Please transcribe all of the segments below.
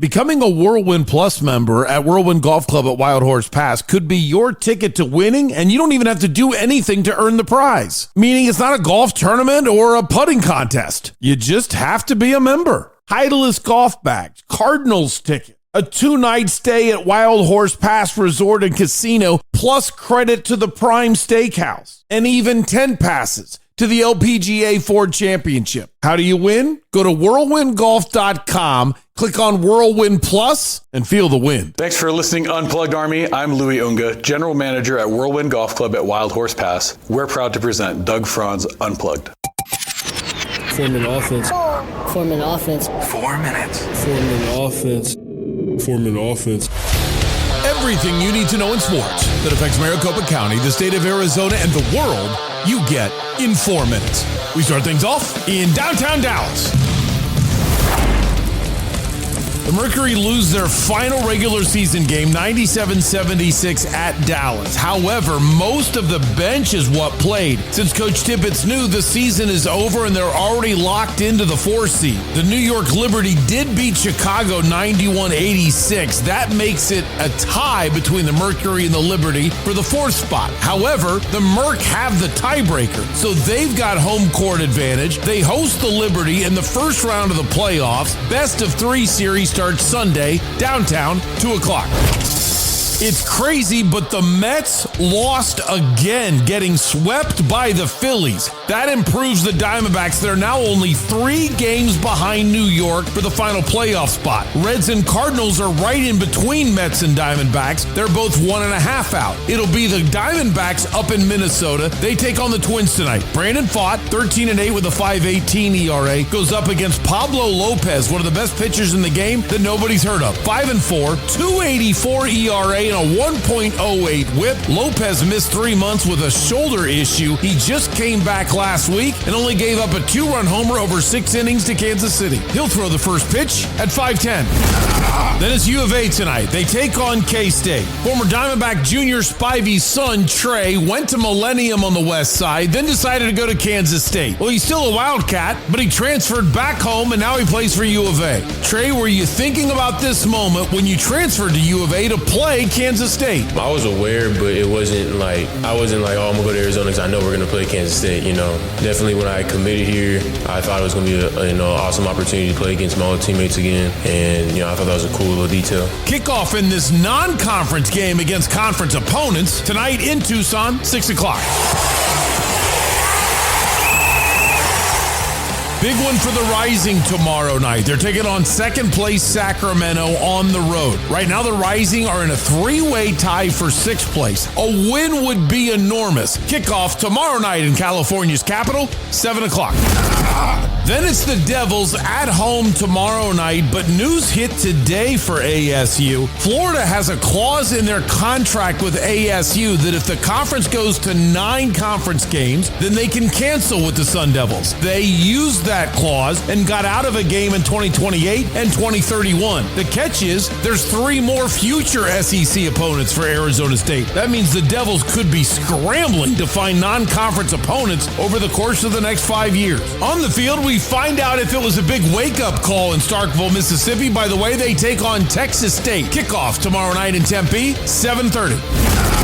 Becoming a Whirlwind Plus member at Whirlwind Golf Club at Wild Horse Pass could be your ticket to winning, and you don't even have to do anything to earn the prize. Meaning it's not a golf tournament or a putting contest. You just have to be a member. Titleist golf bags, Cardinals ticket, a 2-night stay at Wild Horse Pass Resort and Casino, plus credit to the Prime Steakhouse, and even 10 passes to the LPGA Ford Championship. How do you win? Go to whirlwindgolf.com, click on Whirlwind Plus, and feel the wind. Thanks for listening, Unplugged Army. I'm Louis Unga, General Manager at Whirlwind Golf Club at Wild Horse Pass. We're proud to present Doug Franz Unplugged. Form an offense. Form an offense. 4 minutes. Form an offense. Form an offense. Everything you need to know in sports that affects Maricopa County, the state of Arizona, and the world, you get in 4 minutes. We start things off in downtown Dallas. The Mercury lose their final regular season game, 97-76 at Dallas. However, most of the bench is what played, since Coach Tippett knew the season is over and they're already locked into the 4 seed. The New York Liberty did beat Chicago 91-86. That makes it a tie between the Mercury and the Liberty for the 4th spot. However, the Merc have the tiebreaker, so they've got home court advantage. They host the Liberty in the first round of the playoffs. Best of 3 series starts Sunday, downtown, 2 o'clock. It's crazy, but the Mets lost again, getting swept by the Phillies. That improves the Diamondbacks. They're now only 3 games behind New York for the final playoff spot. Reds and Cardinals are right in between Mets and Diamondbacks. They're both 1.5 out. It'll be the Diamondbacks up in Minnesota. They take on the Twins tonight. Brandon Pfaadt, 13-8 with a 5.18 ERA, goes up against Pablo Lopez, one of the best pitchers in the game that nobody's heard of. 5-4, 2.84 ERA, and a 1.08 whip. Lopez missed 3 months with a shoulder issue. He just came back last week and only gave up a 2-run homer over 6 innings to Kansas City. He'll throw the first pitch at 5:10. Then it's UofA tonight. They take on K-State. Former Diamondback Junior Spivey's son, Trey, went to Millennium on the west side, then decided to go to Kansas State. Well, he's still a Wildcat, but he transferred back home and now he plays for UofA. Trey, were you thinking about this moment when you transferred to UofA to play Kansas State? I was aware, but it wasn't like, I wasn't like, oh, I'm going to go to Arizona because I know we're going to play Kansas State, you know. Definitely when I committed here, I thought it was going to be an awesome opportunity to play against my old teammates again. And, you know, I thought that was a cool little detail. Kickoff in this non-conference game against conference opponents tonight in Tucson, 6 o'clock. Big one for the Rising tomorrow night. They're taking on second place Sacramento on the road. Right now, the Rising are in a 3-way tie for 6th place. A win would be enormous. Kickoff tomorrow night in California's capital, 7 o'clock. Then it's the Devils at home tomorrow night, but news hit today for ASU. Florida has a clause in their contract with ASU that if the conference goes to 9 conference games, then they can cancel with the Sun Devils. They used that clause and got out of a game in 2028 and 2031. The catch is there's 3 more future SEC opponents for Arizona State. That means the Devils could be scrambling to find non-conference opponents over the course of the next 5 years. On the field, we find out if it was a big wake-up call in Starkville, Mississippi. By the way, they take on Texas State. Kickoff tomorrow night in Tempe, 7:30.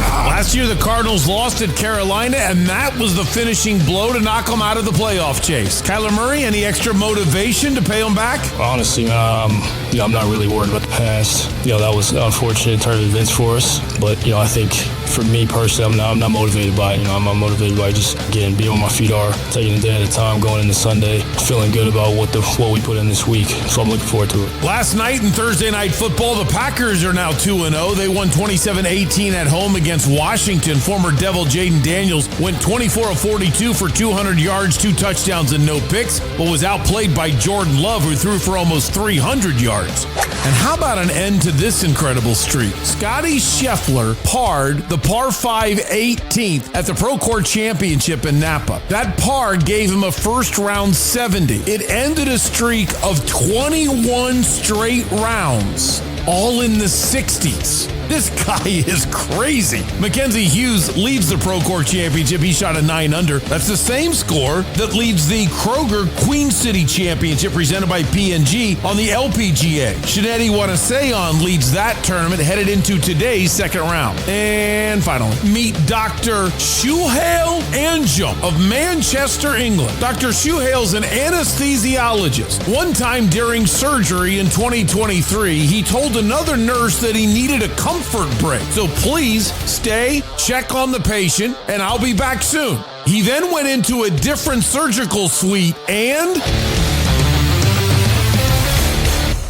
Last year, the Cardinals lost at Carolina, and that was the finishing blow to knock them out of the playoff chase. Kyler Murray, any extra motivation to pay them back? Honestly, I'm not really worried about the past. That was an unfortunate turn of events for us. But, I think for me personally, I'm not motivated by it. I'm motivated by just, again, being where my feet are, taking a day at a time, going into Sunday, feeling good about what we put in this week. So I'm looking forward to it. Last night in Thursday Night Football, the Packers are now 2-0. They won 27-18 at home against Washington. Former Devil Jaden Daniels went 24 of 42 for 200 yards, 2 touchdowns, and no picks, but was outplayed by Jordan Love, who threw for almost 300 yards. And how about an end to this incredible streak? Scotty Scheffler parred the par 5 18th at the Pro Court Championship in Napa. That par gave him a first round 70. It ended a streak of 21 straight rounds, all in the 60s. This guy is crazy. Mackenzie Hughes leads the Procore Championship. He shot a 9 under. That's the same score that leads the Kroger Queen City Championship presented by P&G on the LPGA. Shanetti Wanaseon leads that tournament headed into today's second round. And finally, meet Dr. Shuhail Anjum of Manchester, England. Dr. Shuhail's an anesthesiologist. One time during surgery in 2023, he told another nurse that he needed a comfort break. So please stay, check on the patient, and I'll be back soon. He then went into a different surgical suite and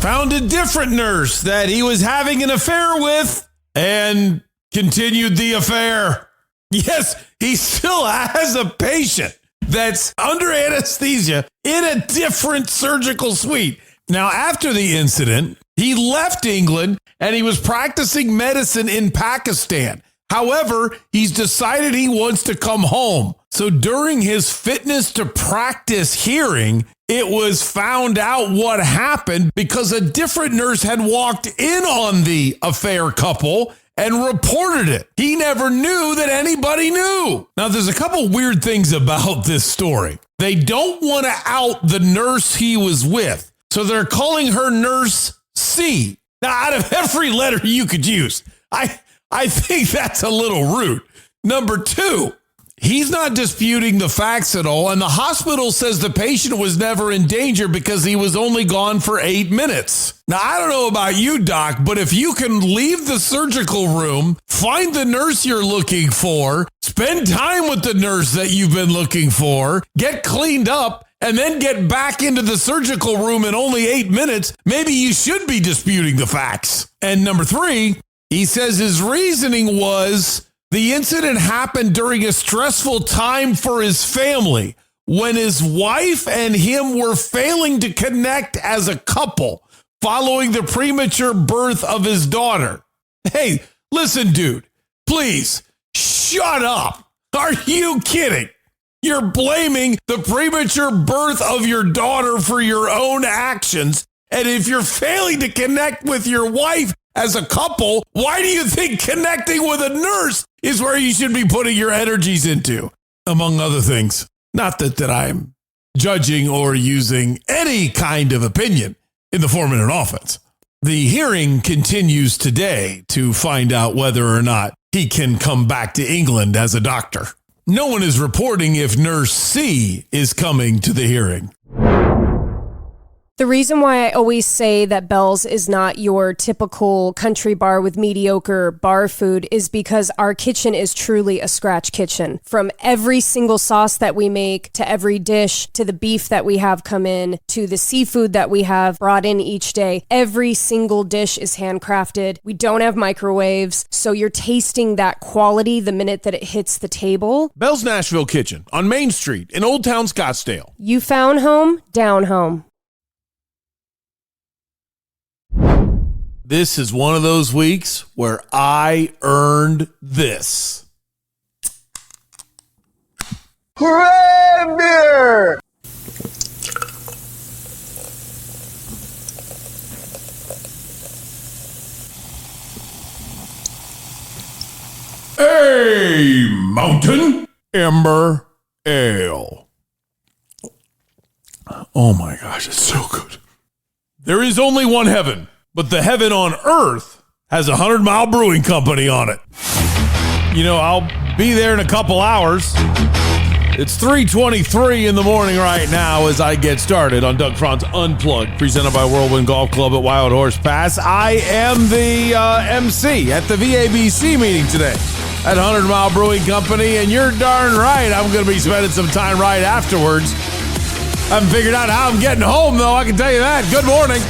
found a different nurse that he was having an affair with and continued the affair. Yes, he still has a patient that's under anesthesia in a different surgical suite. Now, after the incident, he left England and he was practicing medicine in Pakistan. However, he's decided he wants to come home. So during his fitness to practice hearing, it was found out what happened because a different nurse had walked in on the affair couple and reported it. He never knew that anybody knew. Now, there's a couple weird things about this story. They don't want to out the nurse he was with, so they're calling her Nurse C. Now, out of every letter you could use, I think that's a little rude. Number two, he's not disputing the facts at all, and the hospital says the patient was never in danger because he was only gone for 8 minutes. Now, I don't know about you, Doc, but if you can leave the surgical room, find the nurse you're looking for, spend time with the nurse that you've been looking for, get cleaned up, and then get back into the surgical room in only 8 minutes, maybe you should be disputing the facts. And number three, he says his reasoning was the incident happened during a stressful time for his family when his wife and him were failing to connect as a couple following the premature birth of his daughter. Hey, listen, dude, please shut up. Are you kidding? You're blaming the premature birth of your daughter for your own actions. And if you're failing to connect with your wife as a couple, why do you think connecting with a nurse is where you should be putting your energies into? Among other things. Not that I'm judging or using any kind of opinion in the 4-minute offense. The hearing continues today to find out whether or not he can come back to England as a doctor. No one is reporting if Nurse C is coming to the hearing. The reason why I always say that Bell's is not your typical country bar with mediocre bar food is because our kitchen is truly a scratch kitchen. From every single sauce that we make, to every dish, to the beef that we have come in, to the seafood that we have brought in each day, every single dish is handcrafted. We don't have microwaves, so you're tasting that quality the minute that it hits the table. Bell's Nashville Kitchen on Main Street in Old Town Scottsdale. You found home, down home. This is one of those weeks where I earned this. Hooray, beer! A Mountain Ember Ale. Oh my gosh, it's so good. There is only one heaven, but the heaven on earth has 100 Mile Brewing Company on it. You know, I'll be there in a couple hours. It's 3:23 in the morning right now as I get started on Doug Franz Unplugged, presented by Whirlwind Golf Club at Wild Horse Pass. I am the MC at the VABC meeting today at 100 Mile Brewing Company, and you're darn right I'm going to be spending some time right afterwards. I haven't figured out how I'm getting home, though, I can tell you that. Good morning,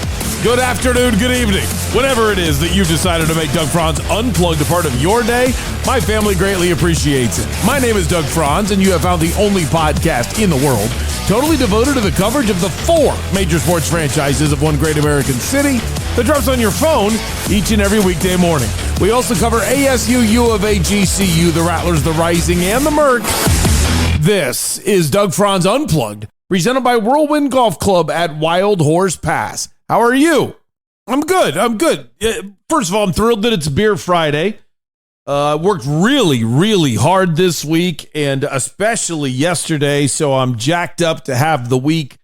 good afternoon, good evening. Whatever it is that you've decided to make Doug Franz Unplugged a part of your day, my family greatly appreciates it. My name is Doug Franz, and you have found the only podcast in the world totally devoted to the coverage of the 4 major sports franchises of one great American city that drops on your phone each and every weekday morning. We also cover ASU, UofA, GCU, the Rattlers, the Rising, and the Mercs. This is Doug Franz Unplugged, presented by Whirlwind Golf Club at Wild Horse Pass. How are you? I'm good. First of all, I'm thrilled that it's Beer Friday. Worked really, really hard this week and especially yesterday, so I'm jacked up to have the week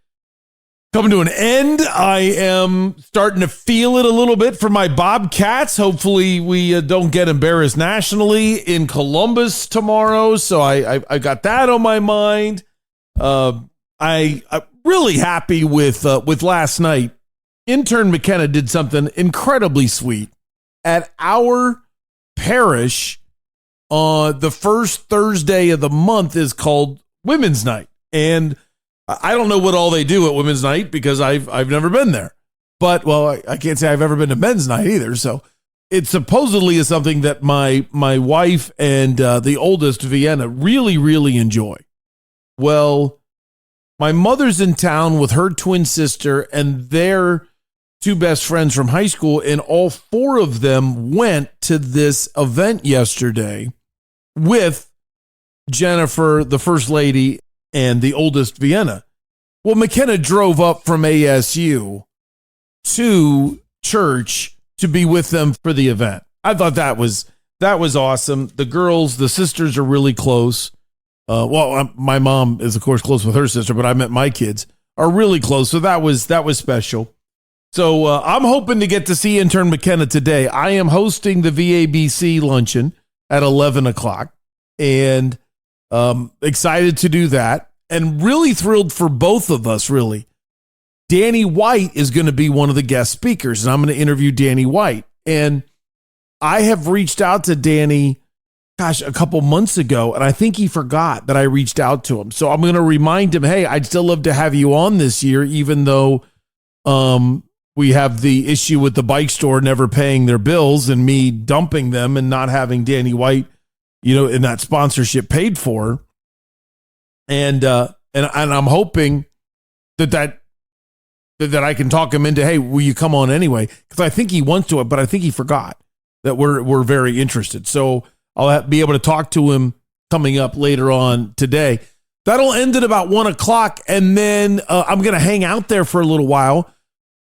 coming to an end. I am starting to feel it a little bit for my Bobcats. Hopefully we don't get embarrassed nationally in Columbus tomorrow, so I got that on my mind. I'm really happy with last night. Intern McKenna did something incredibly sweet at our parish. The first Thursday of the month is called Women's Night, and I don't know what all they do at Women's Night because I've never been there. But well, I can't say I've ever been to Men's Night either. So it supposedly is something that my wife and the oldest Vienna really, really enjoy. Well, my mother's in town with her twin sister and their two best friends from high school, and all four of them went to this event yesterday with Jennifer, the first lady, and the oldest Vienna. Well, McKenna drove up from ASU to church to be with them for the event. I thought that was awesome. The girls, the sisters are really close. My mom is of course close with her sister, but I meant my kids are really close. So that was special. So I'm hoping to get to see intern McKenna today. I am hosting the VABC luncheon at 11 o'clock and excited to do that and really thrilled for both of us, really. Danny White is going to be one of the guest speakers, and I'm going to interview Danny White. And I have reached out to Danny, a couple months ago, and I think he forgot that I reached out to him. So I'm going to remind him, hey, I'd still love to have you on this year, even though we have the issue with the bike store never paying their bills and me dumping them and not having Danny White, in that sponsorship paid for. And I'm hoping that I can talk him into, hey, will you come on anyway? Because I think he wants to, but I think he forgot that we're very interested. So I'll be able to talk to him coming up later on today. That'll end at about 1 o'clock, and then I'm going to hang out there for a little while.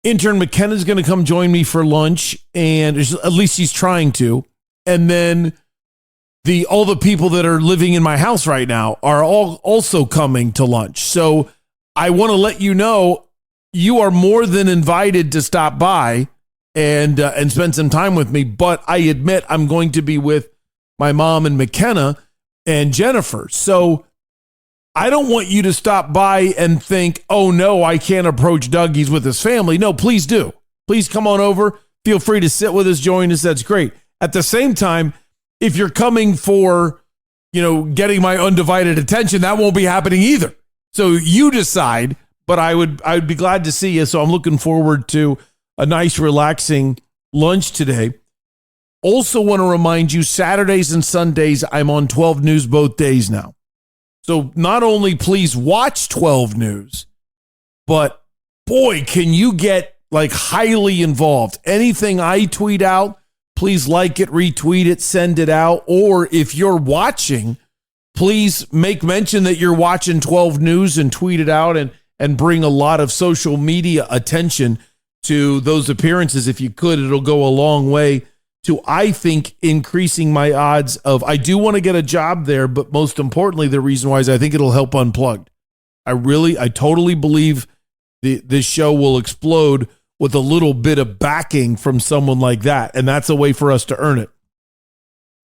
Intern McKenna's going to come join me for lunch, and at least he's trying to. And then all the people that are living in my house right now are all also coming to lunch. So I want to let you know you are more than invited to stop by and spend some time with me. But I admit I'm going to be with my mom and McKenna and Jennifer. So I don't want you to stop by and think, oh no, I can't approach Doug. He's with his family. No, please do. Please come on over. Feel free to sit with us, join us. That's great. At the same time, if you're coming for, getting my undivided attention, that won't be happening either. So you decide, but I would be glad to see you. So I'm looking forward to a nice, relaxing lunch today. Also want to remind you, Saturdays and Sundays, I'm on 12 News both days now. So not only please watch 12 News, but boy, can you get highly involved. Anything I tweet out, please like it, retweet it, send it out. Or if you're watching, please make mention that you're watching 12 News and tweet it out and bring a lot of social media attention to those appearances. If you could, it'll go a long way to, I think, increasing my odds of, I do want to get a job there, but most importantly, the reason why is I think it'll help Unplugged. I totally believe this show will explode with a little bit of backing from someone like that. And that's a way for us to earn it.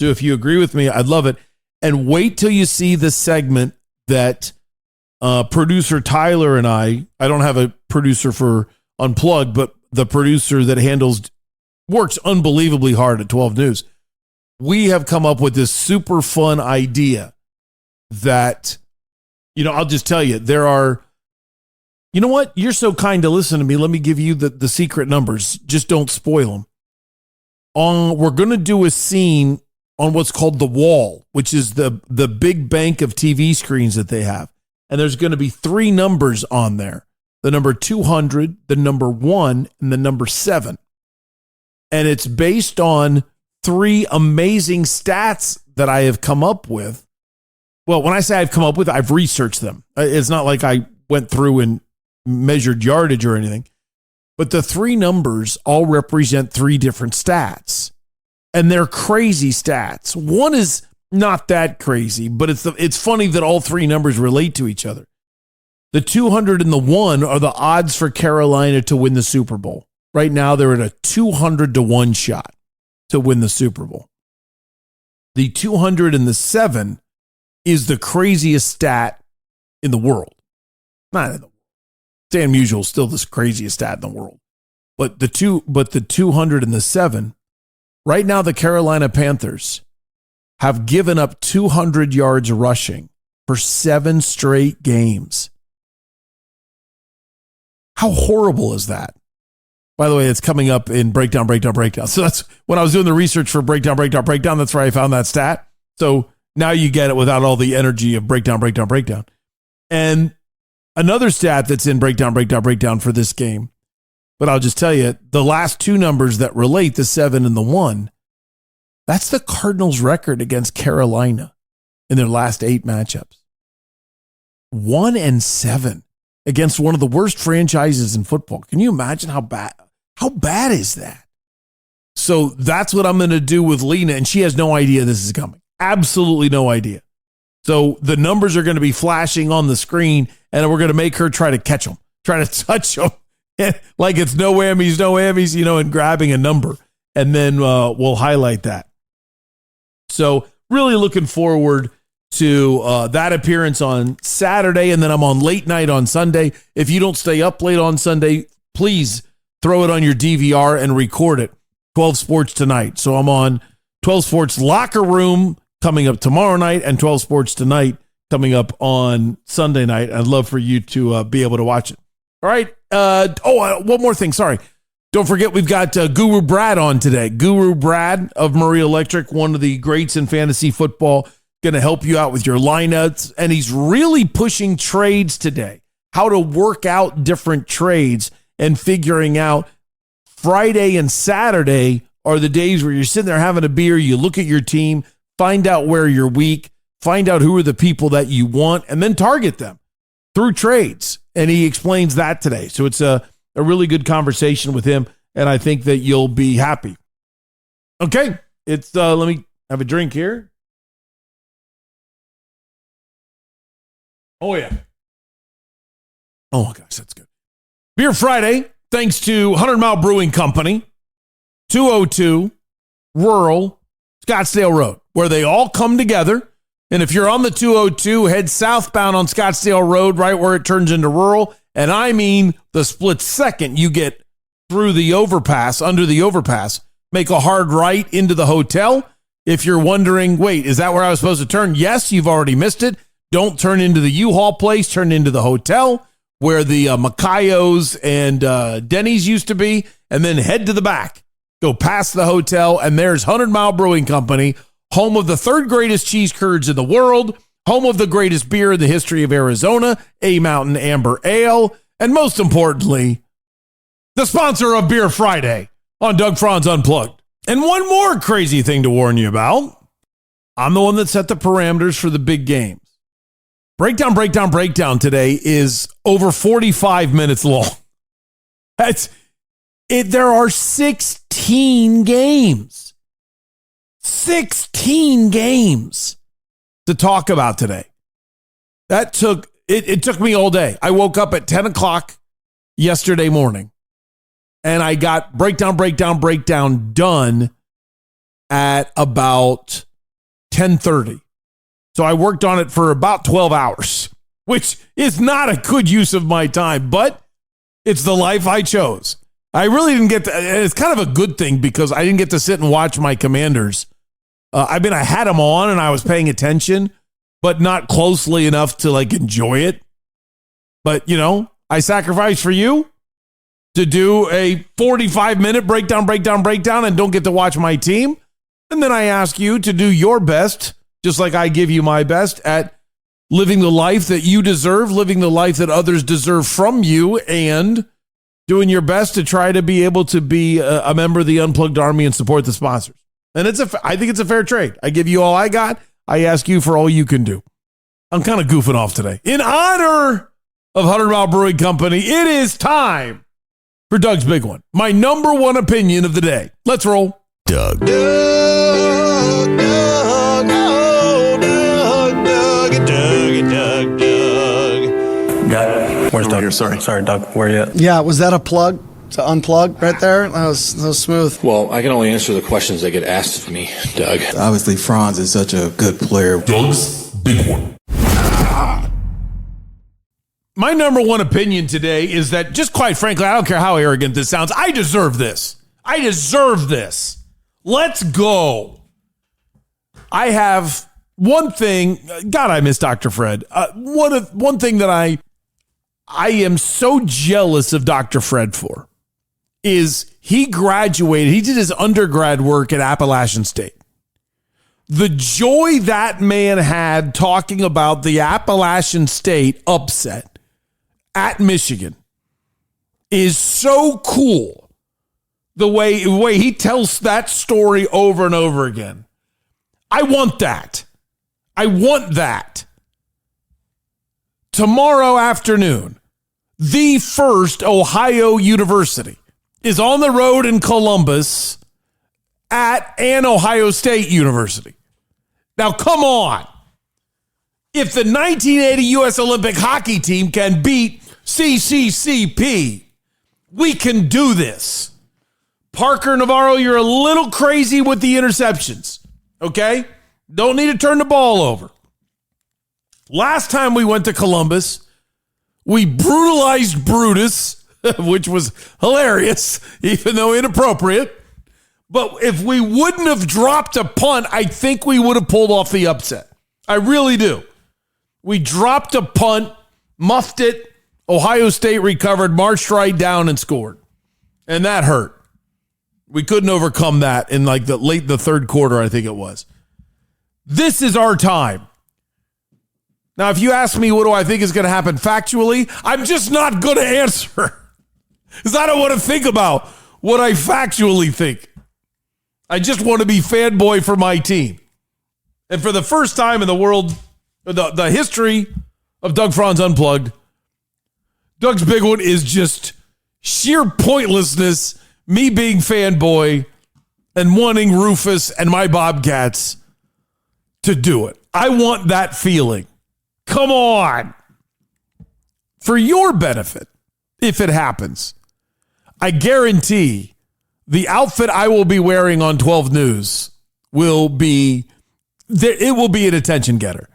So if you agree with me, I'd love it. And wait till you see the segment that producer Tyler and I don't have a producer for Unplugged, but the producer that works unbelievably hard at 12 News. We have come up with this super fun idea that, I'll just tell you, there are, you know what? You're so kind to listen to me. Let me give you the secret numbers. Just don't spoil them. We're going to do a scene on what's called The Wall, which is the big bank of TV screens that they have. And there's going to be 3 numbers on there. The number 200, the number 1, and the number 7. And it's based on 3 amazing stats that I have come up with. Well, when I say I've come up with, I've researched them. It's not like I went through and measured yardage or anything. But the three numbers all represent three different stats. And they're crazy stats. One is not that crazy, but it's funny that all three numbers relate to each other. The 200 and the 1 are the odds for Carolina to win the Super Bowl. Right now, they're at a 200-1 shot to win the Super Bowl. The 200 and the 7 is the craziest stat in the world. Not in the world. Stan Musial is still the craziest stat in the world. But the 200 and the 7, right now the Carolina Panthers have given up 200 yards rushing for 7 straight games. How horrible is that? By the way, it's coming up in Breakdown. So that's when I was doing the research for Breakdown. That's where I found that stat. So now you get it without all the energy of Breakdown. And another stat that's in Breakdown for this game, but I'll just tell you, the last two numbers that relate, the 7 and the 1, that's the Cardinals' record against Carolina in their last 8 matchups. 1-7 against one of the worst franchises in football. Can you imagine how bad is that? So that's what I'm going to do with Lena, and she has no idea this is coming. Absolutely no idea. So the numbers are going to be flashing on the screen, and we're going to make her try to catch them, try to touch them, like it's no whammies, and grabbing a number. And then we'll highlight that. So really looking forward to that appearance on Saturday, and then I'm on late night on Sunday. If you don't stay up late on Sunday, please throw it on your DVR and record it. 12 Sports tonight. So I'm on 12 Sports Locker Room coming up tomorrow night, and 12 Sports Tonight coming up on Sunday night. I'd love for you to be able to watch it. All right. One more thing. Sorry. Don't forget, we've got Guru Brad on today. Guru Brad of Murray Electric, one of the greats in fantasy football, going to help you out with your lineups. And he's really pushing trades today, how to work out different trades and figuring out Friday and Saturday are the days where you're sitting there having a beer, you look at your team, find out where you're weak, find out who are the people that you want, and then target them through trades. And he explains that today. So it's a really good conversation with him, and I think that you'll be happy. Okay, it's let me have a drink here. Oh, yeah. Oh, my gosh, that's good. Beer Friday, thanks to 100 Mile Brewing Company, 202 Rural Scottsdale Road, where they all come together. And if you're on the 202, head southbound on Scottsdale Road, right where it turns into Rural. And I mean the split second you get through the overpass, under the overpass, make a hard right into the hotel. If you're wondering, wait, is that where I was supposed to turn? Yes, you've already missed it. Don't turn into the U-Haul place, turn into the hotel where the Macayos and Denny's used to be, and then head to the back. Go past the hotel, and there's 100 Mile Brewing Company, home of the third greatest cheese curds in the world, home of the greatest beer in the history of Arizona, A Mountain Amber Ale, and most importantly, the sponsor of Beer Friday on Doug Franz Unplugged. And one more crazy thing to warn you about. I'm the one that set the parameters for the big games. Breakdown today is over 45 minutes long. That's it. There are 16 games. 16 games to talk about today. That took, it took me all day. I woke up at 10 o'clock yesterday morning, and I got breakdown done at about 10:30. So I worked on it for about 12 hours, which is not a good use of my time, but it's the life I chose. I really didn't get to, it's kind of a good thing because I didn't get to sit and watch my Commanders. I had them on and I was paying attention, but not closely enough to enjoy it. But, I sacrificed for you to do a 45-minute breakdown and don't get to watch my team. And then I ask you to do your best, just like I give you my best, at living the life that you deserve, living the life that others deserve from you, and doing your best to try to be able to be a member of the Unplugged Army and support the sponsors. And I think it's a fair trade. I give you all I got. I ask you for all you can do. I'm kind of goofing off today. In honor of 100 Mile Brewing Company, it is time for Doug's Big One. My number one opinion of the day. Let's roll. Doug. Doug, where's Doug? Sorry, Doug, where you at? Yeah, was that a plug to unplug right there? That was smooth. Well, I can only answer the questions that get asked of me, Doug. Obviously, Franz is such a good player. Doug's Big One. My number one opinion today is that, just quite frankly, I don't care how arrogant this sounds, I deserve this. I deserve this. Let's go. I have one thing. God, I miss Dr. Fred. One thing that I am so jealous of Dr. Fred for is he graduated. He did his undergrad work at Appalachian State. The joy that man had talking about the Appalachian State upset at Michigan is so cool. The way he tells that story over and over again. I want that. I want that. Tomorrow afternoon, the first Ohio University is on the road in Columbus at an Ohio State University. Now, come on. If the 1980 U.S. Olympic hockey team can beat CCCP, we can do this. Parker Navarro, you're a little crazy with the interceptions, okay? Don't need to turn the ball over. Last time we went to Columbus, we brutalized Brutus, which was hilarious, even though inappropriate. But if we wouldn't have dropped a punt, I think we would have pulled off the upset. I really do. We dropped a punt, muffed it. Ohio State recovered, marched right down and scored. And that hurt. We couldn't overcome that in like the late the third quarter, I think it was. This is our time. Now, if you ask me what do I think is going to happen factually, I'm just not going to answer. Because I don't want to think about what I factually think. I just want to be fanboy for my team. And for the first time in the world, the history of Doug Franz Unplugged, Doug's Big One is just sheer pointlessness, me being fanboy and wanting Rufus and my Bobcats to do it. I want that feeling. Come on. For your benefit, if it happens, I guarantee the outfit I will be wearing on 12 News will be an attention getter.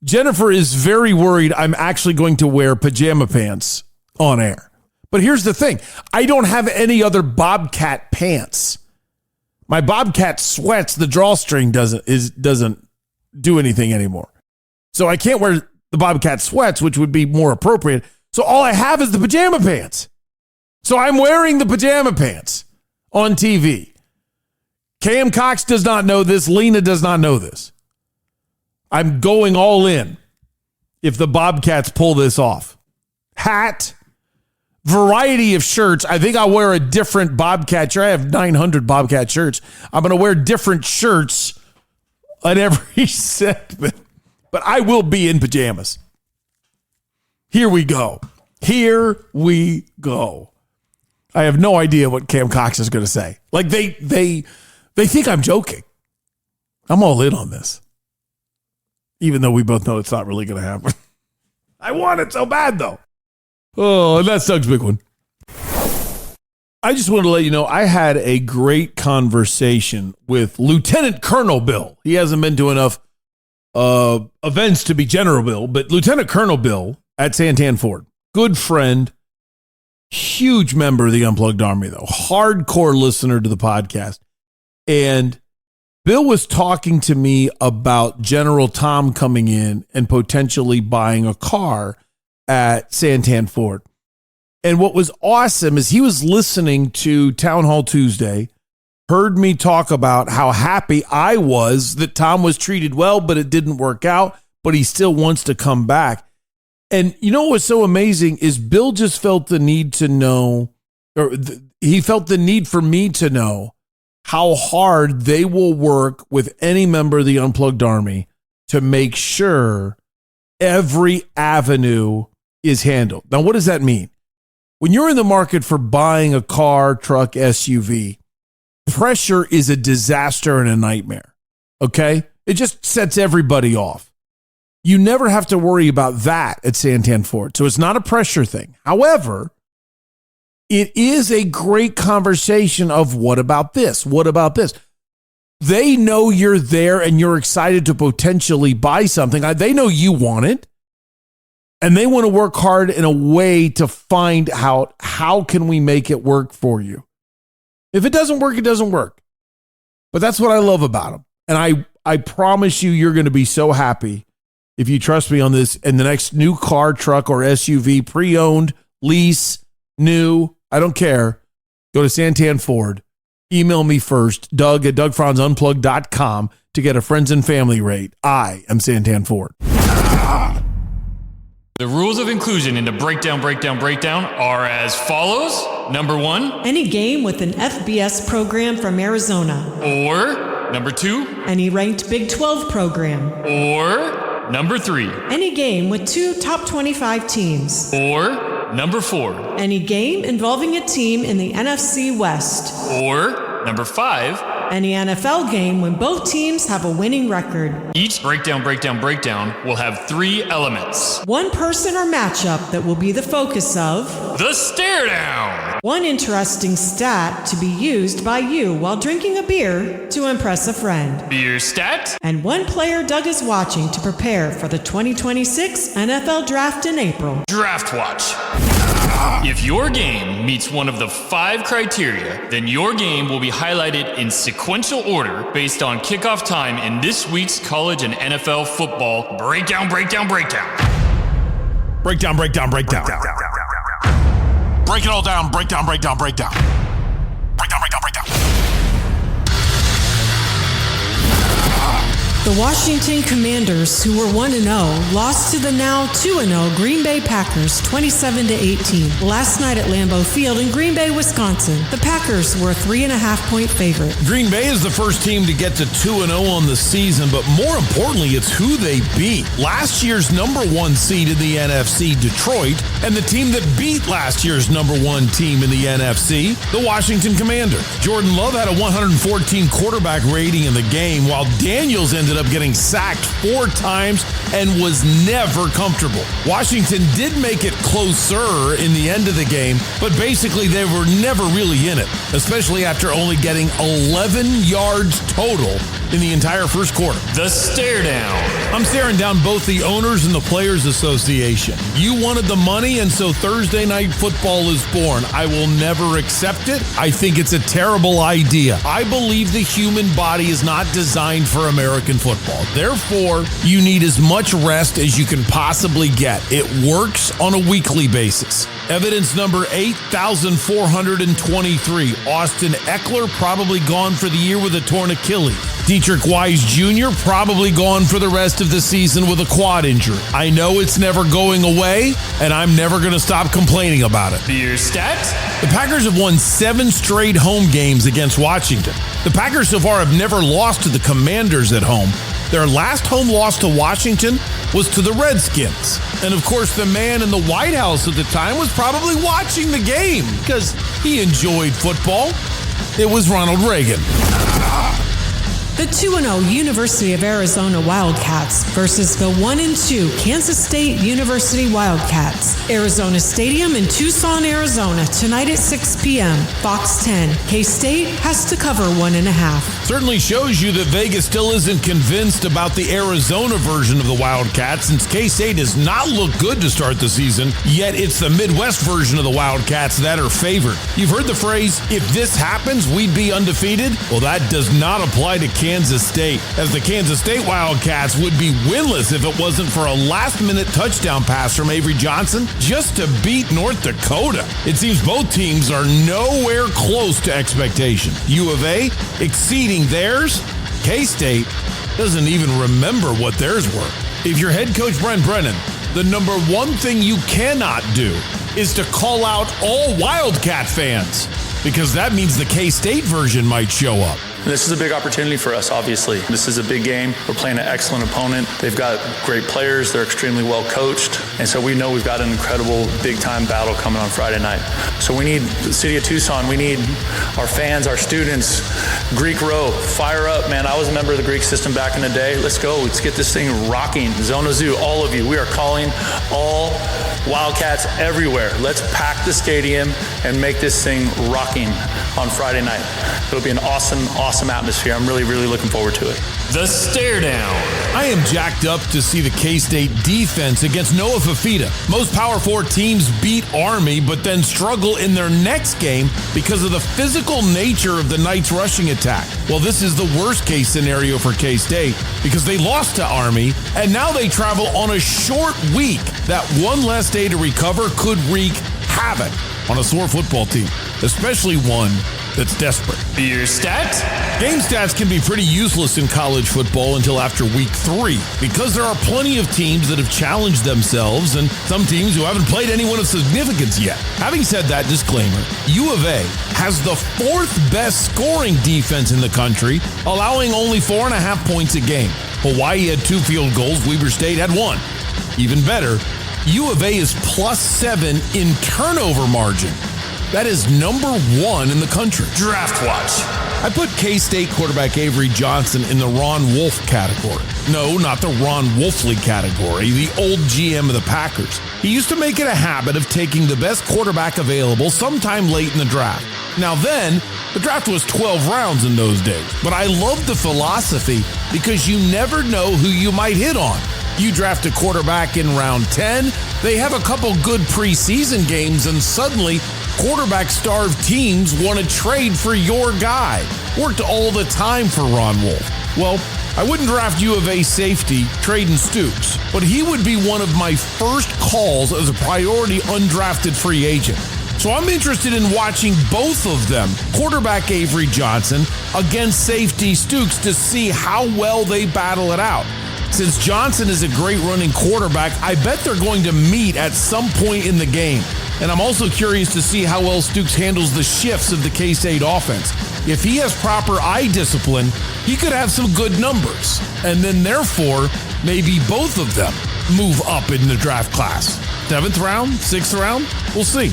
Jennifer is very worried I'm actually going to wear pajama pants on air. But here's the thing. I don't have any other Bobcat pants. My Bobcat sweats, the drawstring doesn't do anything anymore. So I can't wear the Bobcat sweats, which would be more appropriate. So all I have is the pajama pants. So I'm wearing the pajama pants on TV. Cam Cox does not know this. Lena does not know this. I'm going all in if the Bobcats pull this off. Hat, variety of shirts. I think I'll wear a different Bobcat shirt. I have 900 Bobcat shirts. I'm going to wear different shirts on every segment, but I will be in pajamas. Here we go. Here we go. I have no idea what Cam Cox is going to say. Like they think I'm joking. I'm all in on this. Even though we both know it's not really going to happen. I want it so bad, though. Oh, and that's Doug's Big One. I just want to let you know, I had a great conversation with Lieutenant Colonel Bill. He hasn't been to enough events to be General Bill, but Lieutenant Colonel Bill at Santan Ford. Good friend. Huge member of the Unplugged Army, though. Hardcore listener to the podcast. And Bill was talking to me about General Tom coming in and potentially buying a car at Santan Ford. And what was awesome is he was listening to Town Hall Tuesday, heard me talk about how happy I was that Tom was treated well, but it didn't work out, but he still wants to come back. And you know what's so amazing is Bill just felt the need to know, he felt the need for me to know how hard they will work with any member of the Unplugged Army to make sure every avenue is handled. Now, what does that mean? When you're in the market for buying a car, truck, SUV, pressure is a disaster and a nightmare, okay? It just sets everybody off. You never have to worry about that at Santan Ford. So it's not a pressure thing. However, it is a great conversation of what about this? What about this? They know you're there and you're excited to potentially buy something. They know you want it. And they want to work hard in a way to find out how can we make it work for you. If it doesn't work, it doesn't work. But that's what I love about them. And I promise you're going to be so happy if you trust me on this. And the next new car, truck, or SUV, pre-owned, lease, new, I don't care. Go to Santan Ford. Email me first, Doug at DougFranzUnplugged.com to get a friends and family rate. I am Santan Ford. The rules of inclusion into breakdown are as follows. Number 1. Any game with an FBS program from Arizona. Or number 2. Any ranked Big 12 program. Or number 3. Any game with 2 top 25 teams. Or number 4. Any game involving a team in the NFC West. Or number 5. Any NFL game when both teams have a winning record. Each breakdown will have 3 elements. One person or matchup that will be the focus of the stare down. One interesting stat to be used by you while drinking a beer to impress a friend. Beer stat. And one player Doug is watching to prepare for the 2026 NFL Draft in April. Draft Watch. If your game meets one of the 5 criteria, then your game will be highlighted in sequential order based on kickoff time in this week's college and NFL football breakdown. Break it all down. Breakdown. The Washington Commanders, who were 1-0, lost to the now 2-0 Green Bay Packers 27-18 last night at Lambeau Field in Green Bay, Wisconsin. The Packers were a 3.5-point favorite. Green Bay is the first team to get to 2-0 on the season, but more importantly, it's who they beat. Last year's number 1 seed in the NFC, Detroit, and the team that beat last year's number 1 team in the NFC, the Washington Commanders. Jordan Love had a 114 quarterback rating in the game, while Daniels ended up getting sacked 4 times and was never comfortable. Washington did make it closer in the end of the game, but basically they were never really in it, especially after only getting 11 yards total in the entire first quarter. The stare down. I'm staring down both the owners and the Players Association. You wanted the money, and so Thursday Night Football is born. I will never accept it. I think it's a terrible idea. I believe the human body is not designed for American football. Therefore, you need as much rest as you can possibly get. It works on a weekly basis. Evidence number 8,423. Austin Eckler probably gone for the year with a torn Achilles. Dietrich Wise Jr. probably gone for the rest of the season with a quad injury. I know it's never going away, and I'm never going to stop complaining about it. Beer stat. The Packers have won 7 straight home games against Washington. The Packers so far have never lost to the Commanders at home. Their last home loss to Washington was to the Redskins. And of course, the man in the White House at the time was probably watching the game because he enjoyed football. It was Ronald Reagan. The 2-0 University of Arizona Wildcats versus the 1-2 Kansas State University Wildcats. Arizona Stadium in Tucson, Arizona, tonight at 6 p.m. Fox 10. K-State has to cover 1.5. Certainly shows you that Vegas still isn't convinced about the Arizona version of the Wildcats, since K-State does not look good to start the season, yet it's the Midwest version of the Wildcats that are favored. You've heard the phrase, if this happens, we'd be undefeated? Well, that does not apply to Kansas State, as the Kansas State Wildcats would be winless if it wasn't for a last-minute touchdown pass from Avery Johnson just to beat North Dakota. It seems both teams are nowhere close to expectation. UofA exceeding theirs. K-State doesn't even remember what theirs were. If you're head coach Brent Brennan, the number one thing you cannot do is to call out all Wildcat fans, because that means the K-State version might show up. This is a big opportunity for us, obviously. This is a big game. We're playing an excellent opponent. They've got great players. They're extremely well coached. And so we know we've got an incredible big-time battle coming on Friday night. So we need the city of Tucson. We need our fans, our students. Greek Row, fire up, man. I was a member of the Greek system back in the day. Let's go. Let's get this thing rocking. Zona Zoo, all of you. We are calling all Wildcats everywhere. Let's pack the stadium and make this thing rocking on Friday night. It'll be an awesome atmosphere. I'm really looking forward to it. The Stare Down. I am jacked up to see the K-State defense against Noah Fafita. Most Power 4 teams beat Army, but then struggle in their next game because of the physical nature of the Knights' rushing attack. Well, this is the worst case scenario for K-State because they lost to Army, and now they travel on a short week. That one less day to recover could wreak havoc on a sore football team, especially one that's desperate. Your stat? Game stats can be pretty useless in college football until after week 3 because there are plenty of teams that have challenged themselves and some teams who haven't played anyone of significance yet. Having said that, disclaimer, UofA has the 4th best scoring defense in the country, allowing only 4.5 points a game. Hawaii had 2 field goals, Weber State had 1. Even better, UofA is +7 in turnover margin. That is number 1 in the country. Draft Watch. I put K-State quarterback Avery Johnson in the Ron Wolf category. No, not the Ron Wolfley category, the old GM of the Packers. He used to make it a habit of taking the best quarterback available sometime late in the draft. Now then, the draft was 12 rounds in those days, but I love the philosophy because you never know who you might hit on. You draft a quarterback in round 10, they have a couple good preseason games, and suddenly quarterback-starved teams want to trade for your guy. Worked all the time for Ron Wolf. Well, I wouldn't draft UofA safety Traden Stoops, but he would be one of my first calls as a priority undrafted free agent. So I'm interested in watching both of them, quarterback Avery Johnson against safety Stoops, to see how well they battle it out. Since Johnson is a great running quarterback, I bet they're going to meet at some point in the game. And I'm also curious to see how well Stoops handles the shifts of the K-State offense. If he has proper eye discipline, he could have some good numbers. And then therefore, maybe both of them move up in the draft class. 7th round, 6th round, we'll see.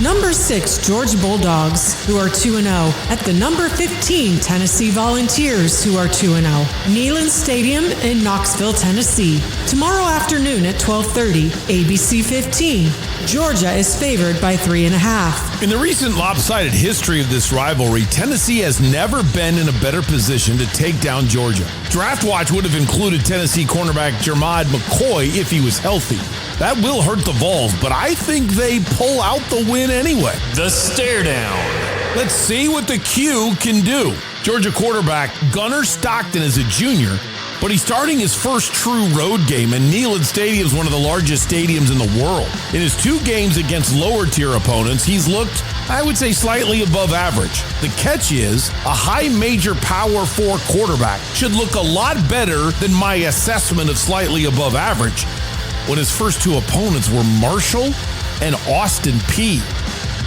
Number 6, Georgia Bulldogs, who are 2-0. At the number 15, Tennessee Volunteers, who are 2-0. Neyland Stadium in Knoxville, Tennessee. Tomorrow afternoon at 12:30, ABC 15. Georgia is favored by 3.5. In the recent lopsided history of this rivalry, Tennessee has never been in a better position to take down Georgia. Draft Watch would have included Tennessee cornerback Jermod McCoy if he was healthy. That will hurt the Vols, but I think they pull out the win anyway. The Stare Down. Let's see what the Q can do. Georgia quarterback Gunnar Stockton is a junior, but he's starting his first true road game, and Neyland Stadium is one of the largest stadiums in the world. In his 2 games against lower-tier opponents, he's looked, I would say, slightly above average. The catch is, a high major Power 4 quarterback should look a lot better than my assessment of slightly above average, when his first 2 opponents were Marshall and Austin Peay.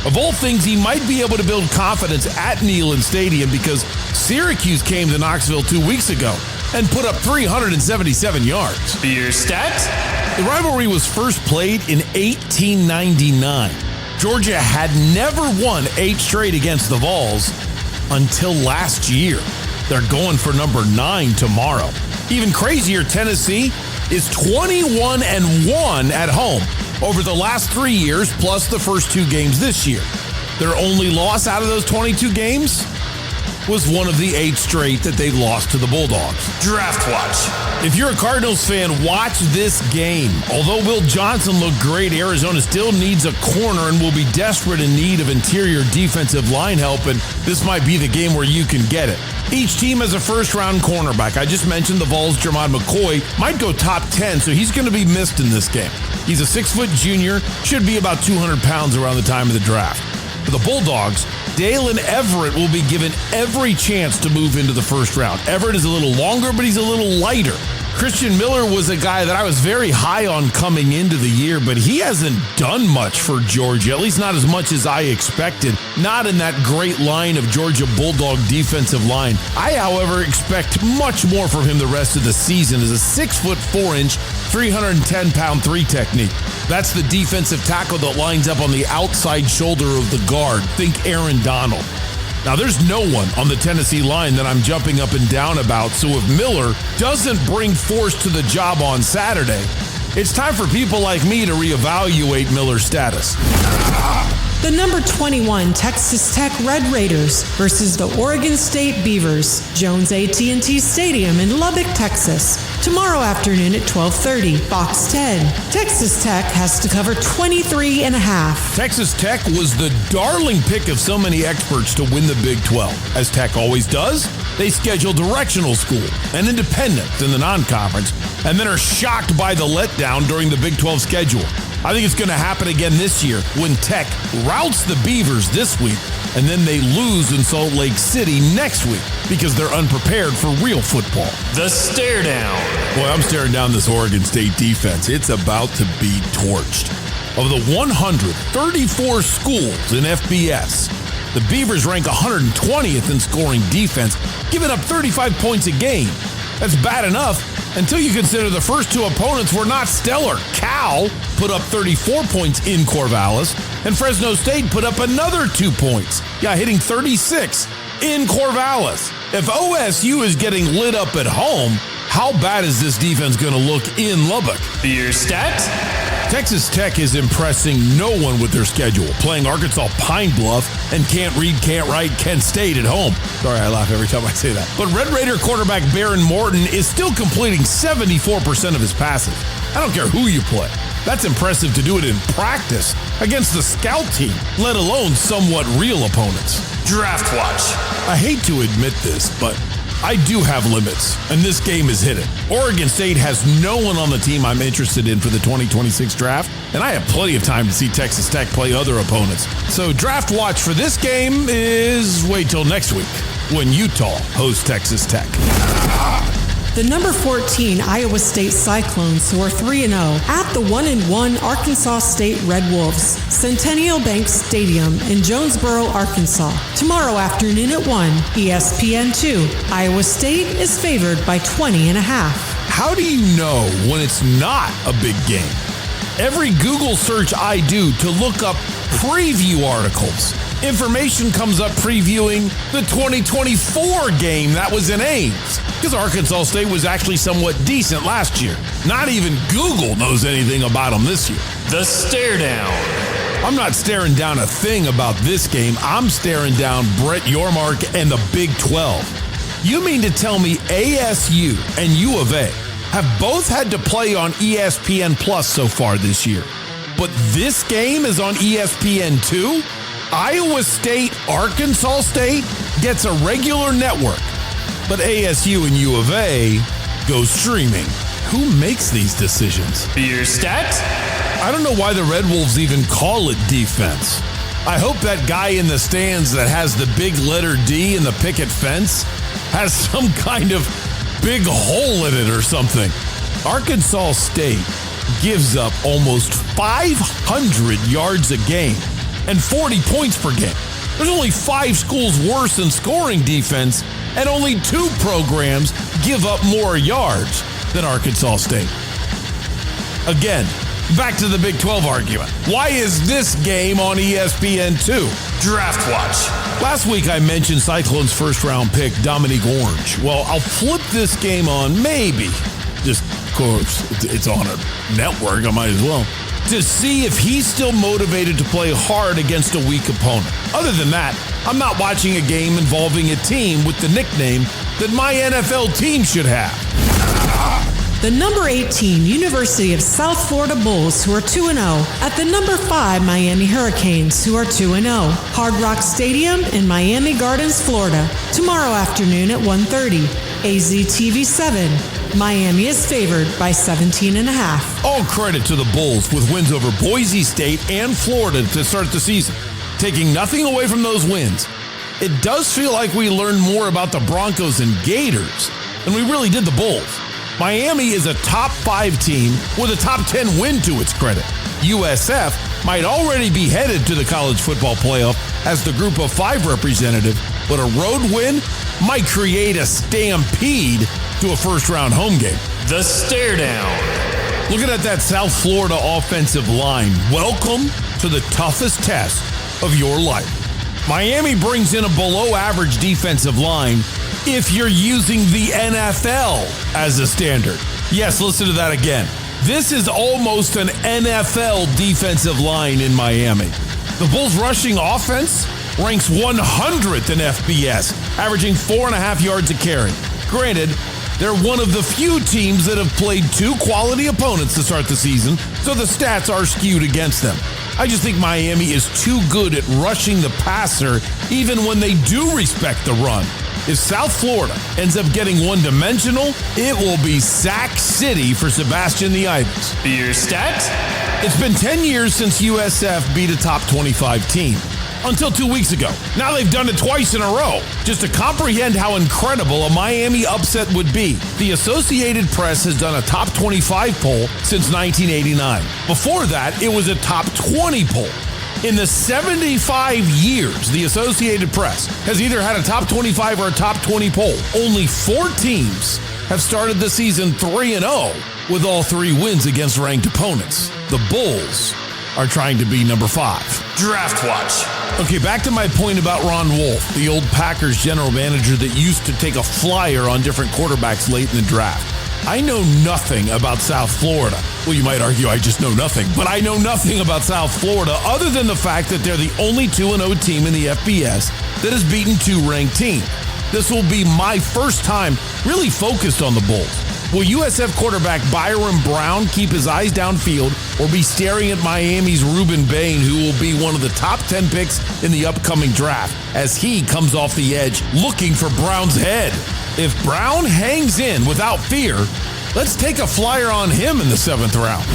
Of all things, he might be able to build confidence at Neyland Stadium because Syracuse came to Knoxville 2 weeks ago and put up 377 yards. Your stat? The rivalry was first played in 1899. Georgia had never won 8 straight against the Vols until last year. They're going for number 9 tomorrow. Even crazier, Tennessee is 21-1 at home over the last 3 years, plus the first 2 games this year. Their only loss out of those 22 games was one of the 8 straight that they've lost to the Bulldogs. Draft Watch. If you're a Cardinals fan, watch this game. Although Will Johnson looked great, Arizona still needs a corner and will be desperate in need of interior defensive line help, and this might be the game where you can get it. Each team has a first-round cornerback. I just mentioned the Vols' Jermod McCoy might go top 10, so he's going to be missed in this game. He's a 6-foot junior, should be about 200 pounds around the time of the draft. For the Bulldogs, Dalen Everett will be given every chance to move into the first round. Everett is a little longer, but he's a little lighter. Christian Miller was a guy that I was very high on coming into the year, but he hasn't done much for Georgia, at least not as much as I expected. Not in that great line of Georgia Bulldog defensive line. I, however, expect much more from him the rest of the season as a 6'4", 310-pound three technique. That's the defensive tackle that lines up on the outside shoulder of the guard. Think Aaron Donald. Now, there's no one on the Tennessee line that I'm jumping up and down about, so if Miller doesn't bring force to the job on Saturday, it's time for people like me to reevaluate Miller's status. The number 21 Texas Tech Red Raiders versus the Oregon State Beavers, Jones AT&T Stadium in Lubbock, Texas. Tomorrow afternoon at 12:30, Fox 10. Texas Tech has to cover 23.5. Texas Tech was the darling pick of so many experts to win the Big 12. As Tech always does, they schedule directional school and independence in the non-conference, and then are shocked by the letdown during the Big 12 schedule. I think it's going to happen again this year when Tech routs the Beavers this week, and then they lose in Salt Lake City next week because they're unprepared for real football. The stare down. Boy, I'm staring down this Oregon State defense. It's about to be torched. Of the 134 schools in FBS, the Beavers rank 120th in scoring defense, giving up 35 points a game. That's bad enough until you consider the first two opponents were not stellar. Cal put up 34 points in Corvallis, and Fresno State put up another 2 points. Yeah, hitting 36 in Corvallis. If OSU is getting lit up at home, how bad is this defense going to look in Lubbock? Your stat? Texas Tech is impressing no one with their schedule, playing Arkansas Pine Bluff and can't read, can't write Kent State at home. Sorry, I laugh every time I say that. But Red Raider quarterback Baron Morton is still completing 74% of his passes. I don't care who you play. That's impressive to do it in practice against the scout team, let alone somewhat real opponents. Draft watch. I hate to admit this, but I do have limits, and this game is hidden. Oregon State has no one on the team I'm interested in for the 2026 draft, and I have plenty of time to see Texas Tech play other opponents. So draft watch for this game is wait till next week when Utah hosts Texas Tech. The number 14 Iowa State Cyclones, who are 3-0, at the 1-1 Arkansas State Red Wolves, Centennial Bank Stadium in Jonesboro, Arkansas. Tomorrow afternoon at 1, ESPN 2. Iowa State is favored by 20.5. How do you know when it's not a big game? Every Google search I do to look up preview articles, information comes up previewing the 2024 game that was in Ames, because Arkansas State was actually somewhat decent last year. Not even Google knows anything about them this year. The stare down. I'm not staring down a thing about this game. I'm staring down Brett Yormark and the Big 12. You mean to tell me ASU and UofA have both had to play on ESPN Plus so far this year, but this game is on ESPN 2? Iowa State, Arkansas State gets a regular network, but ASU and UofA go streaming. Who makes these decisions? Your stat? I don't know why the Red Wolves even call it defense. I hope that guy in the stands that has the big letter D in the picket fence has some kind of big hole in it or something. Arkansas State gives up almost 500 yards a game and 40 points per game. There's only 5 schools worse in scoring defense, and only 2 programs give up more yards than Arkansas State. Again, back to the Big 12 argument. Why is this game on ESPN 2? Draft watch. Last week I mentioned Cyclones' first-round pick, Dominique Orange. Well, I'll flip this game on, maybe. Just, of course, it's on a network, I might as well, to see if he's still motivated to play hard against a weak opponent. Other than that, I'm not watching a game involving a team with the nickname that my NFL team should have. The number 18 University of South Florida Bulls, who are 2-0, at the number 5 Miami Hurricanes, who are 2-0. Hard Rock Stadium in Miami Gardens, Florida. Tomorrow afternoon at 1:30. AZTV 7. Miami is favored by 17.5. All credit to the Bulls with wins over Boise State and Florida to start the season. Taking nothing away from those wins, it does feel like we learned more about the Broncos and Gators than we really did the Bulls. Miami is a top 5 team with a top 10 win to its credit. USF might already be headed to the college football playoff as the group of 5 representative, but a road win might create a stampede to a first-round home game. The stare down. Looking at that South Florida offensive line, welcome to the toughest test of your life. Miami brings in a below-average defensive line if you're using the NFL as a standard. Yes, listen to that again. This is almost an NFL defensive line in Miami. The Bulls' rushing offense ranks 100th in FBS, averaging 4.5 yards a carry. Granted, they're one of the few teams that have played 2 quality opponents to start the season, so the stats are skewed against them. I just think Miami is too good at rushing the passer, even when they do respect the run. If South Florida ends up getting one-dimensional, it will be sack city for Sebastian the Ibis. Your stat? It's been 10 years since USF beat a top 25 team. Until 2 weeks ago. Now they've done it twice in a row. Just to comprehend how incredible a Miami upset would be, the Associated Press has done a top 25 poll since 1989. Before that, it was a top 20 poll. In the 75 years, the Associated Press has either had a top 25 or a top 20 poll. Only 4 teams have started the season 3-0 with all 3 wins against ranked opponents. The Bulls are trying to be number 5. Draft watch. Okay, back to my point about Ron Wolf, the old Packers general manager that used to take a flyer on different quarterbacks late in the draft. I know nothing about South Florida. Well, you might argue I just know nothing, but I know nothing about South Florida other than the fact that they're the only 2-0 team in the FBS that has beaten 2 ranked teams. This will be my first time really focused on the Bulls. Will USF quarterback Byron Brown keep his eyes downfield or be staring at Miami's Ruben Bain, who will be one of the top 10 picks in the upcoming draft, as he comes off the edge looking for Brown's head? If Brown hangs in without fear, let's take a flyer on him in the 7th round.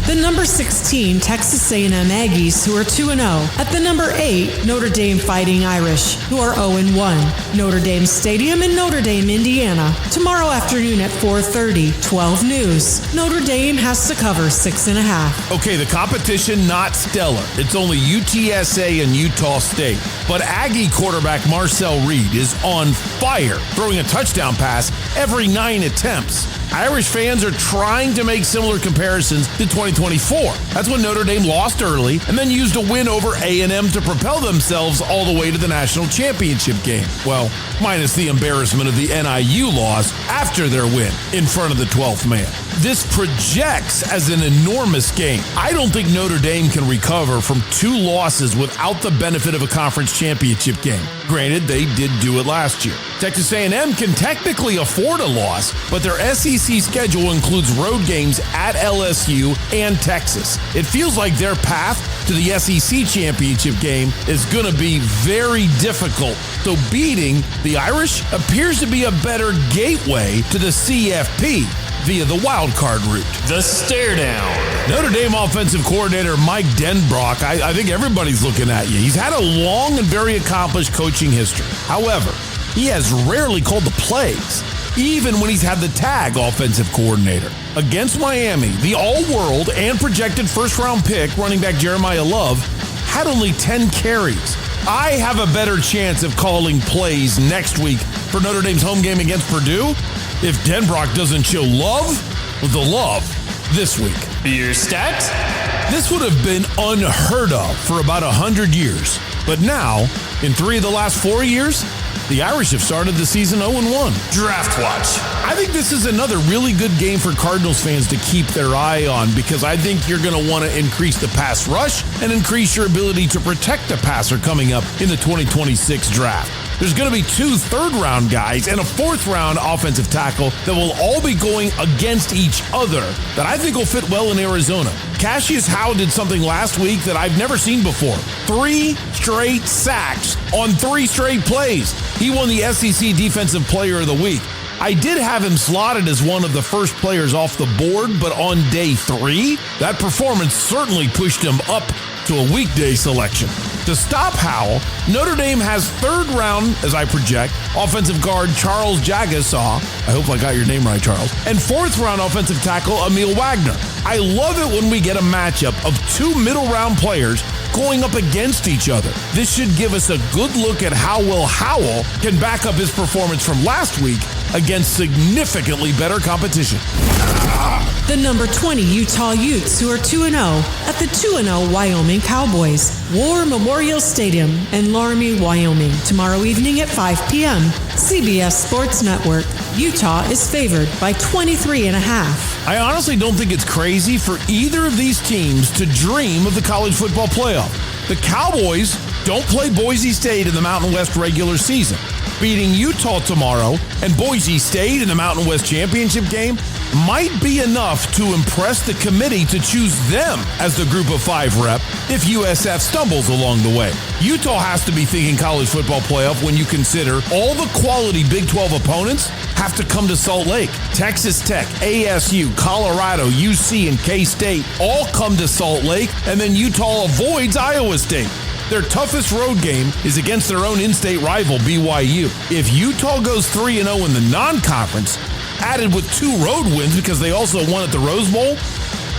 The number 16 Texas A&M Aggies, who are 2-0. At the number 8, Notre Dame Fighting Irish, who are 0-1. Notre Dame Stadium in Notre Dame, Indiana. Tomorrow afternoon at 4:30, 12 News. Notre Dame has to cover 6.5. Okay, the competition not stellar. It's only UTSA and Utah State. But Aggie quarterback Marcel Reed is on fire, throwing a touchdown pass every 9 attempts. Irish fans are trying to make similar comparisons to 2024. That's when Notre Dame lost early and then used a win over A&M to propel themselves all the way to the national championship game. Well, minus the embarrassment of the NIU loss after their win in front of the 12th man. This projects as an enormous game. I don't think Notre Dame can recover from 2 losses without the benefit of a conference championship game. Granted, they did do it last year. Texas A&M can technically afford a loss, but their SEC schedule includes road games at LSU and Texas. It feels like their path to the SEC championship game is going to be very difficult. So beating the Irish appears to be a better gateway to the CFP via the wild card route. The stare down. Notre Dame offensive coordinator Mike Denbrock, I think everybody's looking at you. He's had a long and very accomplished coaching history. However, he has rarely called the plays, even when he's had the tag offensive coordinator. Against Miami, the all-world and projected first-round pick running back Jeremiah Love had only 10 carries. I have a better chance of calling plays next week for Notre Dame's home game against Purdue if Denbrock doesn't show love with the love this week. Your stat? This would have been unheard of for about 100 years. But now, in 3 of the last 4 years, the Irish have started the season 0-1. Draft watch. I think this is another really good game for Cardinals fans to keep their eye on, because I think you're going to want to increase the pass rush and increase your ability to protect the passer coming up in the 2026 draft. There's going to be 2 third-round guys and a 4th-round offensive tackle that will all be going against each other that I think will fit well in Arizona. Cassius Howe did something last week that I've never seen before. 3 straight sacks on 3 straight plays. He won the SEC Defensive Player of the Week. I did have him slotted as one of the first players off the board, but on day 3, that performance certainly pushed him up to a weekday selection. To stop Howell, Notre Dame has third round, as I project, offensive guard Charles Jagasaw. I hope I got your name right, Charles. And fourth round offensive tackle Emil Wagner. I love it when we get a matchup of two middle round players going up against each other. This should give us a good look at how well Howell can back up his performance from last week against significantly better competition. The number 20 Utah Utes, who are 2-0 at the 2-0 Wyoming Cowboys. War Memorial Stadium in Laramie, Wyoming, tomorrow evening at 5 p.m. CBS Sports Network. Utah is favored by 23.5. I honestly don't think it's crazy for either of these teams to dream of the college football playoff. The Cowboys don't play Boise State in the Mountain West regular season. Beating Utah tomorrow and Boise State in the Mountain West championship game might be enough to impress the committee to choose them as the group of 5 rep if USF stumbles along the way. Utah has to be thinking college football playoff when you consider all the quality Big 12 opponents have to come to Salt Lake. Texas Tech, ASU, Colorado, UC, and K-State all come to Salt Lake, and then Utah avoids Iowa State. Their toughest road game is against their own in-state rival, BYU. If Utah goes 3-0 in the non-conference, added with 2 road wins because they also won at the Rose Bowl,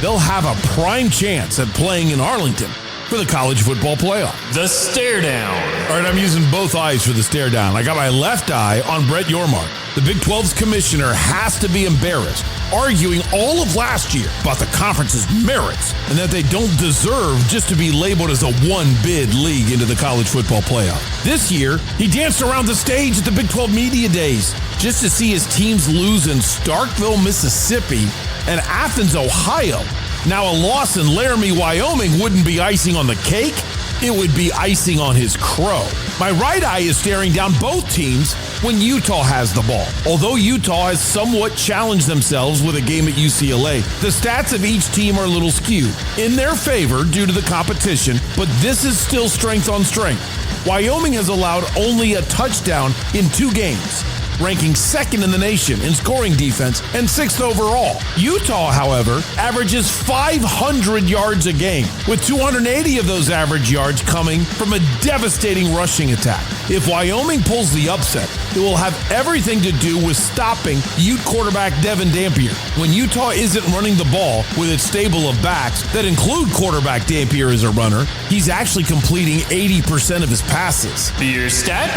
they'll have a prime chance at playing in Arlington for the college football playoff. The stare down. All right, I'm using both eyes for the stare down. I got my left eye on Brett Yormark. The Big 12's commissioner has to be embarrassed, arguing all of last year about the conference's merits and that they don't deserve just to be labeled as a one-bid league into the college football playoff. This year, he danced around the stage at the Big 12 Media Days just to see his teams lose in Starkville, Mississippi and Athens, Ohio. Now, a loss in Laramie, Wyoming wouldn't be icing on the cake. It would be icing on his crow. My right eye is staring down both teams when Utah has the ball. Although Utah has somewhat challenged themselves with a game at UCLA, the stats of each team are a little skewed in their favor due to the competition, but this is still strength on strength. Wyoming has allowed only a touchdown in 2 games, ranking 2nd in the nation in scoring defense and 6th overall. Utah, however, averages 500 yards a game, with 280 of those average yards coming from a devastating rushing attack. If Wyoming pulls the upset, it will have everything to do with stopping Ute quarterback Devin Dampier. When Utah isn't running the ball with its stable of backs that include quarterback Dampier as a runner, he's actually completing 80% of his passes. Your stat?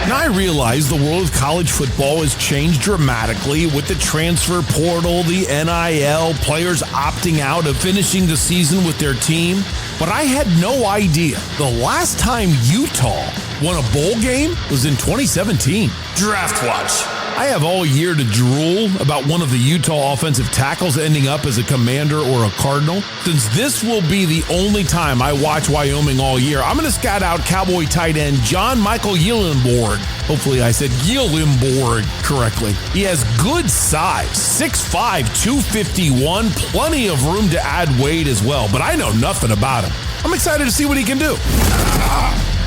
Now I realize the world of college football has changed dramatically with the transfer portal, the NIL, players opting out of finishing the season with their team. But I had no idea the last time Utah won a bowl game was in 2017. Draft Watch. I have all year to drool about one of the Utah offensive tackles ending up as a Commander or a Cardinal. Since this will be the only time I watch Wyoming all year, I'm going to scout out Cowboy tight end John Michael Yillenborg. Hopefully I said Yillenborg correctly. He has good size, 6'5", 251, plenty of room to add weight as well, but I know nothing about him. I'm excited to see what he can do.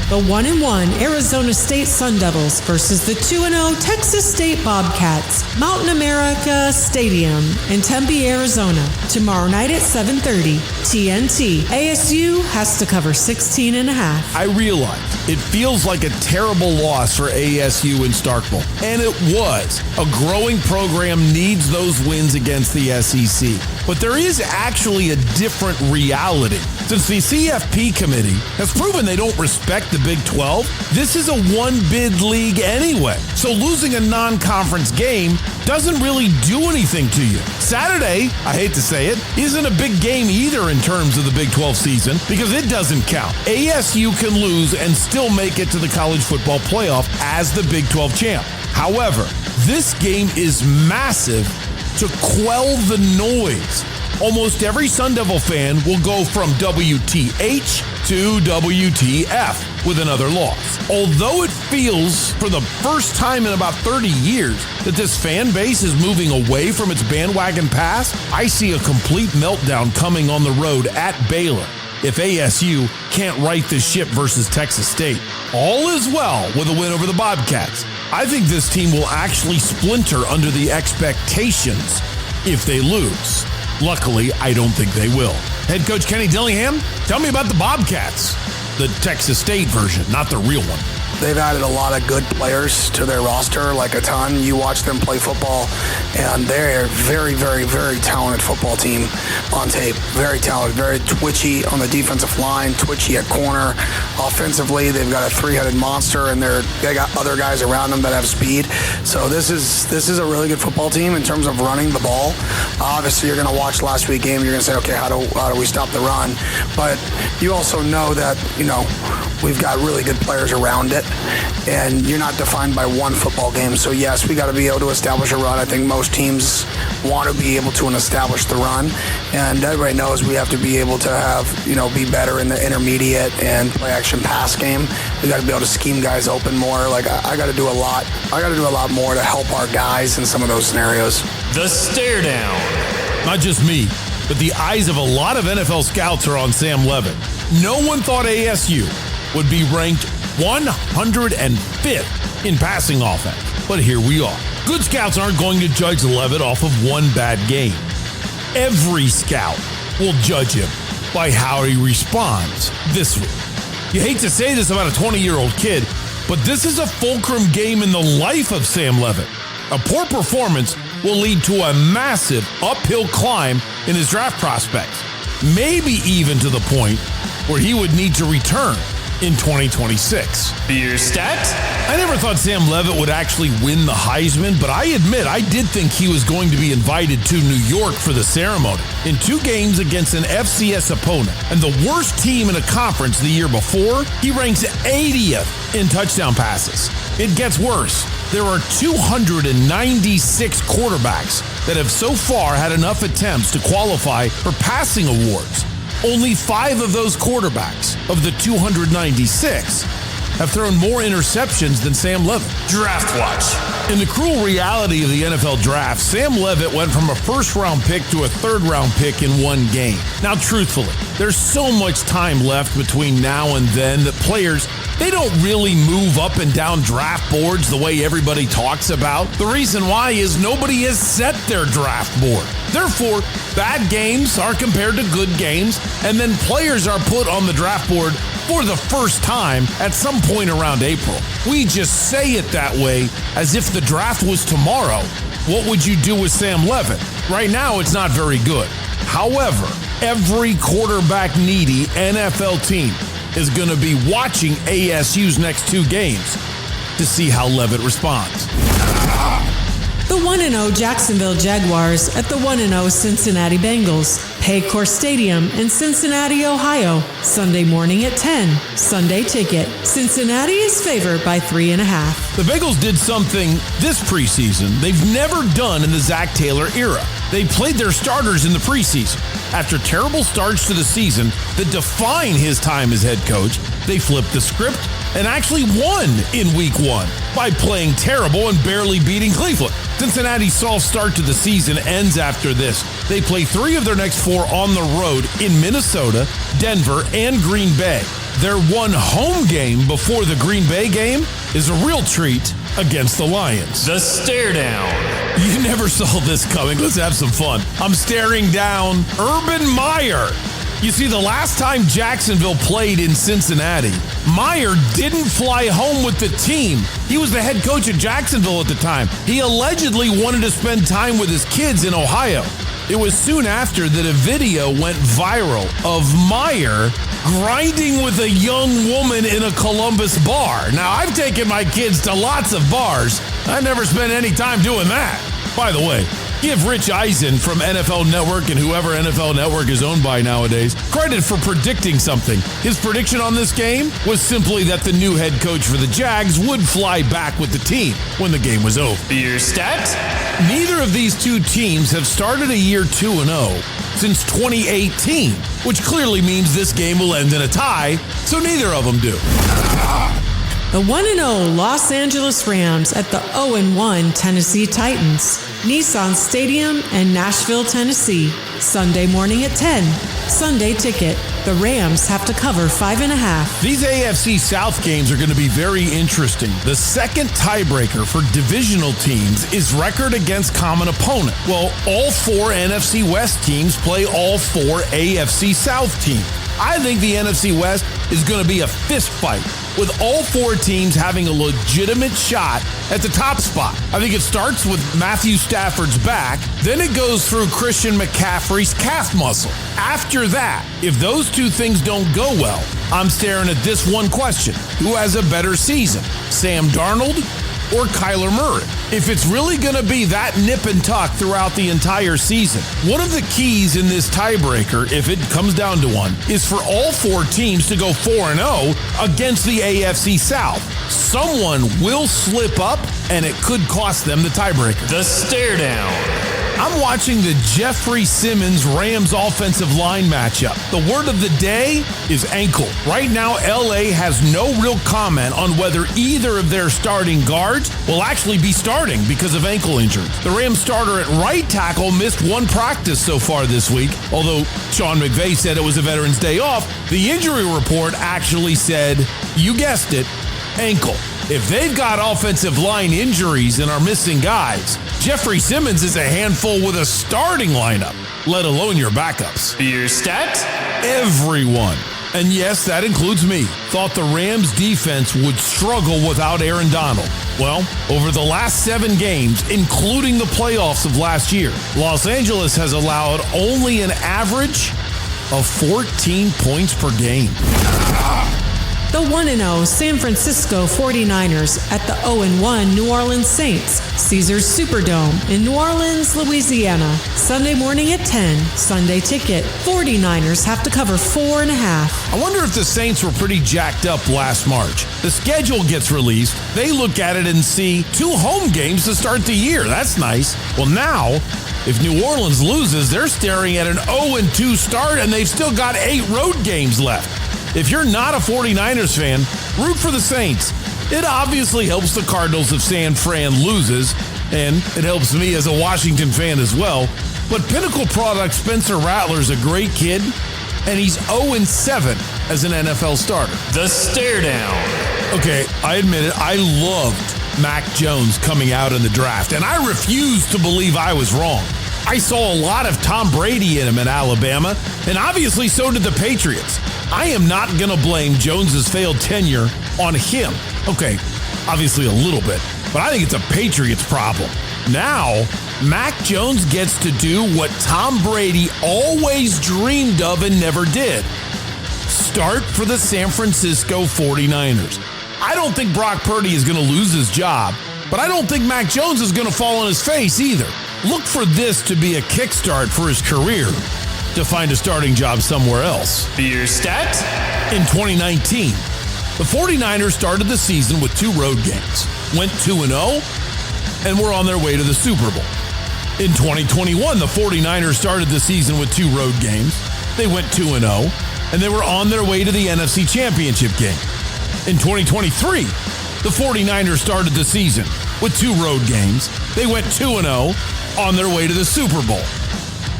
The 1-1 Arizona State Sun Devils versus the 2-0 Texas State Bobcats. Mountain America Stadium in Tempe, Arizona. Tomorrow night at 7:30. TNT. ASU has to cover 16.5. I realize it feels like a terrible loss for ASU in Starkville. And it was. A growing program needs those wins against the SEC. But there is actually a different reality. Since the CFP committee has proven they don't respect the Big 12, this is a one-bid league anyway. So losing a non-conference game doesn't really do anything to you. Saturday, I hate to say it, isn't a big game either in terms of the Big 12 season because it doesn't count. ASU can lose and still make it to the college football playoff as the Big 12 champ. However, this game is massive to quell the noise. Almost every Sun Devil fan will go from WTH to WTF with another loss. Although it feels for the first time in about 30 years that this fan base is moving away from its bandwagon past, I see a complete meltdown coming on the road at Baylor if ASU can't right the ship versus Texas State. All is well with a win over the Bobcats. I think this team will actually splinter under the expectations if they lose. Luckily, I don't think they will. Head coach Kenny Dillingham, tell me about the Bobcats. the Texas State version, not the real one. They've added a lot of good players to their roster, like a ton. You watch them play football, and they're a very, very, very talented football team on tape. Very talented, very twitchy on the defensive line, twitchy at corner. Offensively, they've got a three-headed monster, and they got other guys around them that have speed. So this is a really good football team in terms of running the ball. Obviously, you're going to watch last week's game. You're going to say, okay, how do we stop the run? But you also know that, we've got really good players around it, and you're not defined by one football game. So yes, we got to be able to establish a run. I think most teams want to be able to establish the run, and everybody knows we have to be able to have, be better in the intermediate and play action pass game. We got to be able to scheme guys open more. Like I got to do a lot. I got to do a lot more to help our guys in some of those scenarios. The stare down. Not just me, but the eyes of a lot of NFL scouts are on Sam Levitt. No one thought ASU would be ranked 105th in passing offense. But here we are. Good scouts aren't going to judge Levitt off of one bad game. Every scout will judge him by how he responds this week. You hate to say this about a 20-year-old kid, but this is a fulcrum game in the life of Sam Levitt. A poor performance will lead to a massive uphill climb in his draft prospects, maybe even to the point where he would need to return in 2026. Beer stat? I never thought Sam Levitt would actually win the Heisman, but I admit I did think he was going to be invited to New York for the ceremony. In 2 games against an FCS opponent and the worst team in a conference the year before, he ranks 80th in touchdown passes. It gets worse. There are 296 quarterbacks that have so far had enough attempts to qualify for passing awards. Only 5 of those quarterbacks, of the 296, have thrown more interceptions than Sam Levitt. Draft watch. In the cruel reality of the NFL draft, Sam Levitt went from a first-round pick to a third-round pick in one game. Now, truthfully, there's so much time left between now and then that players, they don't really move up and down draft boards the way everybody talks about. The reason why is nobody has set their draft board. Therefore, bad games are compared to good games, and then players are put on the draft board for the first time at some point around April. We just say it that way as if the draft was tomorrow. What would you do with Sam Levitt? Right now, it's not very good. However, every quarterback-needy NFL team is going to be watching ASU's next 2 games to see how Levitt responds. The 1-0 Jacksonville Jaguars at the 1-0 Cincinnati Bengals. Paycor Stadium in Cincinnati, Ohio. Sunday morning at 10. Sunday ticket. Cincinnati is favored by 3.5. The Bengals did something this preseason they've never done in the Zach Taylor era. They played their starters in the preseason. After terrible starts to the season that define his time as head coach, they flipped the script and actually won in week 1 by playing terrible and barely beating Cleveland. Cincinnati's soft start to the season ends after this. They play 3 of their next 4 on the road in Minnesota, Denver, and Green Bay. Their one home game before the Green Bay game is a real treat against the Lions. The stare down. You never saw this coming. Let's have some fun. I'm staring down Urban Meyer. You see, the last time Jacksonville played in Cincinnati, Meyer didn't fly home with the team. He was the head coach at Jacksonville at the time. He allegedly wanted to spend time with his kids in Ohio. It was soon after that a video went viral of Meyer grinding with a young woman in a Columbus bar. Now, I've taken my kids to lots of bars. I never spent any time doing that. By the way, give Rich Eisen from NFL Network and whoever NFL Network is owned by nowadays credit for predicting something. His prediction on this game was simply that the new head coach for the Jags would fly back with the team when the game was over. Beer stat? Neither of these 2 teams have started a year 2-0 since 2018, which clearly means this game will end in a tie, so neither of them do. The 1-0 Los Angeles Rams at the 0-1 Tennessee Titans. Nissan Stadium in Nashville, Tennessee. Sunday morning at 10. Sunday ticket. The Rams have to cover 5.5. These AFC South games are going to be very interesting. The second tiebreaker for divisional teams is record against common opponent. Well, all 4 NFC West teams play all 4 AFC South teams. I think the NFC West is going to be a fist fight, with all 4 teams having a legitimate shot at the top spot. I think it starts with Matthew Stafford's back, then it goes through Christian McCaffrey's calf muscle. After that, if those 2 things don't go well, I'm staring at this one question: who has a better season, Sam Darnold or Kyler Murray? If it's really going to be that nip and tuck throughout the entire season, one of the keys in this tiebreaker, if it comes down to one, is for all 4 teams to go 4-0 against the AFC South. Someone will slip up, and it could cost them the tiebreaker. The stare down. I'm watching the Jeffrey Simmons Rams offensive line matchup. The word of the day is ankle. Right now, LA has no real comment on whether either of their starting guards will actually be starting because of ankle injury. The Rams starter at right tackle missed 1 practice so far this week, although Sean McVay said it was a Veterans Day off. The injury report actually said, you guessed it, ankle. If they've got offensive line injuries and are missing guys, Jeffrey Simmons is a handful with a starting lineup, let alone your backups. Your stat? Everyone, and yes, that includes me, thought the Rams defense would struggle without Aaron Donald. Well, over the last 7 games, including the playoffs of last year, Los Angeles has allowed only an average of 14 points per game. The 1-0 San Francisco 49ers at the 0-1 New Orleans Saints, Caesars Superdome in New Orleans, Louisiana. Sunday morning at 10, Sunday ticket. 49ers have to cover 4.5. I wonder if the Saints were pretty jacked up last March. The schedule gets released. They look at it and see 2 home games to start the year. That's nice. Well, now, if New Orleans loses, they're staring at an 0-2 start, and they've still got 8 road games left. If you're not a 49ers fan, root for the Saints. It obviously helps the Cardinals if San Fran loses, and it helps me as a Washington fan as well. But Pinnacle product Spencer Rattler's a great kid, and he's 0-7 as an NFL starter. The stare down. Okay, I admit it, I loved Mac Jones coming out in the draft, and I refuse to believe I was wrong. I saw a lot of Tom Brady in him in Alabama, and obviously so did the Patriots. I am not going to blame Jones's failed tenure on him. Okay, obviously a little bit, but I think it's a Patriots problem. Now, Mac Jones gets to do what Tom Brady always dreamed of and never did. Start for the San Francisco 49ers. I don't think Brock Purdy is going to lose his job, but I don't think Mac Jones is going to fall on his face either. Look for this to be a kickstart for his career to find a starting job somewhere else. Your stat? In 2019, the 49ers started the season with 2 road games, went 2-0, and were on their way to the Super Bowl. In 2021, the 49ers started the season with 2 road games. They went 2-0, and they were on their way to the NFC Championship game. In 2023, the 49ers started the season with 2 road games. They went 2-0, on their way to the Super Bowl.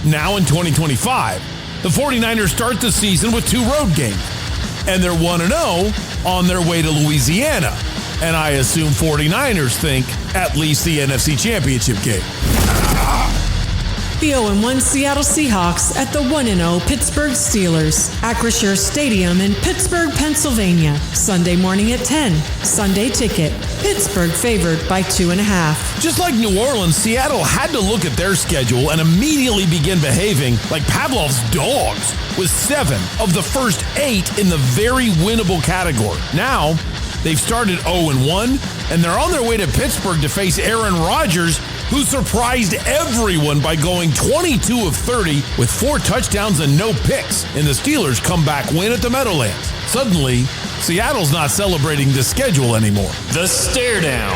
Now in 2025, the 49ers start the season with 2 road games, and they're 1-0 on their way to Louisiana. And I assume 49ers think at least the NFC Championship game. The 0-1 Seattle Seahawks at the 1-0 Pittsburgh Steelers, Acrisure Stadium in Pittsburgh, Pennsylvania. Sunday morning at 10. Sunday ticket. Pittsburgh favored by 2.5. Just like New Orleans, Seattle had to look at their schedule and immediately begin behaving like Pavlov's dogs, with 7 of the first 8 in the very winnable category. Now, they've started 0-1, and they're on their way to Pittsburgh to face Aaron Rodgers, who surprised everyone by going 22 of 30 with 4 touchdowns and no picks in the Steelers' comeback win at the Meadowlands. Suddenly, Seattle's not celebrating the schedule anymore. The stare down.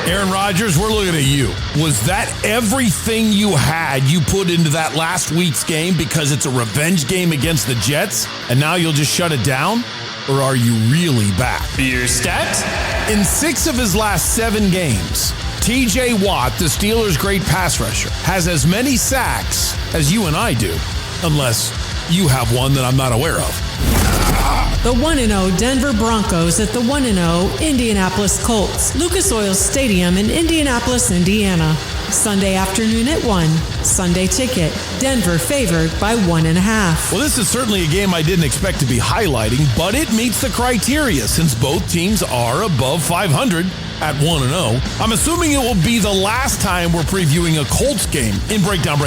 Aaron Rodgers, we're looking at you. Was that everything you had you put into that last week's game because it's a revenge game against the Jets, and now you'll just shut it down? Or are you really back? Your stat? In 6 of his last 7 games, T.J. Watt, the Steelers' great pass rusher, has as many sacks as you and I do, unless you have one that I'm not aware of. The 1-0 Denver Broncos at the 1-0 Indianapolis Colts, Lucas Oil Stadium in Indianapolis, Indiana. Sunday afternoon at 1. Sunday ticket. Denver favored by 1.5. Well, this is certainly a game I didn't expect to be highlighting, but it meets the criteria since both teams are above 500 at 1-0. I'm assuming it will be the last time we're previewing a Colts game in Breakdown.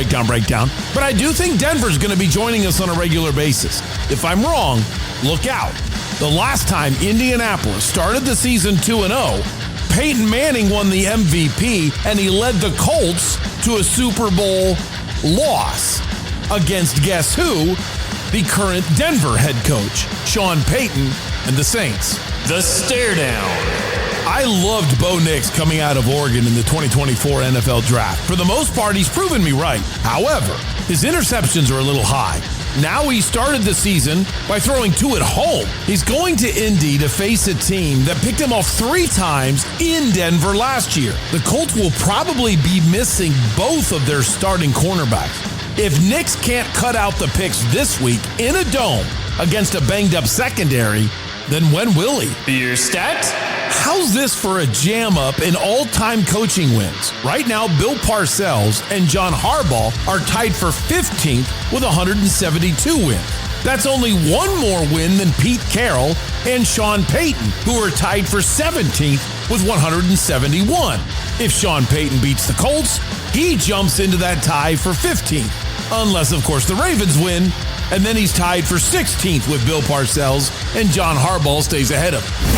But I do think Denver's going to be joining us on a regular basis. If I'm wrong, look out. The last time Indianapolis started the season 2-0, Peyton Manning won the MVP, and he led the Colts to a Super Bowl loss against guess who? The current Denver head coach, Sean Payton and the Saints. The stare down. I loved Bo Nix coming out of Oregon in the 2024 NFL Draft. For the most part, he's proven me right. However, his interceptions are a little high. Now he started the season by throwing 2 at home. He's going to Indy to face a team that picked him off 3 times in Denver last year. The Colts will probably be missing both of their starting cornerbacks. If Nix can't cut out the picks this week in a dome against a banged-up secondary, then when will he? Your stat? How's this for a jam-up in all-time coaching wins? Right now, Bill Parcells and John Harbaugh are tied for 15th with 172 wins. That's only one more win than Pete Carroll and Sean Payton, who are tied for 17th with 171. If Sean Payton beats the Colts, he jumps into that tie for 15th. Unless, of course, the Ravens win, and then he's tied for 16th with Bill Parcells, and John Harbaugh stays ahead of him.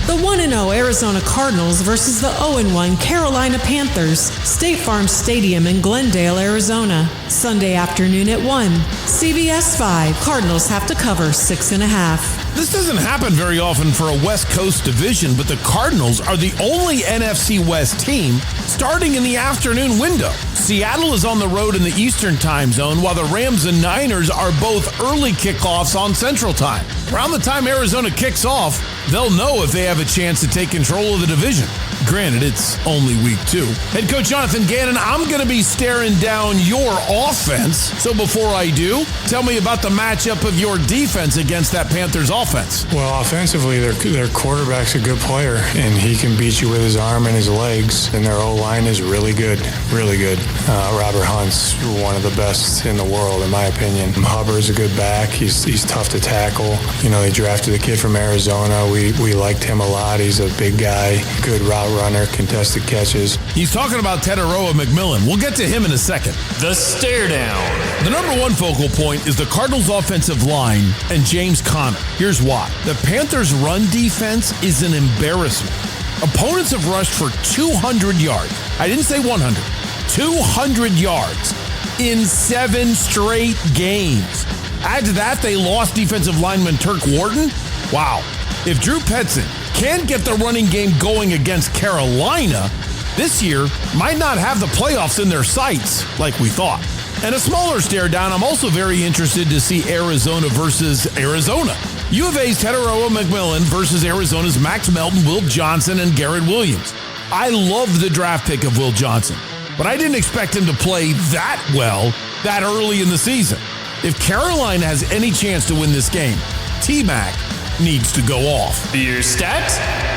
The 1-0 Arizona Cardinals versus the 0-1 Carolina Panthers, State Farm Stadium in Glendale, Arizona. Sunday afternoon at 1. CBS 5. Cardinals have to cover 6.5. This doesn't happen very often for a West Coast division, but the Cardinals are the only NFC West team starting in the afternoon window. Seattle is on the road in the Eastern time zone, while the Rams and Niners are both early kickoffs on Central time. Around the time Arizona kicks off, they'll know if they have a chance to take control of the division. Granted, it's only week 2. Head coach Jonathan Gannon, I'm going to be staring down your offense. So before I do, tell me about the matchup of your defense against that Panthers offense. Well, offensively, their quarterback's a good player, and he can beat you with his arm and his legs, and their O-line is really good, really good. Robert Hunt's one of the best in the world, in my opinion. Hubbard's a good back. He's tough to tackle. You know, they drafted a kid from Arizona. We liked him a lot. He's a big guy, good route runner, contested catches. He's talking about Teteroa McMillan. We'll get to him in a second. The stare down. The number one focal point is the Cardinals' offensive line and James Conner. Here's why. The Panthers' run defense is an embarrassment. Opponents have rushed for 200 yards. I didn't say 100. 200 yards in 7 straight games. Add to that, they lost defensive lineman Turk Wharton. Wow. If Drew Petzing can't get the running game going against Carolina, this year might not have the playoffs in their sights like we thought. And a smaller stare down, I'm also very interested to see Arizona versus Arizona. UofA's Teteroa McMillan versus Arizona's Max Melton, Will Johnson, and Garrett Williams. I loved the draft pick of Will Johnson, but I didn't expect him to play that well that early in the season. If Carolina has any chance to win this game, T-Mac needs to go off. Your stat?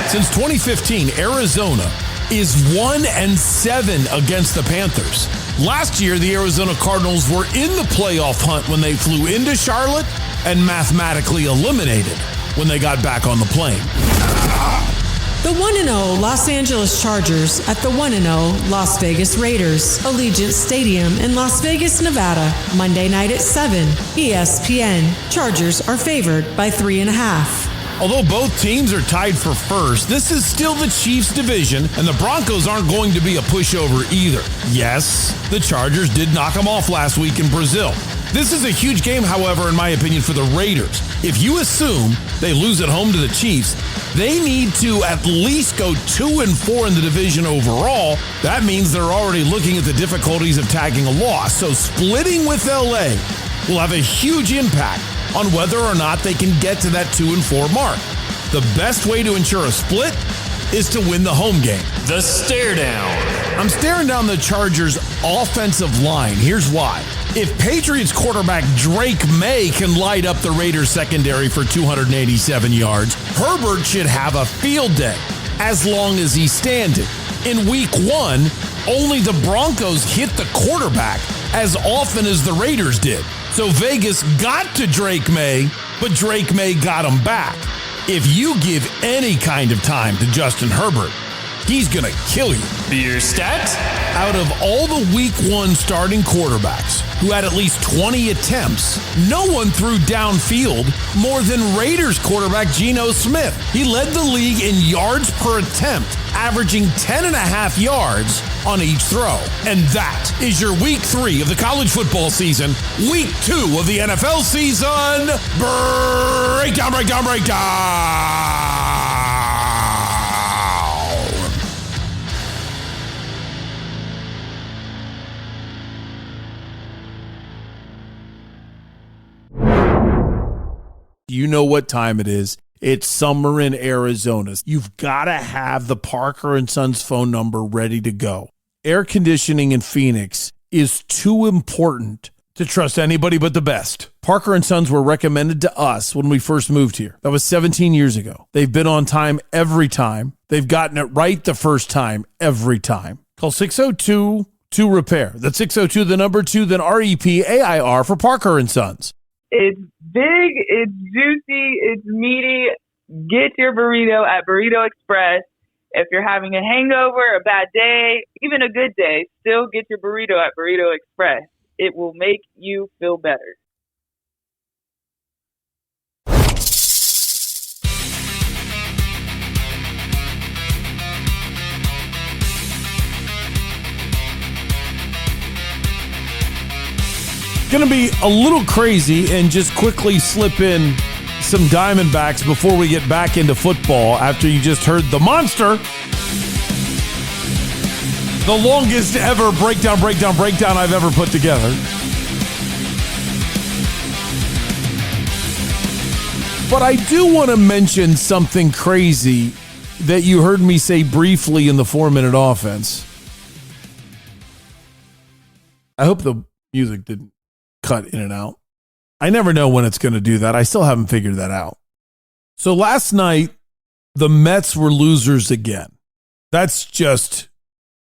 Since 2015, Arizona is 1-7 against the Panthers. Last year, the Arizona Cardinals were in the playoff hunt when they flew into Charlotte and mathematically eliminated when they got back on the plane. The 1-0 Los Angeles Chargers at the 1-0 Las Vegas Raiders, Allegiant Stadium in Las Vegas, Nevada, Monday night at 7, ESPN. Chargers are favored by 3.5. Although both teams are tied for first, this is still the Chiefs' division, and the Broncos aren't going to be a pushover either. Yes, the Chargers did knock them off last week in Brazil. This is a huge game, however, in my opinion, for the Raiders. If you assume they lose at home to the Chiefs, they need to at least go 2-4 in the division overall. That means they're already looking at the difficulties of tagging a loss. So splitting with LA will have a huge impact on whether or not they can get to that 2-4 mark. The best way to ensure a split is to win the home game. The stare down. I'm staring down the Chargers' offensive line. Here's why. If Patriots quarterback Drake May can light up the Raiders secondary for 287 yards, Herbert should have a field day as long as he's standing. In week 1, only the Broncos hit the quarterback as often as the Raiders did. So Vegas got to Drake May, but Drake May got him back. If you give any kind of time to Justin Herbert, he's going to kill you. Beer stat? Out of all the week 1 starting quarterbacks who had at least 20 attempts, no one threw downfield more than Raiders quarterback Geno Smith. He led the league in yards per attempt, averaging 10.5 yards on each throw. And that is your week 3 of the college football season, week 2 of the NFL season. Breakdown. You know what time it is. It's summer in Arizona. You've got to have the Parker & Sons phone number ready to go. Air conditioning in Phoenix is too important to trust anybody but the best. Parker & Sons were recommended to us when we first moved here. That was 17 years ago. They've been on time every time. They've gotten it right the first time every time. Call 602-2REPAIR. That's 602, the number 2, then REPAIR for Parker & Sons. It's big, it's juicy, it's meaty. Get your burrito at Burrito Express. If you're having a hangover, a bad day, even a good day, still get your burrito at Burrito Express. It will make you feel better. Going to be a little crazy and just quickly slip in some Diamondbacks before we get back into football after you just heard the monster. The longest ever breakdown I've ever put together. But I do want to mention something crazy that you heard me say briefly in the 4-minute offense. I hope the music didn't cut in and out. I never know when it's going to do that. I still haven't figured that out. So last night, the Mets were losers again. That's just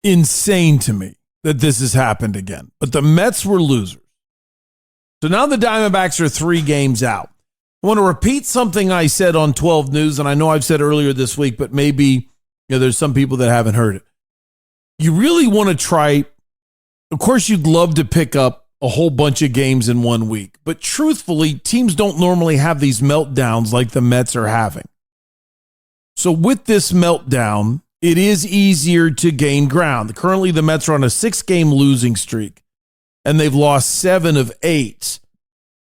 insane to me that this has happened again. But the Mets were losers. So now the Diamondbacks are 3 games out. I want to repeat something I said on 12 News, and I know I've said earlier this week, but maybe there's some people that haven't heard it. You really want to try, of course, you'd love to pick up a whole bunch of games in 1 week. But truthfully, teams don't normally have these meltdowns like the Mets are having. So with this meltdown, it is easier to gain ground. Currently, the Mets are on a 6-game losing streak, and they've lost 7 of 8.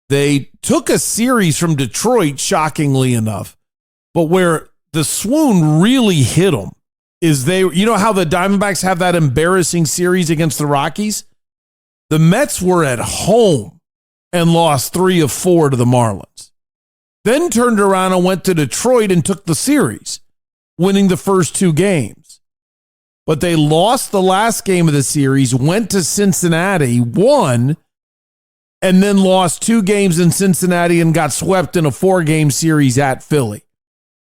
They took a series from Detroit, shockingly enough, but where the swoon really hit them is you know how the Diamondbacks have that embarrassing series against the Rockies? The Mets were at home and lost 3 of 4 to the Marlins. Then turned around and went to Detroit and took the series, winning the first 2 games. But they lost the last game of the series, went to Cincinnati, won, and then lost 2 games in Cincinnati and got swept in a 4-game series at Philly.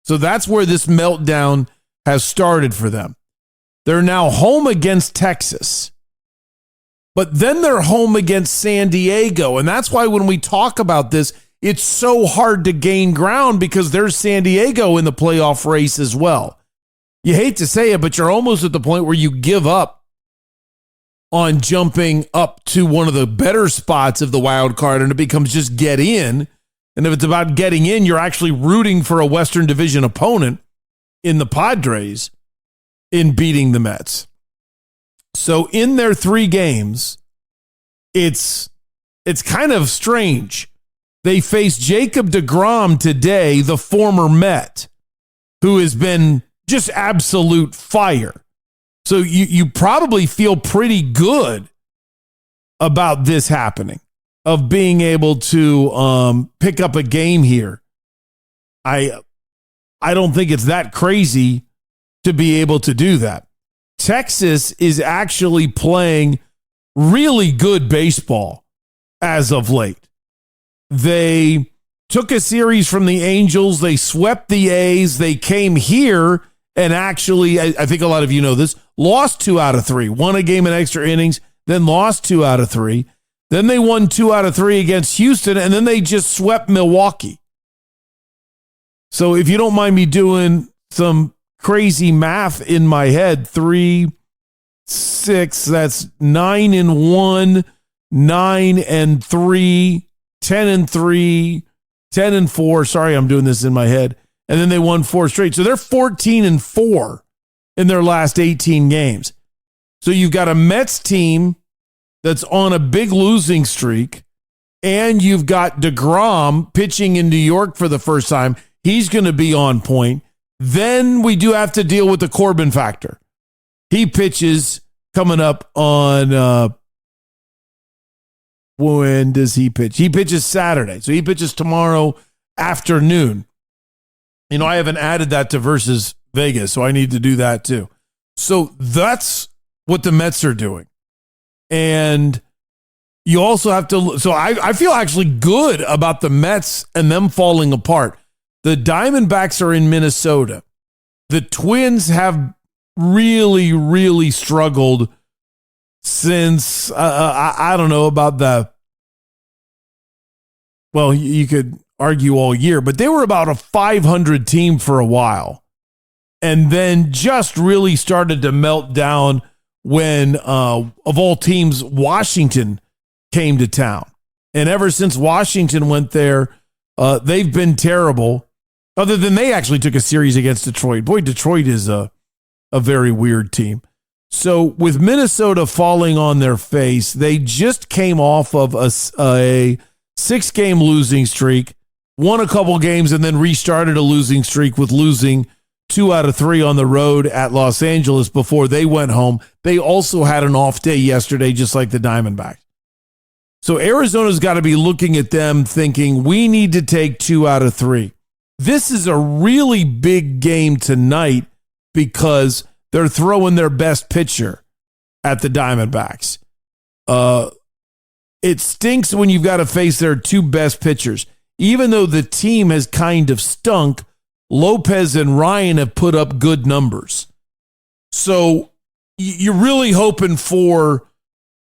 So that's where this meltdown has started for them. They're now home against Texas. But then they're home against San Diego. And that's why when we talk about this, it's so hard to gain ground because there's San Diego in the playoff race as well. You hate to say it, but you're almost at the point where you give up on jumping up to one of the better spots of the wild card, and it becomes just get in. And if it's about getting in, you're actually rooting for a Western Division opponent in the Padres in beating the Mets. So in their 3 games, it's kind of strange. They face Jacob deGrom today, the former Met, who has been just absolute fire. So you probably feel pretty good about this happening, of being able to pick up a game here. I don't think it's that crazy to be able to do that. Texas is actually playing really good baseball as of late. They took a series from the Angels. They swept the A's. They came here and actually, I think a lot of you know this, lost 2 out of 3. Won a game in extra innings, then lost 2 out of 3. Then they won 2 out of 3 against Houston, and then they just swept Milwaukee. So if you don't mind me doing some crazy math in my head, 3, 6, that's 9-1, 9-3, 10-3, 10-4. Sorry, I'm doing this in my head. And then they won 4 straight. So they're 14-4 in their last 18 games. So you've got a Mets team that's on a big losing streak, and you've got DeGrom pitching in New York for the first time. He's going to be on point. Then we do have to deal with the Corbin factor. He pitches coming up on, when does he pitch? He pitches Saturday. So he pitches tomorrow afternoon. You know, I haven't added that to versus Vegas, so I need to do that too. So that's what the Mets are doing. And you also have to, so I feel actually good about the Mets and them falling apart. The Diamondbacks are in Minnesota. The Twins have really, really struggled since, I don't know about the, well, you could argue all year, but they were about a 500 team for a while. And then just really started to melt down when, of all teams, Washington came to town. And ever since Washington went there, they've been terrible. Other than they actually took a series against Detroit. Boy, Detroit is a very weird team. So with Minnesota falling on their face, they just came off of a 6-game losing streak, won a couple games, and then restarted a losing streak with losing 2 out of 3 on the road at Los Angeles before they went home. They also had an off day yesterday, just like the Diamondbacks. So Arizona's got to be looking at them thinking, we need to take 2 out of 3. This is a really big game tonight because they're throwing their best pitcher at the Diamondbacks. It stinks when you've got to face their 2 best pitchers. Even though the team has kind of stunk, Lopez and Ryan have put up good numbers. So you're really hoping for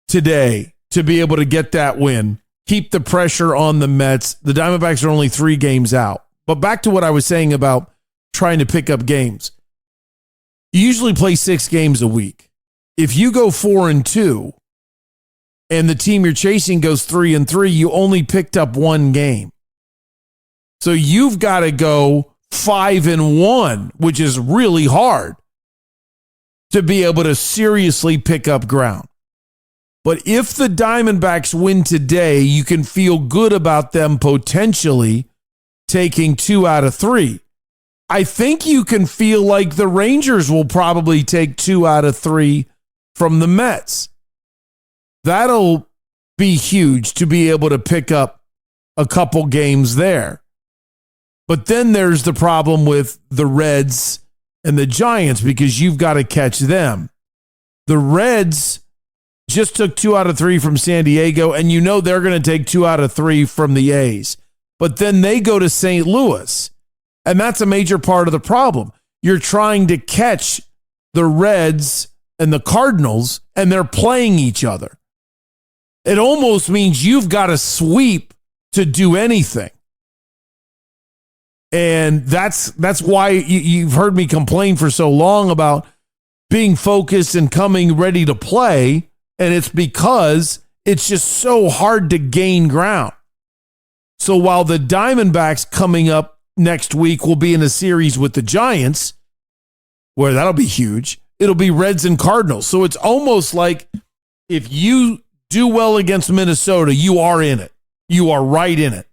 today to be able to get that win, keep the pressure on the Mets. The Diamondbacks are only 3 games out. But back to what I was saying about trying to pick up games. You usually play 6 games a week. If you go 4-2 and the team you're chasing goes 3-3, you only picked up 1 game. So you've got to go 5-1, which is really hard to be able to seriously pick up ground. But if the Diamondbacks win today, you can feel good about them potentially taking 2 out of 3. I think you can feel like the Rangers will probably take 2 out of 3 from the Mets. That'll be huge to be able to pick up a couple games there. But then there's the problem with the Reds and the Giants because you've got to catch them. The Reds just took 2 out of 3 from San Diego, and you know they're going to take 2 out of 3 from the A's. But then they go to St. Louis, and that's a major part of the problem. You're trying to catch the Reds and the Cardinals, and they're playing each other. It almost means you've got to sweep to do anything. And that's why you've heard me complain for so long about being focused and coming ready to play, and it's because it's just so hard to gain ground. So while the Diamondbacks coming up next week will be in a series with the Giants, where that'll be huge, it'll be Reds and Cardinals. So it's almost like if you do well against Minnesota, you are in it. You are right in it.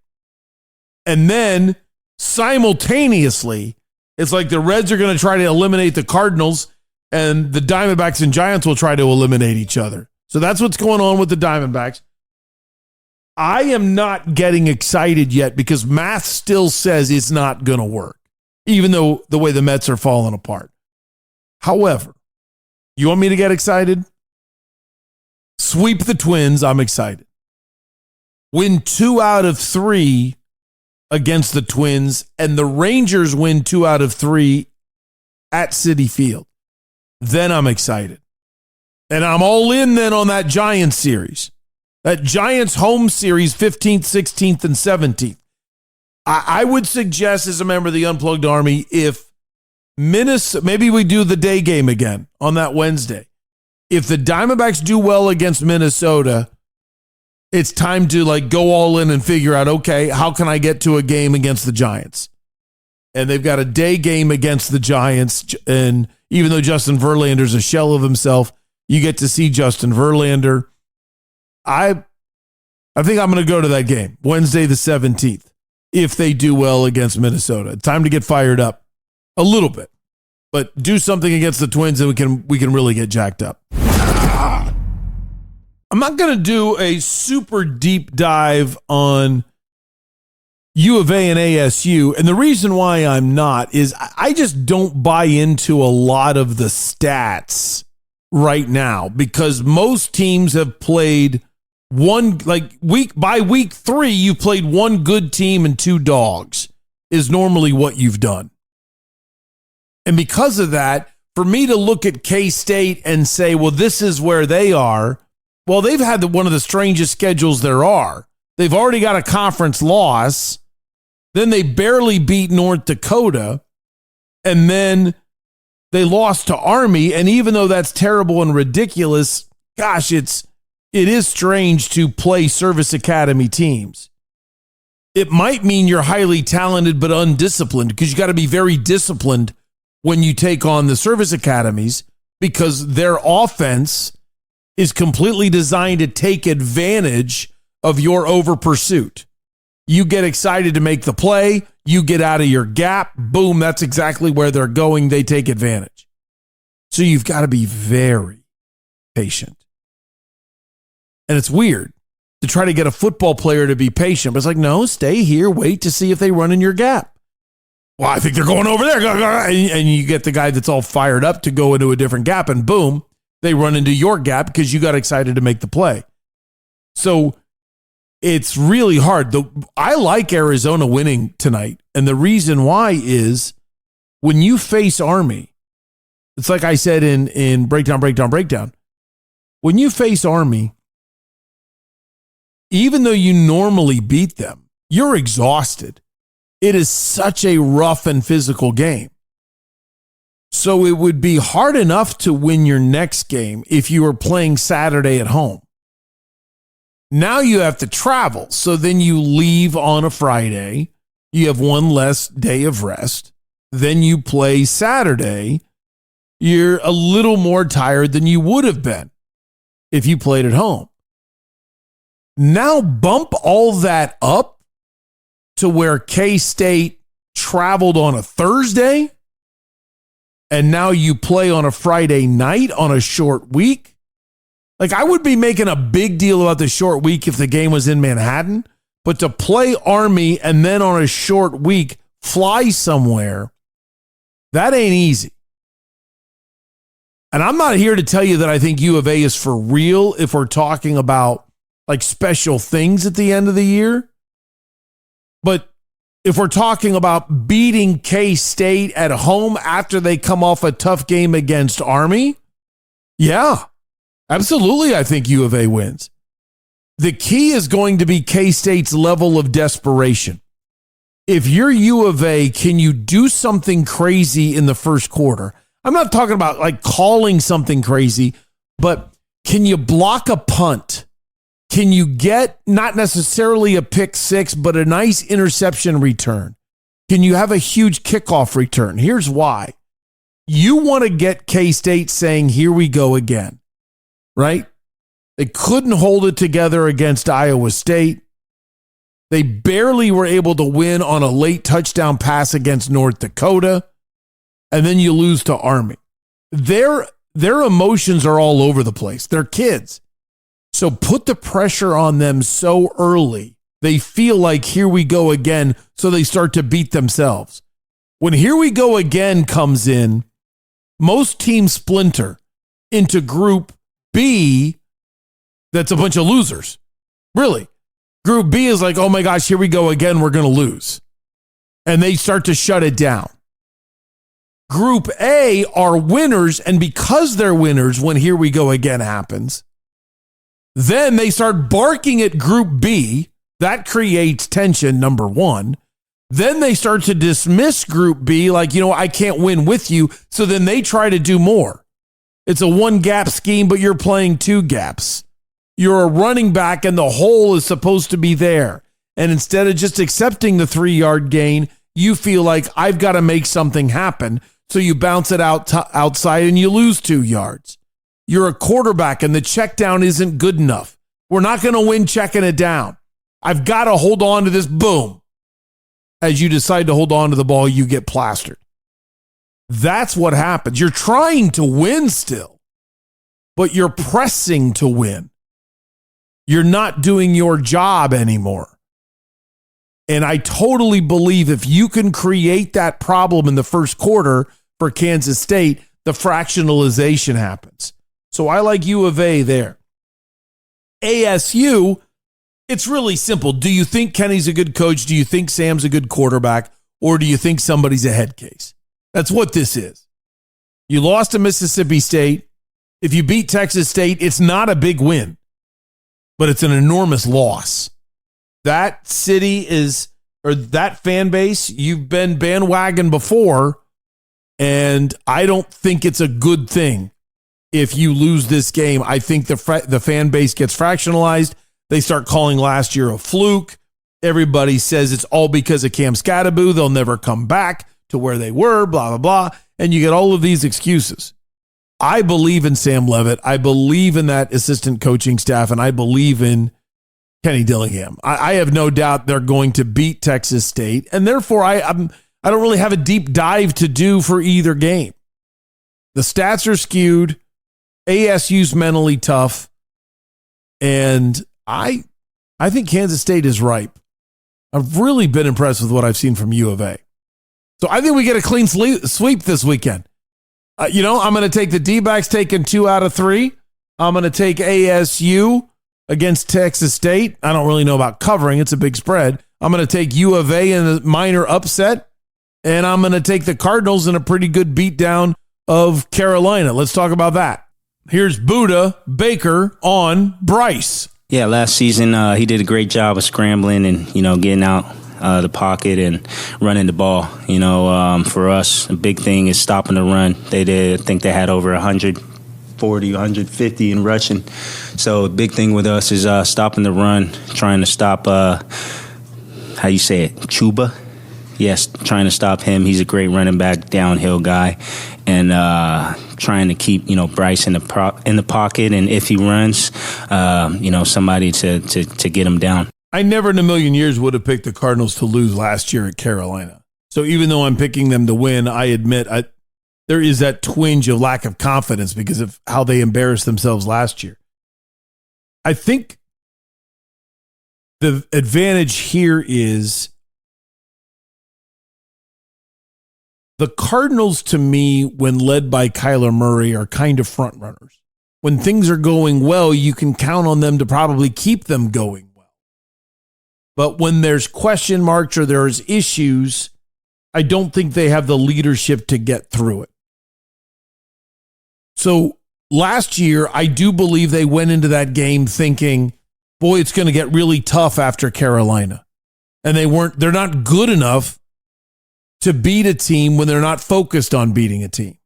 And then simultaneously, it's like the Reds are going to try to eliminate the Cardinals, and the Diamondbacks and Giants will try to eliminate each other. So that's what's going on with the Diamondbacks. I am not getting excited yet because math still says it's not going to work, even though the way the Mets are falling apart. However, You want me to get excited? Sweep the Twins, I'm excited. Win 2 out of 3 against the Twins, and the Rangers win 2 out of 3 at Citi Field. Then I'm excited. And I'm all in then on that Giants series. That Giants home series, 15th, 16th, and 17th. I would suggest as a member of the Unplugged Army, if Minnesota, maybe we do the day game again on that Wednesday. If the Diamondbacks do well against Minnesota, it's time to like go all in and figure out, okay, how can I get to a game against the Giants? And they've got a day game against the Giants. And even though Justin Verlander's a shell of himself, you get to see Justin Verlander. I think I'm going to go to that game, Wednesday the 17th, if they do well against Minnesota. Time to get fired up a little bit, but do something against the Twins and we can really get jacked up. I'm not going to do a super deep dive on UofA and ASU, and the reason why I'm not is I just don't buy into a lot of the stats right now because most teams have played one, like by week 3, you've played one good team and 2 dogs is normally what you've done. And because of that, for me to look at K-State and say, well, this is where they are, well, they've had one of the strangest schedules there are. They've already got a conference loss. Then they barely beat North Dakota. And then they lost to Army. And even though that's terrible and ridiculous, gosh, it is strange to play service academy teams. It might mean you're highly talented but undisciplined because you got to be very disciplined when you take on the service academies because their offense is completely designed to take advantage of your over pursuit. You get excited to make the play, you get out of your gap, boom, that's exactly where they're going. They take advantage. So you've got to be very patient. And it's weird to try to get a football player to be patient, but it's like, no, stay here, wait to see if they run in your gap. Well, I think they're going over there. And you get the guy that's all fired up to go into a different gap, and boom, they run into your gap because you got excited to make the play. So it's really hard. I like Arizona winning tonight. And the reason why is when you face Army, it's like I said in Breakdown. When you face Army, even though you normally beat them, you're exhausted. It is such a rough and physical game. So it would be hard enough to win your next game if you were playing Saturday at home. Now you have to travel. So then you leave on a Friday. You have one less day of rest. Then you play Saturday. You're a little more tired than you would have been if you played at home. Now bump all that up to where K-State traveled on a Thursday, and now you play on a Friday night on a short week. Like, I would be making a big deal about the short week if the game was in Manhattan, but to play Army and then on a short week, fly somewhere, that ain't easy. And I'm not here to tell you that I think U of A is for real if we're talking about like special things at the end of the year. But if we're talking about beating K-State at home after they come off a tough game against Army, yeah, absolutely, I think U of A wins. The key is going to be K-State's level of desperation. If you're U of A, can you do something crazy in the first quarter? I'm not talking about like calling something crazy, but can you block a punt? Can you get not necessarily a pick six, but a nice interception return? Can you have a huge kickoff return? Here's why. You want to get K-State saying, here we go again, right? They couldn't hold it together against Iowa State. They barely were able to win on a late touchdown pass against North Dakota. And then you lose to Army. Their emotions are all over the place. They're kids. So put the pressure on them so early, they feel like here we go again, so they start to beat themselves. When here we go again comes in, most teams splinter. into Group B that's a bunch of losers. Really. Group B is like, oh my gosh, here we go again. We're going to lose. And they start to shut it down. Group A are winners. And because they're winners, when here we go again happens, then they start barking at Group B. That creates tension, number one. Then they start to dismiss Group B like, I can't win with you. So then they try to do more. It's a one gap scheme, but you're playing two gaps. You're a running back and the hole is supposed to be there. And instead of just accepting the 3-yard gain, you feel like I've got to make something happen. So you bounce it outside and you lose 2 yards. You're a quarterback and the check down isn't good enough. We're not going to win checking it down. I've got to hold on to this. Boom. As you decide to hold on to the ball, you get plastered. That's what happens. You're trying to win still, but you're pressing to win. You're not doing your job anymore. And I totally believe if you can create that problem in the first quarter for Kansas State, the fractionalization happens. So I like UofA there. ASU, it's really simple. Do you think Kenny's a good coach? Do you think Sam's a good quarterback? Or do you think somebody's a head case? That's what this is. You lost to Mississippi State. If you beat Texas State, it's not a big win, but it's an enormous loss. That city or that fan base, you've been bandwagon before, and I don't think it's a good thing if you lose this game. I think the fan base gets fractionalized. They start calling last year a fluke. Everybody says it's all because of Cam Scatteraboo. They'll never come back to where they were, blah, blah, blah. And you get all of these excuses. I believe in Sam Leavitt. I believe in that assistant coaching staff, and I believe in Kenny Dillingham. I have no doubt they're going to beat Texas State, and therefore I don't really have a deep dive to do for either game. The stats are skewed. ASU's mentally tough, and I think Kansas State is ripe. I've really been impressed with what I've seen from U of A. So I think we get a clean sweep this weekend. I'm going to take the D-backs taking 2 out of 3. I'm going to take ASU against Texas State. I don't really know about covering. It's a big spread. I'm going to take U of A in a minor upset. And I'm going to take the Cardinals in a pretty good beatdown of Carolina. Let's talk about that. Here's Buddha Baker on Bryce. Yeah, last season he did a great job of scrambling and, getting out the pocket and running the ball. For us, a big thing is stopping the run. I think they had over 140, 150 in rushing. So a big thing with us is stopping the run, trying to stop, how you say it, Chuba? Yes, trying to stop him. He's a great running back, downhill guy. And trying to keep, Bryce in the pocket. And if he runs, somebody to get him down. I never in a million years would have picked the Cardinals to lose last year at Carolina. So even though I'm picking them to win, I admit there is that twinge of lack of confidence because of how they embarrassed themselves last year. I think the advantage here is the Cardinals, to me, when led by Kyler Murray, are kind of front runners. When things are going well, you can count on them to probably keep them going well. But when there's question marks or there's issues, I don't think they have the leadership to get through it. So last year, I do believe they went into that game thinking, boy, it's going to get really tough after Carolina. And they're not good enough to beat a team when they're not focused on beating a team.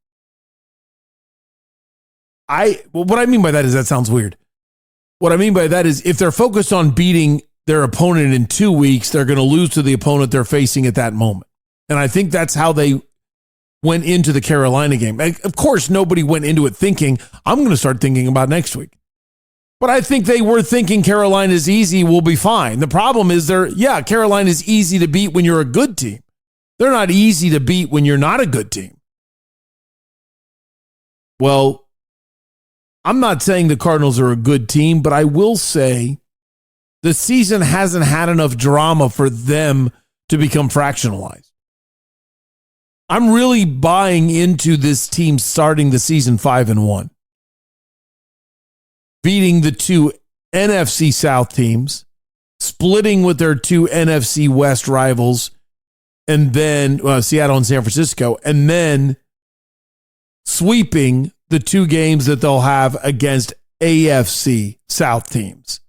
What I mean by that is, that sounds weird. What I mean by that is if they're focused on beating their opponent in 2 weeks, they're going to lose to the opponent they're facing at that moment. And I think that's how they went into the Carolina game. And of course, nobody went into it thinking, I'm going to start thinking about next week. But I think they were thinking Carolina's easy, we'll be fine. The problem is Carolina's easy to beat when you're a good team. They're not easy to beat when you're not a good team. Well, I'm not saying the Cardinals are a good team, but I will say the season hasn't had enough drama for them to become fractionalized. I'm really buying into this team starting the season 5-1. beating the two NFC South teams, splitting with their two NFC West rivals, and then Seattle and San Francisco, and then sweeping the two games that they'll have against AFC South teams.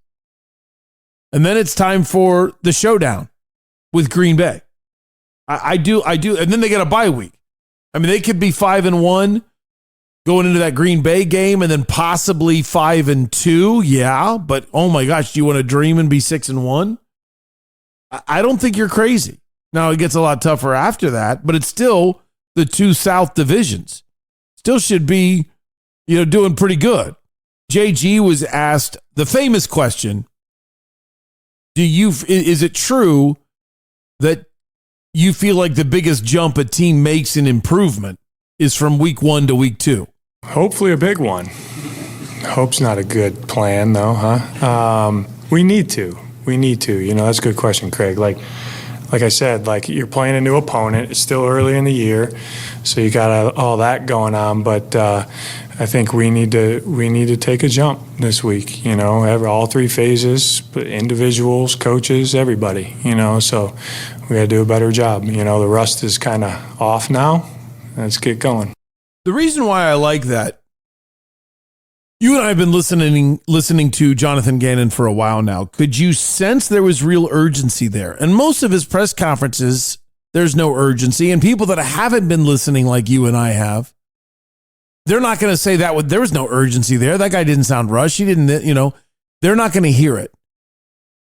And then it's time for the showdown with Green Bay. I do. And then they get a bye week. I mean, they could be 5-1 going into that Green Bay game and then possibly 5-2. Yeah. But oh my gosh, do you want to dream and be 6-1? I don't think you're crazy. Now it gets a lot tougher after that, but it's still the two South divisions. Still should be, doing pretty good. JG was asked the famous question, is it true that you feel like the biggest jump a team makes in improvement is from week 1 to week 2? Hopefully a big one. Hope's not a good plan, though, huh? We need to. That's a good question, Craig. Like I said, you're playing a new opponent. It's still early in the year, so you got all that going on. But I think we need to take a jump this week. All three phases, individuals, coaches, everybody. So we got to do a better job. The rust is kind of off now. Let's get going. The reason why I like that, you and I have been listening to Jonathan Gannon for a while now. Could you sense there was real urgency there? And most of his press conferences, there's no urgency. And people that haven't been listening like you and I have, they're not going to say that there was no urgency there. That guy didn't sound rushed. He didn't, they're not going to hear it.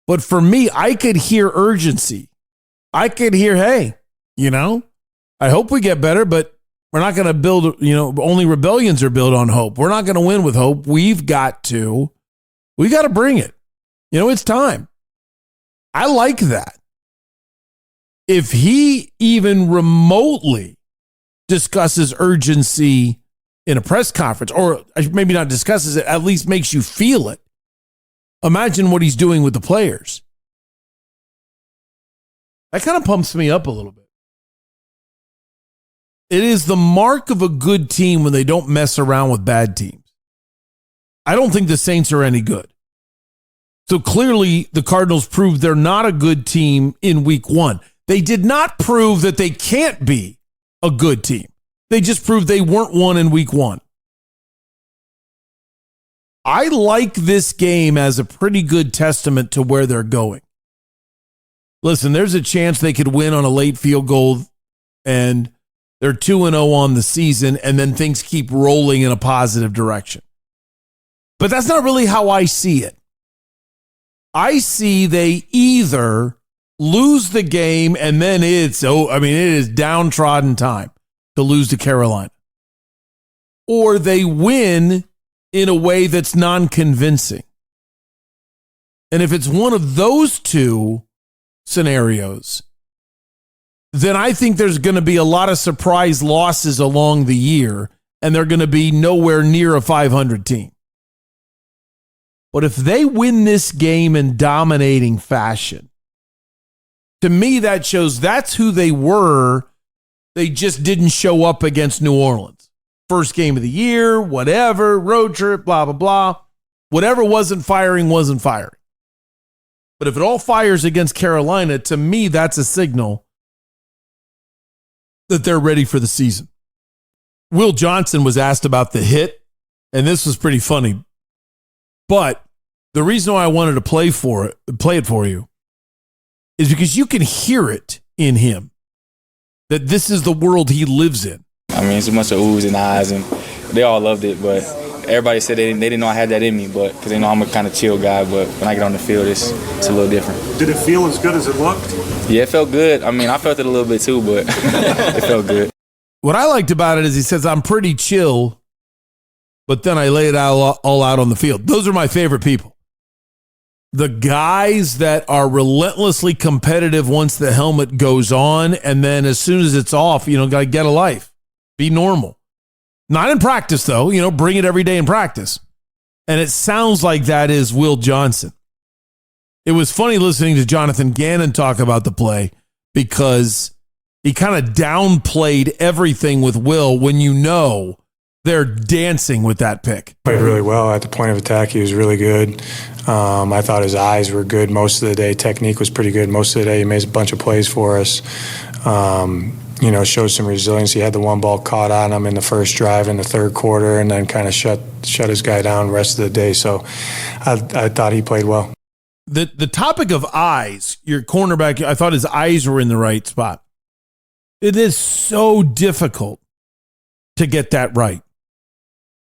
But for me, I could hear urgency. I could hear, hey, I hope we get better, but we're not going to build, only rebellions are built on hope. We're not going to win with hope. We've got to bring it. It's time. I like that. If he even remotely discusses urgency in a press conference, or maybe not discusses it, at least makes you feel it. Imagine what he's doing with the players. That kind of pumps me up a little bit. It is the mark of a good team when they don't mess around with bad teams. I don't think the Saints are any good. So clearly the Cardinals proved they're not a good team in week 1. They did not prove that they can't be a good team. They just proved they weren't one in week 1. I like this game as a pretty good testament to where they're going. Listen, there's a chance they could win on a late field goal and they're 2-0 on the season, and then things keep rolling in a positive direction. But that's not really how I see it. I see they either lose the game, and then it is downtrodden time to lose to Carolina. Or they win in a way that's non-convincing. And if it's one of those two scenarios, then I think there's going to be a lot of surprise losses along the year, and they're going to be nowhere near a 500 team. But if they win this game in dominating fashion, to me that shows that's who they were. They just didn't show up against New Orleans. First game of the year, whatever, road trip, blah, blah, blah. Whatever wasn't firing, wasn't firing. But if it all fires against Carolina, to me that's a signal that they're ready for the season. Will Johnson was asked about the hit, and this was pretty funny. But the reason why I wanted to play it for you, is because you can hear it in him, that this is the world he lives in. I mean, it's a bunch of oohs and ahs, and they all loved it, but everybody said they didn't know I had that in me, but because they know I'm a kind of chill guy, but when I get on the field, it's a little different. Did it feel as good as it looked? Yeah, it felt good. I mean, I felt it a little bit too, but it felt good. What I liked about it is he says, I'm pretty chill, but then I lay it all out on the field. Those are my favorite people. The guys that are relentlessly competitive once the helmet goes on, and then as soon as it's off, got to get a life. Be normal. Not in practice, though. Bring it every day in practice. And it sounds like that is Will Johnson. It was funny listening to Jonathan Gannon talk about the play because he kind of downplayed everything with Will when they're dancing with that pick. Played really well at the point of attack. He was really good. I thought his eyes were good most of the day. Technique was pretty good most of the day. He made a bunch of plays for us. Showed some resilience. He had the one ball caught on him in the first drive in the third quarter, and then kind of shut his guy down the rest of the day. So I thought he played well. The topic of eyes, your cornerback, I thought his eyes were in the right spot. It is so difficult to get that right.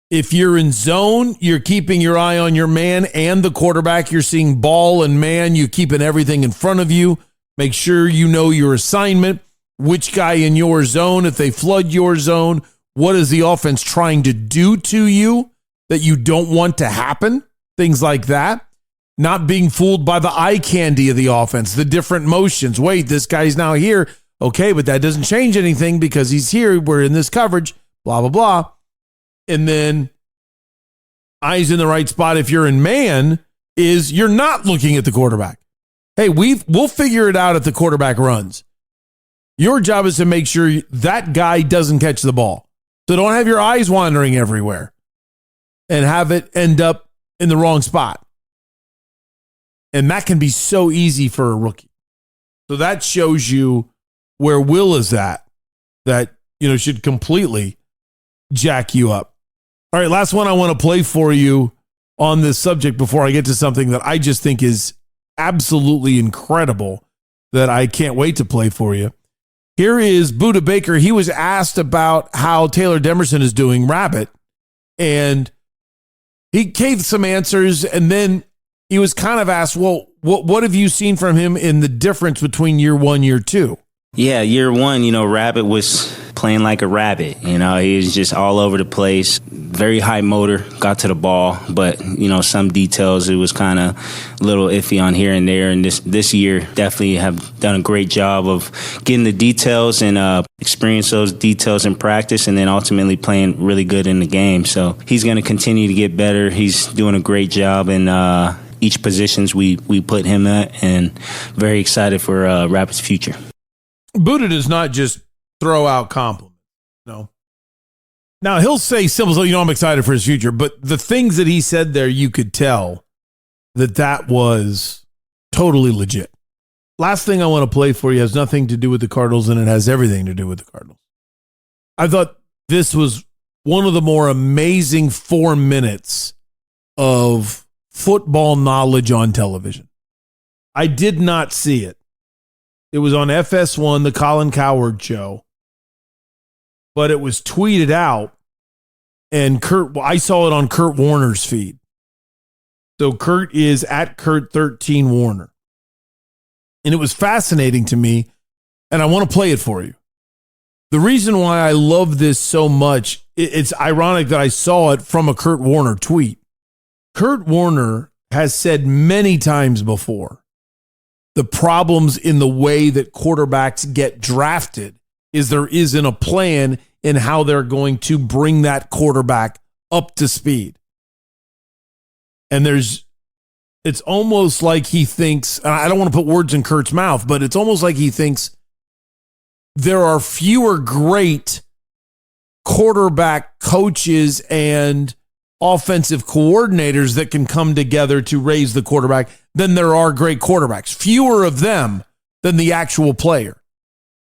If you're in zone, you're keeping your eye on your man and the quarterback. You're seeing ball and man. You're keeping everything in front of you. Make sure you know your assignment, which guy in your zone, if they flood your zone, what is the offense trying to do to you that you don't want to happen? Things like that. Not being fooled by the eye candy of the offense, the different motions. Wait, this guy's now here. Okay, but that doesn't change anything because he's here. We're in this coverage, blah, blah, blah. And then eyes in the right spot if you're in man is you're not looking at the quarterback. Hey, we'll figure it out if the quarterback runs. Your job is to make sure that guy doesn't catch the ball. So don't have your eyes wandering everywhere and have it end up in the wrong spot. And that can be so easy for a rookie. So that shows you where Will is at that, should completely jack you up. All right, last one I want to play for you on this subject before I get to something that I just think is absolutely incredible that I can't wait to play for you. Here is Buda Baker. He was asked about how Taylor Demerson is doing, Rabbit, and he gave some answers, and then he was kind of asked, well, what have you seen from him in the difference between year one, year two? Yeah, year one, Rabbit was playing like a rabbit. He was just all over the place, very high motor, got to the ball, but, some details, it was kind of a little iffy on here and there. And this year, definitely have done a great job of getting the details and experience those details in practice and then ultimately playing really good in the game. So he's going to continue to get better. He's doing a great job in each positions we put him at, and very excited for Rabbit's future. Buda does not just throw out compliments. No. Now, he'll say simple, I'm excited for his future, but the things that he said there, you could tell that was totally legit. Last thing I want to play for you has nothing to do with the Cardinals, and it has everything to do with the Cardinals. I thought this was one of the more amazing 4 minutes of football knowledge on television. I did not see it. It was on FS1, the Colin Cowherd show, but it was tweeted out, and I saw it on Kurt Warner's feed. So Kurt is at Kurt13 Warner. And it was fascinating to me, and I want to play it for you. The reason why I love this so much, it's ironic that I saw it from a Kurt Warner tweet. Kurt Warner has said many times before, the problems in the way that quarterbacks get drafted is there isn't a plan in how they're going to bring that quarterback up to speed. And it's almost like he thinks, and I don't want to put words in Kurt's mouth, but it's almost like he thinks there are fewer great quarterback coaches and offensive coordinators that can come together to raise the quarterback than there are great quarterbacks. Fewer of them than the actual player.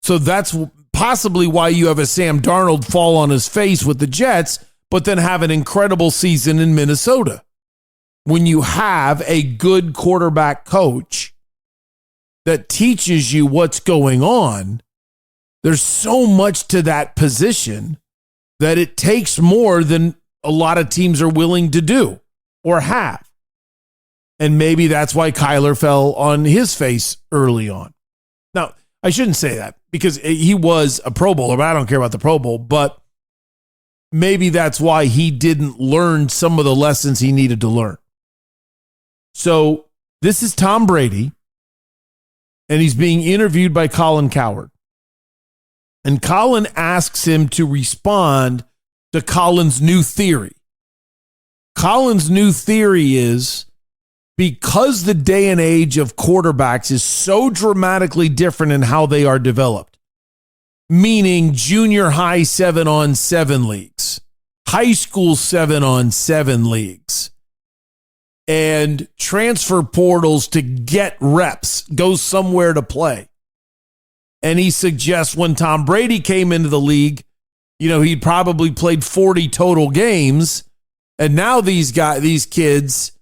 So that's possibly why you have a Sam Darnold fall on his face with the Jets, but then have an incredible season in Minnesota. When you have a good quarterback coach that teaches you what's going on, there's so much to that position that it takes more than a lot of teams are willing to do or have. And maybe that's why Kyler fell on his face early on. Now, I shouldn't say that because he was a Pro Bowler, but I don't care about the Pro Bowl. But maybe that's why he didn't learn some of the lessons he needed to learn. So this is Tom Brady, and he's being interviewed by Colin Cowherd. And Colin asks him to respond to Colin's new theory. Colin's new theory is because the day and age of quarterbacks is so dramatically different in how they are developed, meaning junior high 7-on-7 leagues, high school 7-on-7 leagues and transfer portals to get reps, go somewhere to play. And he suggests when Tom Brady came into the league, he'd probably played 40 total games. And now these kids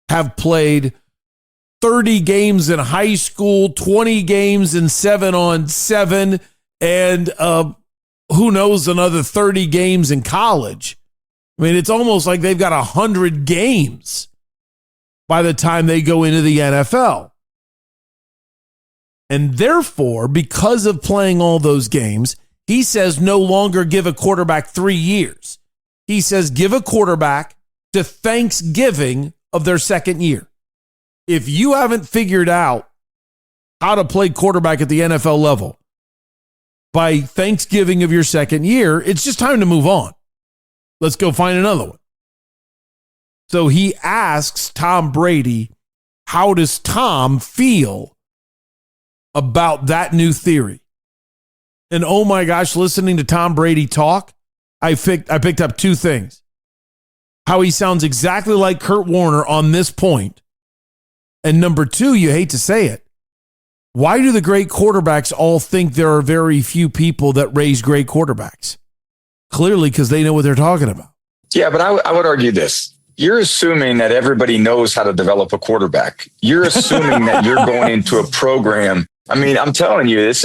have played 30 games in high school, 20 games in 7-on-7, and who knows, another 30 games in college. I mean, it's almost like they've got 100 games by the time they go into the NFL. And therefore, because of playing all those games, he says no longer give a quarterback 3 years. He says give a quarterback to Thanksgiving of their second year. If you haven't figured out how to play quarterback at the NFL level by Thanksgiving of your second year, it's just time to move on. Let's go find another one. So he asks Tom Brady, how does Tom feel about that new theory? And oh my gosh, listening to Tom Brady talk, I picked up two things. How he sounds exactly like Kurt Warner on this point. And number two, you hate to say it, why do the great quarterbacks all think there are very few people that raise great quarterbacks? Clearly, because they know what they're talking about. Yeah, but I would argue this. You're assuming that everybody knows how to develop a quarterback. You're assuming that you're going into a program. I mean, I'm telling you, there's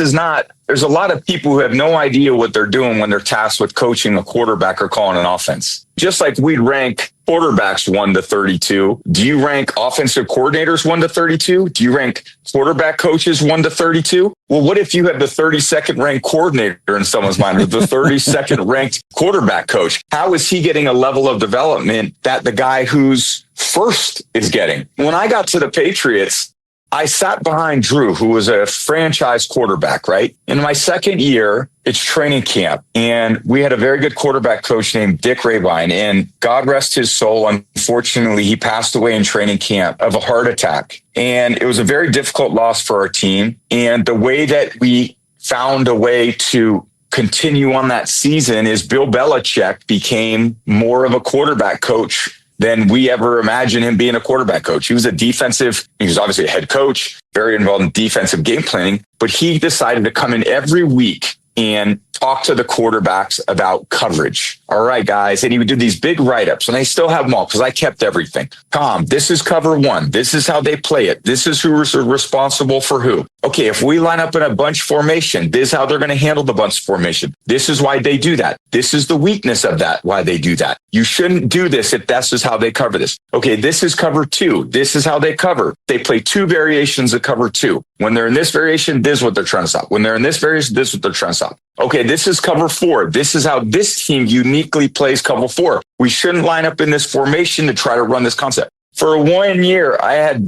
a lot of people who have no idea what they're doing when they're tasked with coaching a quarterback or calling an offense. Just like we'd rank quarterbacks 1 to 32. Do you rank offensive coordinators 1 to 32? Do you rank quarterback coaches 1 to 32? Well, what if you have the 32nd ranked coordinator in someone's mind or the 32nd ranked quarterback coach? How is he getting a level of development that the guy who's first is getting? When I got to the Patriots, I sat behind Drew, who was a franchise quarterback, right? In my second year, it's training camp, and we had a very good quarterback coach named Dick Rabine, and God rest his soul. Unfortunately, he passed away in training camp of a heart attack, and it was a very difficult loss for our team. And the way that we found a way to continue on that season is Bill Belichick became more of a quarterback coach than we ever imagined him being a quarterback coach. He was obviously a head coach, very involved in defensive game planning, but he decided to come in every week and talk to the quarterbacks about coverage. All right, guys. And he would do these big write-ups, and I still have them all because I kept everything. Tom, this is cover one. This is how they play it. This is who's responsible for who. Okay, if we line up in a bunch formation, this is how they're going to handle the bunch formation. This is why they do that. This is the weakness of that, why they do that. You shouldn't do this if this is how they cover this. Okay, this is cover two. This is how they cover. They play two variations of cover two. When they're in this variation, this is what they're trying to stop. When they're in this variation, this is what they're trying to stop. Okay, this is cover four. This is how this team uniquely plays cover four. We shouldn't line up in this formation to try to run this concept. For 1 year,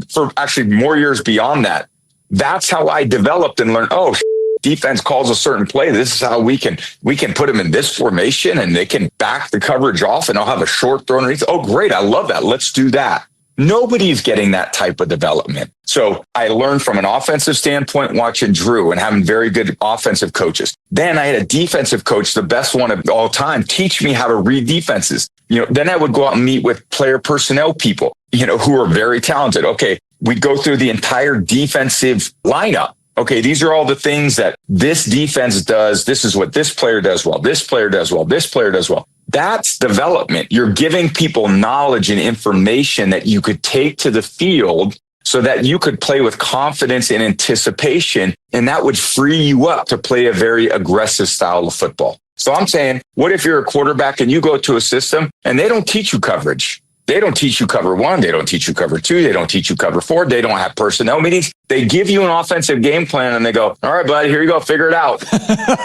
for actually more years beyond that, that's how I developed and learned, defense calls a certain play. This is how we can put them in this formation and they can back the coverage off and I'll have a short throw underneath. Oh, great. I love that. Let's do that. Nobody's getting that type of development. So I learned from an offensive standpoint watching Drew and having very good offensive coaches. Then I had a defensive coach, the best one of all time, teach me how to read defenses. Then I would go out and meet with player personnel people, who are very talented. Okay, we'd go through the entire defensive lineup. Okay, these are all the things that this defense does. This is what this player does well. This player does well. This player does well. That's development. You're giving people knowledge and information that you could take to the field so that you could play with confidence and anticipation. And that would free you up to play a very aggressive style of football. So I'm saying, what if you're a quarterback and you go to a system and they don't teach you coverage? They don't teach you cover one. They don't teach you cover two. They don't teach you cover four. They don't have personnel meetings. They give you an offensive game plan and they go, all right, buddy, here you go. Figure it out.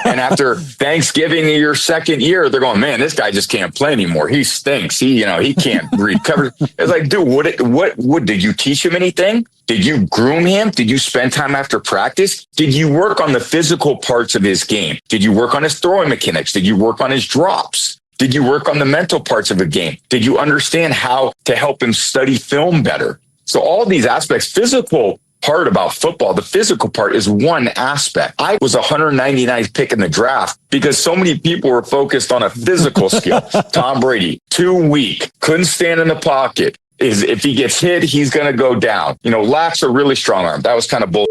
And after Thanksgiving of your second year, they're going, man, this guy just can't play anymore. He stinks. He can't read cover. It's like, dude, what did you teach him anything? Did you groom him? Did you spend time after practice? Did you work on the physical parts of his game? Did you work on his throwing mechanics? Did you work on his drops? Did you work on the mental parts of a game? Did you understand how to help him study film better? So all these aspects, physical part about football. The physical part is one aspect. I was 199th pick in the draft because so many people were focused on a physical skill. Tom Brady, too weak, couldn't stand in the pocket. If he gets hit, he's going to go down. Lacks a really strong arm. That was kind of bull.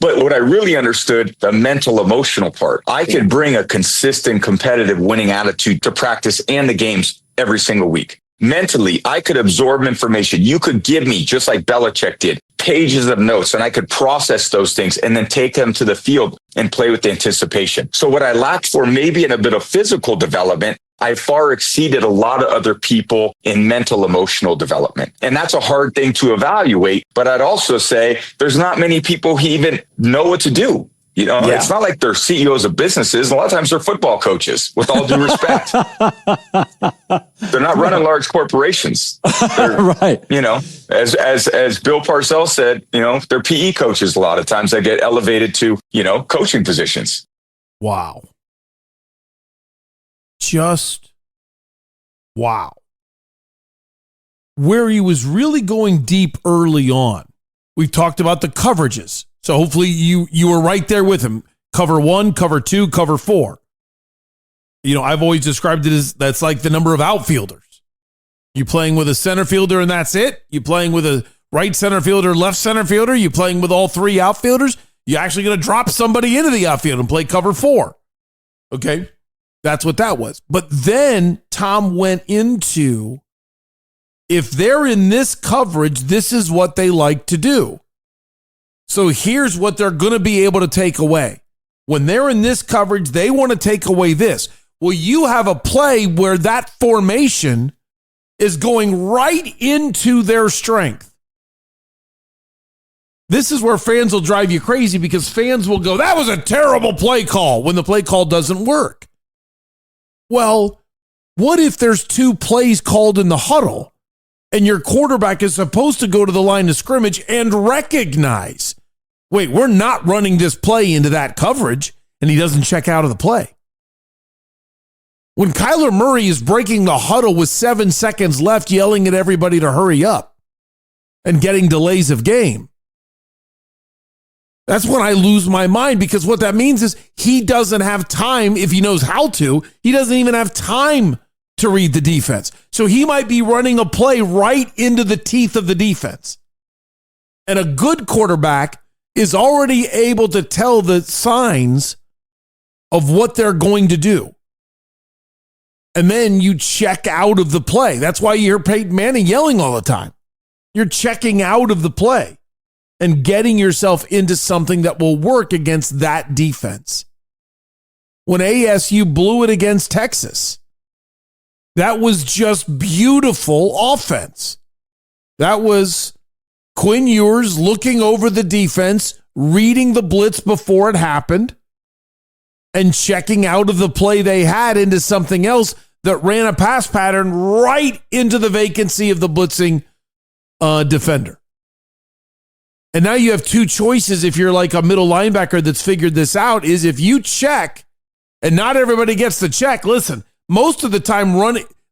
But what I really understood, the mental, emotional part, I could bring a consistent, competitive, winning attitude to practice and the games every single week. Mentally, I could absorb information. You could give me, just like Belichick did, pages of notes, and I could process those things and then take them to the field and play with anticipation. So what I lacked for maybe in a bit of physical development, I far exceeded a lot of other people in mental, emotional development. And that's a hard thing to evaluate. But I'd also say there's not many people who even know what to do. It's not like they're CEOs of businesses. A lot of times they're football coaches, with all due respect. They're not running large corporations. Right. As Bill Parcells said, they're PE coaches a lot of times that get elevated to, coaching positions. Wow. Just wow. Where he was really going deep early on. We've talked about the coverages. So hopefully you were right there with him. Cover 1, cover 2, cover 4. I've always described it as that's like the number of outfielders. You playing with a center fielder and that's it? You playing with a right center fielder, left center fielder? You playing with all 3 outfielders? You're actually going to drop somebody into the outfield and play cover 4. Okay? That's what that was. But then Tom went into, if they're in this coverage, this is what they like to do. So here's what they're going to be able to take away. When they're in this coverage, they want to take away this. Well, you have a play where that formation is going right into their strength. This is where fans will drive you crazy because fans will go, that was a terrible play call when the play call doesn't work. Well, what if there's 2 plays called in the huddle and your quarterback is supposed to go to the line of scrimmage and recognize, wait, we're not running this play into that coverage, and he doesn't check out of the play. When Kyler Murray is breaking the huddle with 7 seconds left, yelling at everybody to hurry up and getting delays of game, that's when I lose my mind, because what that means is he doesn't have time. If he knows how to, he doesn't even have time to read the defense. So he might be running a play right into the teeth of the defense. And a good quarterback is already able to tell the signs of what they're going to do. And then you check out of the play. That's why you hear Peyton Manning yelling all the time. You're checking out of the play and getting yourself into something that will work against that defense. When ASU blew it against Texas, that was just beautiful offense. That was Quinn Ewers looking over the defense, reading the blitz before it happened, and checking out of the play they had into something else that ran a pass pattern right into the vacancy of the blitzing defender. And now you have 2 choices if you're like a middle linebacker that's figured this out, is if you check, and not everybody gets the check. Listen, most of the time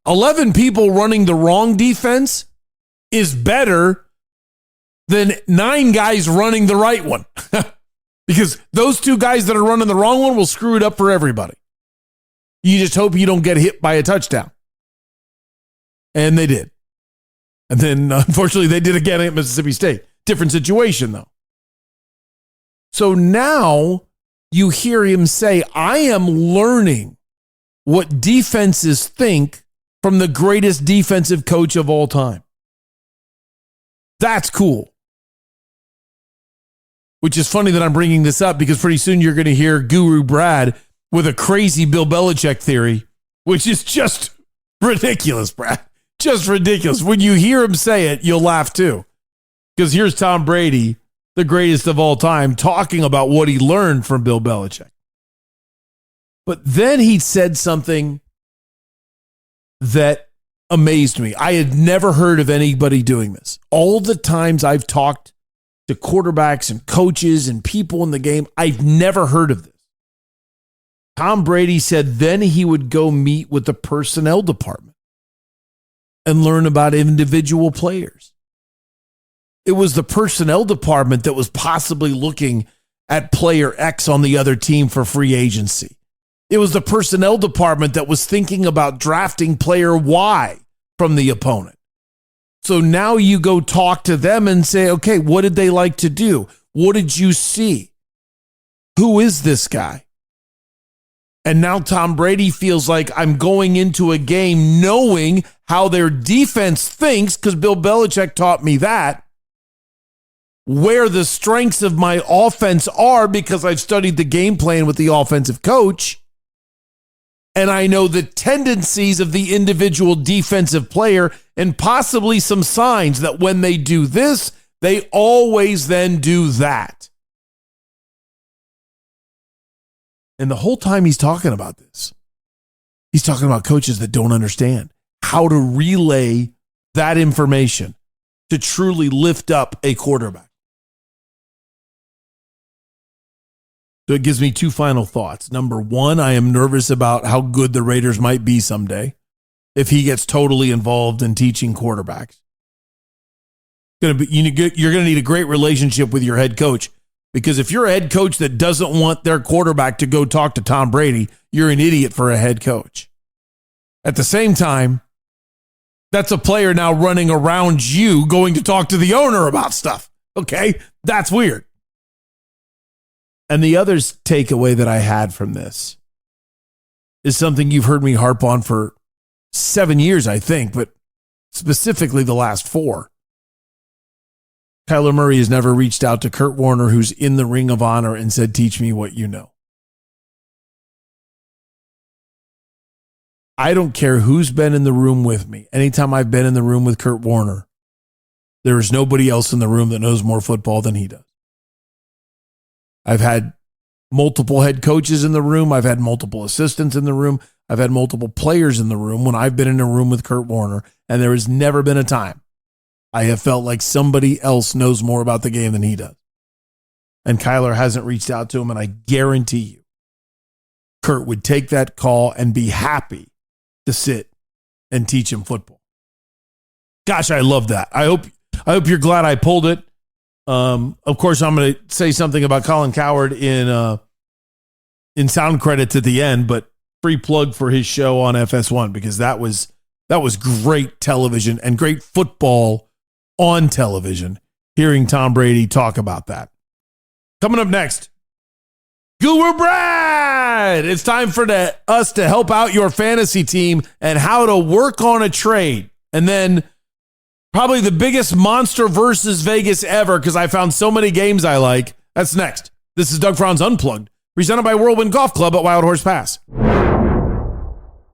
11 people running the wrong defense is better than 9 guys running the right one. Because those 2 guys that are running the wrong one will screw it up for everybody. You just hope you don't get hit by a touchdown. And they did. And then, unfortunately, they did again at Mississippi State. Different situation, though. So now you hear him say, I am learning what defenses think from the greatest defensive coach of all time. That's cool. Which is funny that I'm bringing this up because pretty soon you're going to hear Guru Brad with a crazy Bill Belichick theory, which is just ridiculous, Brad. Just ridiculous. When you hear him say it, you'll laugh too. Because here's Tom Brady, the greatest of all time, talking about what he learned from Bill Belichick. But then he said something that amazed me. I had never heard of anybody doing this. All the times I've talked to quarterbacks and coaches and people in the game, I've never heard of this. Tom Brady said then he would go meet with the personnel department and learn about individual players. It was the personnel department that was possibly looking at player X on the other team for free agency. It was the personnel department that was thinking about drafting player Y from the opponent. So now you go talk to them and say, okay, what did they like to do? What did you see? Who is this guy? And now Tom Brady feels like I'm going into a game knowing how their defense thinks, because Bill Belichick taught me that, where the strengths of my offense are because I've studied the game plan with the offensive coach. And I know the tendencies of the individual defensive player and possibly some signs that when they do this, they always then do that. And the whole time he's talking about this, he's talking about coaches that don't understand how to relay that information to truly lift up a quarterback. So it gives me two final thoughts. Number one, I am nervous about how good the Raiders might be someday if he gets totally involved in teaching quarterbacks. You're going to need a great relationship with your head coach, because if you're a head coach that doesn't want their quarterback to go talk to Tom Brady, you're an idiot for a head coach. At the same time, that's a player now running around you going to talk to the owner about stuff. Okay? That's weird. And the other takeaway that I had from this is something you've heard me harp on for 7 years, I think, but specifically the last 4. Kyler Murray has never reached out to Kurt Warner, who's in the Ring of Honor, and said, teach me what you know. I don't care who's been in the room with me. Anytime I've been in the room with Kurt Warner, there is nobody else in the room that knows more football than he does. I've had multiple head coaches in the room. I've had multiple assistants in the room. I've had multiple players in the room when I've been in a room with Kurt Warner, and there has never been a time I have felt like somebody else knows more about the game than he does. And Kyler hasn't reached out to him, and I guarantee you, Kurt would take that call and be happy to sit and teach him football. Gosh, I love that. I hope you're glad I pulled it. Of course, I'm going to say something about Colin Cowherd in sound credits at the end, but free plug for his show on FS1, because that was great television and great football on television, hearing Tom Brady talk about that. Coming up next, Guru Brad. It's time for us to help out your fantasy team and how to work on a trade. And then probably the biggest monster versus Vegas ever, because I found so many games I like. That's next. This is Doug Franz Unplugged, presented by Whirlwind Golf Club at Wild Horse Pass.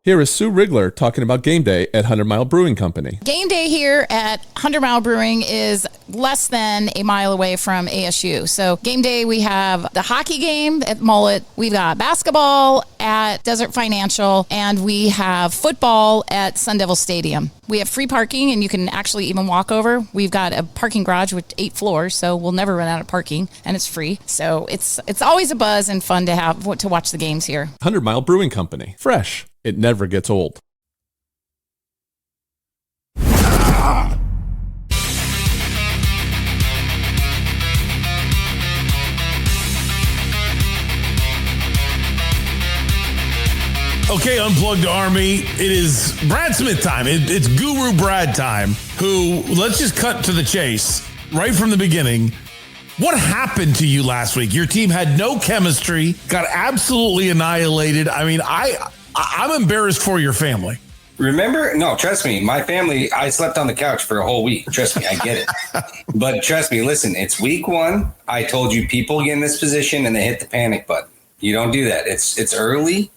Here is Sue Rigler talking about game day at 100 Mile Brewing Company. Game day here at 100 Mile Brewing is less than a mile away from ASU. So game day, we have the hockey game at Mullet. We've got basketball at Desert Financial, and we have football at Sun Devil Stadium. We have free parking, and you can actually even walk over. We've got a parking garage with 8 floors, so we'll never run out of parking, and it's free. So it's always a buzz and fun to watch the games here. 100 Mile Brewing Company. Fresh. It never gets old. Okay, Unplugged Army, it is Brad Smith time. It's Guru Brad time, who, let's just cut to the chase right from the beginning. What happened to you last week? Your team had no chemistry, got absolutely annihilated. I mean, I'm embarrassed for your family. Remember? No, trust me. My family, I slept on the couch for a whole week. Trust me, I get it. But trust me, listen, it's week 1. I told you people get in this position and they hit the panic button. You don't do that. It's early.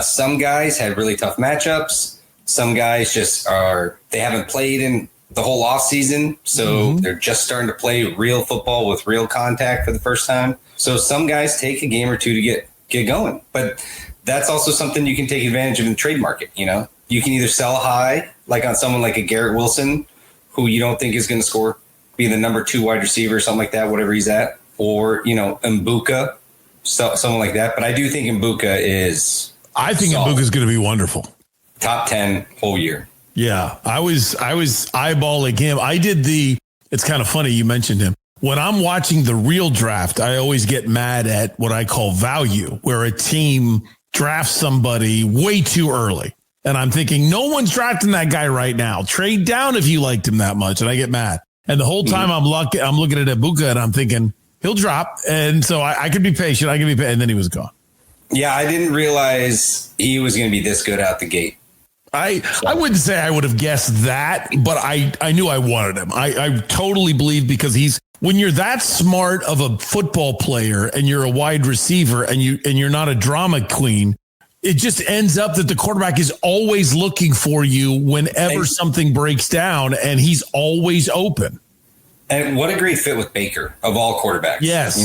Some guys had really tough matchups. Some guys they haven't played in the whole off season. So they're just starting to play real football with real contact for the first time. So some guys take a game or two to get going. But that's also something you can take advantage of in the trade market. You know, you can either sell high, like on someone like a Garrett Wilson, who you don't think is going to score, be the number 2 wide receiver or something like that, whatever he's at, or, Mbuka, someone like that. But I do think Mbuka is. I think Mbuka is going to be wonderful. Top 10 whole year. Yeah, I was eyeballing him. I did the It's kind of funny you mentioned him. When I'm watching the real draft, I always get mad at what I call value, where a team drafts somebody way too early. And I'm thinking, no one's drafting that guy right now. Trade down if you liked him that much. And I get mad. And the whole time I'm looking at Ibuka and I'm thinking, he'll drop. And so I could be patient. And then he was gone. Yeah, I didn't realize he was going to be this good out the gate. I wouldn't say I would have guessed that, but I knew I wanted him. I totally believe, because when you're that smart of a football player and you're a wide receiver and you're not a drama queen, it just ends up that the quarterback is always looking for you whenever something breaks down, and he's always open. And what a great fit with Baker of all quarterbacks. Yes.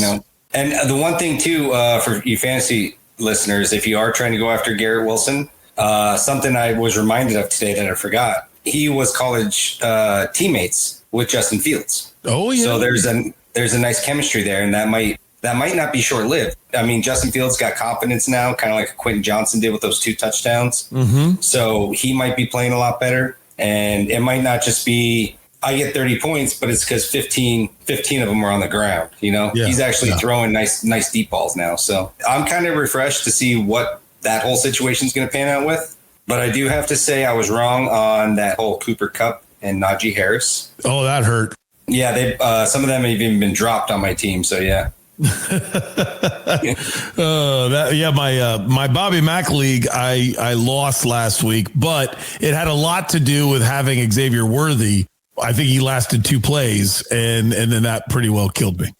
And the one thing too, for you fantasy listeners, if you are trying to go after Garrett Wilson, something I was reminded of today that I forgot. He was college teammates with Justin Fields. Oh yeah. So there's a nice chemistry there, and that might not be short lived. I mean, Justin Fields got confidence now, kind of like Quentin Johnson did with those 2 touchdowns. Mm-hmm. So he might be playing a lot better, and it might not just be I get 30 points, but it's because 15 of them are on the ground. He's actually throwing nice deep balls now. So I'm kind of refreshed to see what that whole situation is going to pan out with. But I do have to say I was wrong on that whole Cooper Kupp and Najee Harris. Oh, that hurt. Yeah, they some of them have even been dropped on my team. So yeah. My Bobby Mack league, I lost last week, but it had a lot to do with having Xavier Worthy. I think he lasted 2 plays, and then that pretty well killed me.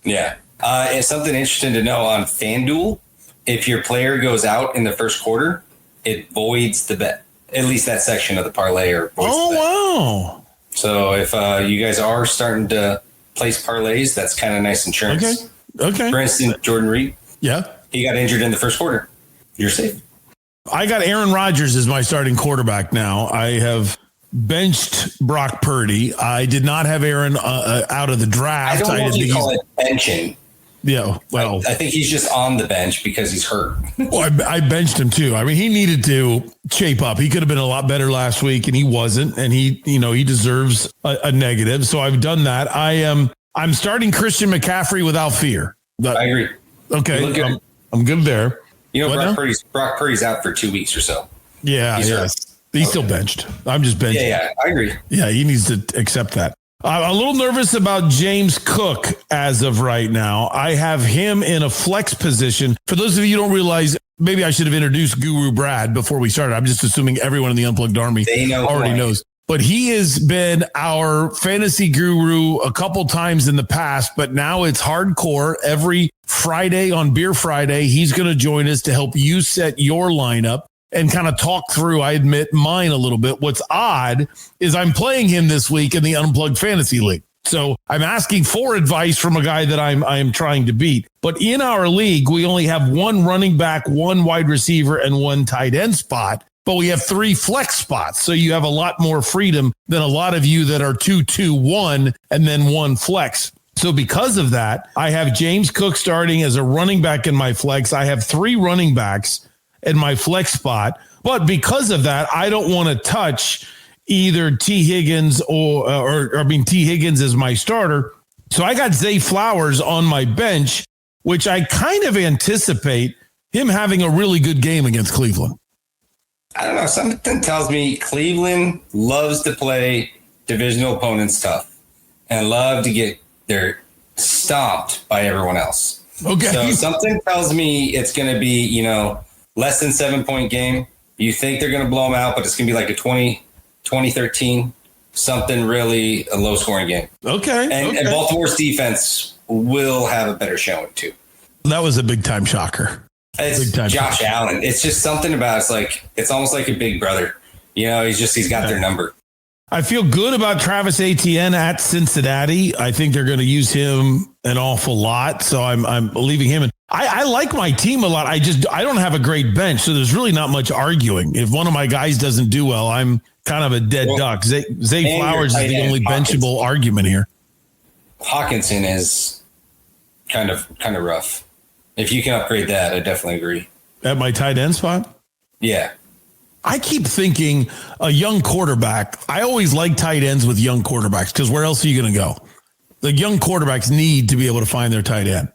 Yeah. It's something interesting to know on FanDuel. If your player goes out in the first quarter, it voids the bet. At least that section of the parlay voids the bet. Wow. So if you guys are starting to place parlays, that's kind of nice insurance. Okay. For instance, Jordan Reed. Yeah. He got injured in the first quarter. You're safe. I got Aaron Rodgers as my starting quarterback now. I have benched Brock Purdy. I did not have Aaron out of the draft. I don't know if you call it benching. Yeah, well, I think he's just on the bench because he's hurt. Well, I benched him too. I mean, he needed to shape up. He could have been a lot better last week, and he wasn't. And he deserves a negative. So I've done that. I'm starting Christian McCaffrey without fear. I agree. Okay, I'm good there. Brock Purdy's out for 2 weeks or so. Yeah, he's still benched. I'm just benching. Yeah, I agree. Yeah, he needs to accept that. I'm a little nervous about James Cook as of right now. I have him in a flex position. For those of you who don't realize, maybe I should have introduced Guru Brad before we started. I'm just assuming everyone in the Unplugged Army already knows. But he has been our fantasy guru a couple times in the past, but now it's hardcore. Every Friday on Beer Friday, he's going to join us to help you set your lineup and kind of talk through, I admit, mine a little bit. What's odd is I'm playing him this week in the Unplugged Fantasy League. So I'm asking for advice from a guy that I am trying to beat. But in our league, we only have 1 running back, 1 wide receiver, and 1 tight end spot. But we have 3 flex spots. So you have a lot more freedom than a lot of you that are 2-2-1 and then 1 flex. So because of that, I have James Cook starting as a running back in my flex. I have 3 running backs in my flex spot. But because of that, I don't want to touch either T. Higgins or T. Higgins as my starter. So I got Zay Flowers on my bench, which I kind of anticipate him having a really good game against Cleveland. I don't know. Something tells me Cleveland loves to play divisional opponents tough and love to get their stomped by everyone else. Okay. So something tells me it's going to be, less than 7-point game. You think they're going to blow them out, but it's going to be like a 2013, something really a low scoring game. Okay. And Baltimore's defense will have a better showing too. That was a big time shocker. It's Josh Allen. It's just something about it's almost like a big brother. He's got their number. I feel good about Travis Etienne at Cincinnati. I think they're going to use him an awful lot. So I'm leaving him. And I like my team a lot. I don't have a great bench. So there's really not much arguing. If one of my guys doesn't do well, I'm kind of a dead duck. Zay Flowers is the only benchable argument here. Hawkinson is kind of rough. If you can upgrade that, I definitely agree. At my tight end spot? Yeah. I keep thinking a young quarterback. I always like tight ends with young quarterbacks because where else are you going to go? The young quarterbacks need to be able to find their tight end.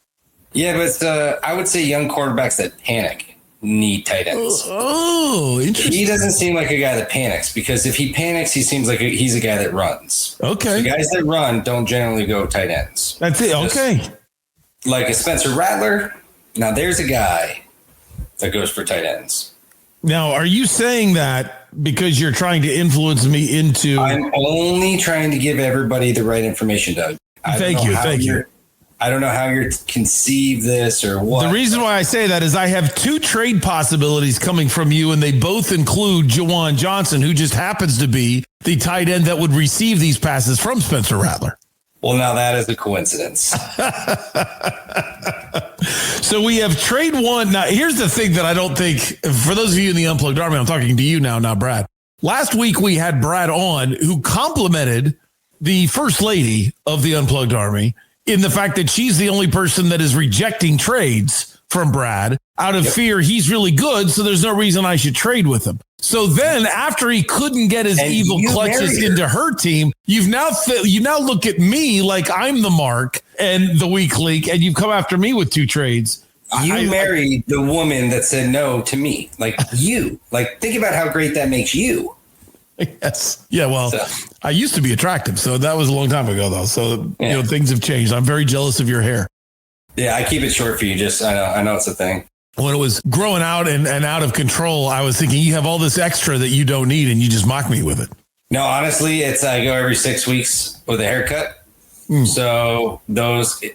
Yeah, but I would say young quarterbacks that panic need tight ends. Oh, interesting. He doesn't seem like a guy that panics, because if he panics, he seems like he's a guy that runs. Okay. The guys that run don't generally go tight ends. That's it. Okay. Like a Spencer Rattler. Now there's a guy that goes for tight ends. Now, are you saying that because you're trying to influence me into... I'm only trying to give everybody the right information, Doug. Thank you. I don't know how you're conceive this or what. The reason why I say that is I have 2 trade possibilities coming from you, and they both include Juwan Johnson, who just happens to be the tight end that would receive these passes from Spencer Rattler. Well, now that is a coincidence. So we have trade one. Now, here's the thing that I don't think, for those of you in the Unplugged Army, I'm talking to you now, not Brad. Last week we had Brad on, who complimented the first lady of the Unplugged Army in the fact that she's the only person that is rejecting trades from Brad out of fear he's really good, so there's no reason I should trade with him. So then after he couldn't get his evil clutches into her team, you now look at me like I'm the mark and the weak link, and you've come after me with 2 trades. You married the woman that said no to me. Like you. Like, think about how great that makes you. Yes. Yeah, well, I used to be attractive, so that was a long time ago, though. So, things have changed. I'm very jealous of your hair. Yeah, I keep it short for you. I know it's a thing. When it was growing out and out of control, I was thinking you have all this extra that you don't need, and you just mock me with it. No, honestly, I go every 6 weeks with a haircut. So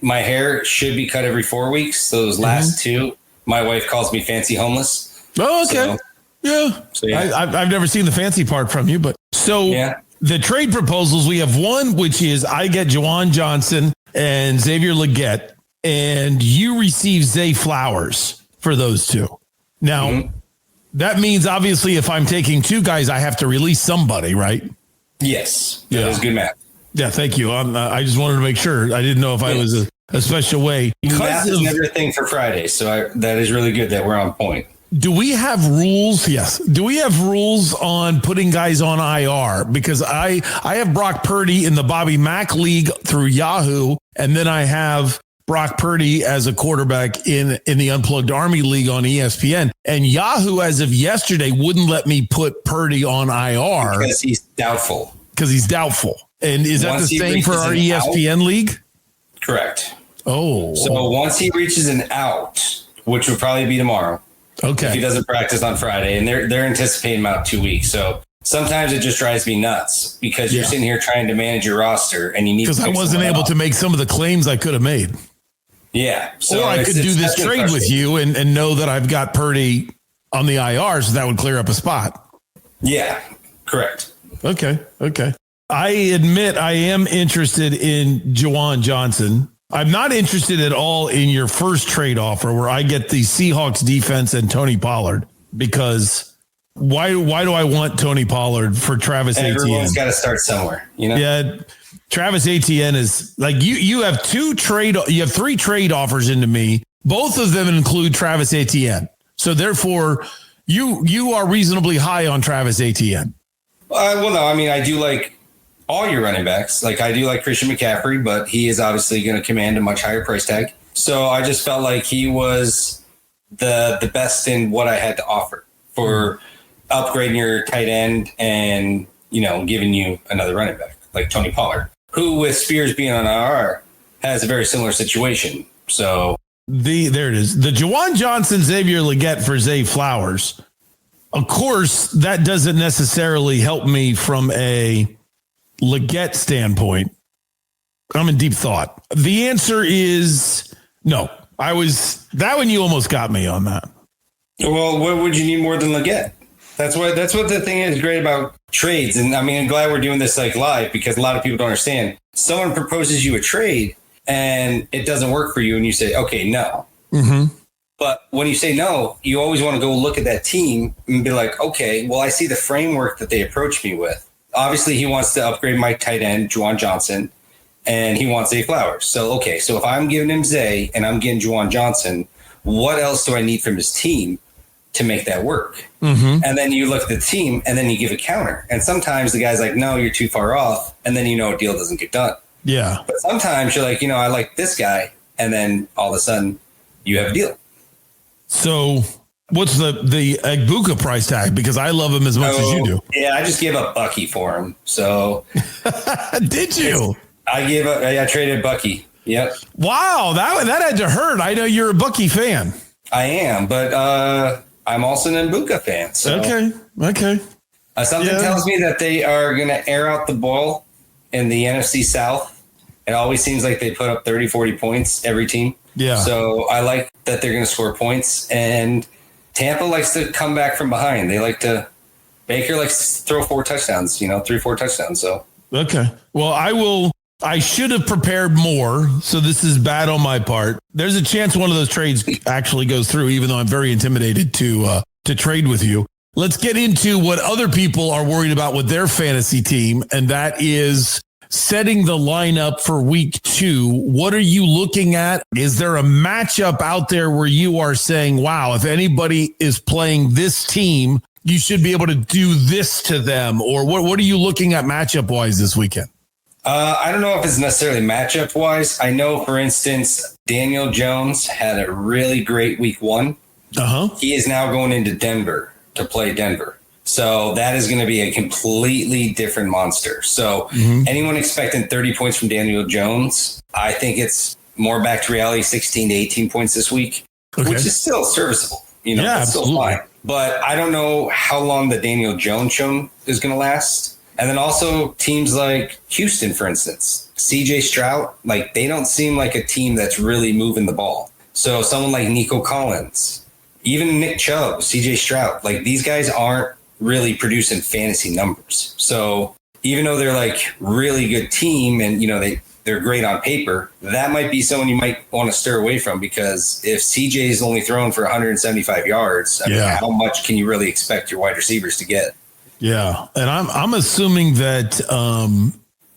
my hair should be cut every 4 weeks. Those last 2, my wife calls me fancy homeless. Oh, okay. I've never seen the fancy part from you, but the trade proposals, we have one, which is I get Juwan Johnson and Xavier Legette, and you receive Zay Flowers for those 2. Now, that means obviously if I'm taking 2 guys, I have to release somebody, right? Yes. That is good math. Yeah, thank you. I just wanted to make sure. I didn't know if I was a special way. Math is never a thing for Friday, so that is really good that we're on point. Do we have rules? Yes. Do we have rules on putting guys on IR? Because I have Brock Purdy in the Bobby Mack League through Yahoo, and then I have Brock Purdy as a quarterback in the Unplugged Army League on ESPN. And Yahoo, as of yesterday, wouldn't let me put Purdy on IR. Because he's doubtful. And is that the same for our ESPN league? Correct. Oh. So once he reaches an out, which would probably be tomorrow. Okay. If he doesn't practice on Friday, and they're anticipating about 2 weeks. So sometimes it just drives me nuts because you're sitting here trying to manage your roster and you need to. Because I wasn't able to make some of the claims I could have made. Yeah. So or I could do this trade with you and know that I've got Purdy on the IR, so that would clear up a spot. Yeah, correct. Okay. I admit I am interested in Juwan Johnson. I'm not interested at all in your first trade offer where I get the Seahawks defense and Tony Pollard, because why do I want Tony Pollard for Travis Etienne? Everyone's got to start somewhere, Yeah. Travis Etienne is like you have 3 trade offers into me. Both of them include Travis Etienne. So therefore you are reasonably high on Travis Etienne. Well, no, I mean, I do like all your running backs. Like I do like Christian McCaffrey, but he is obviously going to command a much higher price tag. So I just felt like he was the best in what I had to offer for upgrading your tight end and, giving you another running back like Tony Pollard, who with Spears being on IR has a very similar situation. So there it is. The Juwan Johnson, Xavier Legette for Zay Flowers. Of course, that doesn't necessarily help me from a Legette standpoint. I'm in deep thought. The answer is no. That one you almost got me on that. Well, what would you need more than Legette? That's what the thing is great about trades. And I mean, I'm glad we're doing this like live because a lot of people don't understand. Someone proposes you a trade and it doesn't work for you. And you say, okay, no. Mm-hmm. But when you say no, you always want to go look at that team and be like, okay, well, I see the framework that they approached me with. Obviously, he wants to upgrade my tight end, Juwan Johnson, and he wants Zay Flowers. So if I'm giving him Zay and I'm getting Juwan Johnson, what else do I need from his team to make that work. Mm-hmm. And then you look at the team and then you give a counter. And sometimes the guy's like, no, you're too far off. And then, a deal doesn't get done. Yeah. But sometimes you're like, I like this guy. And then all of a sudden you have a deal. So what's the Egbuka price tag? Because I love him as much as you do. Yeah, I just gave up Bucky for him. So did you? I traded Bucky. Yep. Wow, that had to hurt. I know you're a Bucky fan. I am, but I'm also an Egbuka fan. So. Okay. Something tells me that they are going to air out the ball in the NFC South. It always seems like they put up 30, 40 points every team. Yeah. So I like that they're going to score points. And Tampa likes to come back from behind. Baker likes to throw 4 touchdowns, 3-4 touchdowns. So. Okay. Well, I should have prepared more. So this is bad on my part. There's a chance one of those trades actually goes through, even though I'm very intimidated to trade with you. Let's get into what other people are worried about with their fantasy team. And that is setting the lineup for week 2. What are you looking at? Is there a matchup out there where you are saying, wow, if anybody is playing this team, you should be able to do this to them? Or what are you looking at matchup wise this weekend? I don't know if it's necessarily matchup wise. I know, for instance, Daniel Jones had a really great week 1. He is now going into Denver to play Denver. So that is going to be a completely different monster. So anyone expecting 30 points from Daniel Jones, I think it's more back to reality, 16 to 18 points this week, which is still serviceable. It's still fine. But I don't know how long the Daniel Jones show is going to last. And then also teams like Houston, for instance, CJ Stroud, they don't seem like a team that's really moving the ball. So someone like Nico Collins, even Nick Chubb, CJ Stroud, these guys aren't really producing fantasy numbers. So even though they're really good team and, they're great on paper, that might be someone you might want to steer away from, because if CJ is only throwing for 175 yards, I mean, how much can you really expect your wide receivers to get? Yeah. And I'm assuming that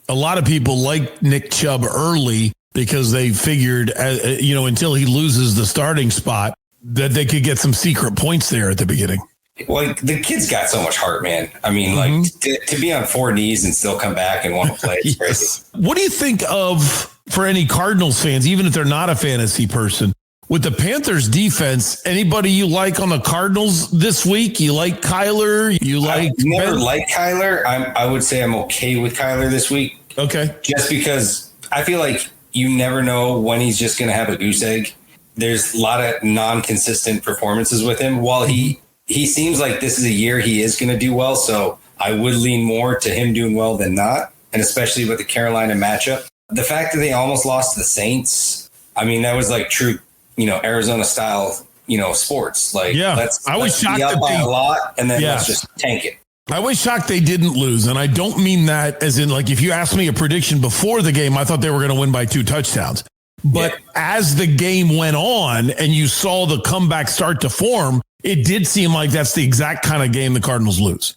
a lot of people like Nick Chubb early because they figured, until he loses the starting spot, that they could get some secret points there at the beginning. Well, the kid's got so much heart, man. I mean, to be on 4 knees and still come back and want to play, it's crazy. What do you think of, for any Cardinals fans, even if they're not a fantasy person, with the Panthers defense? Anybody you like on the Cardinals this week? You like Kyler? I never liked Kyler. I would say I'm okay with Kyler this week. Okay. Just because I feel like you never know when he's just going to have a goose egg. There's a lot of non-consistent performances with him. While he seems like this is a year he is going to do well, so I would lean more to him doing well than not, and especially with the Carolina matchup. The fact that they almost lost to the Saints, I mean, that was true, Arizona style, sports. I was shocked be up by a lot, and then let's just tank it. I was shocked they didn't lose, and I don't mean that as in if you asked me a prediction before the game, I thought they were going to win by 2 touchdowns. But as the game went on and you saw the comeback start to form, it did seem like that's the exact kind of game the Cardinals lose.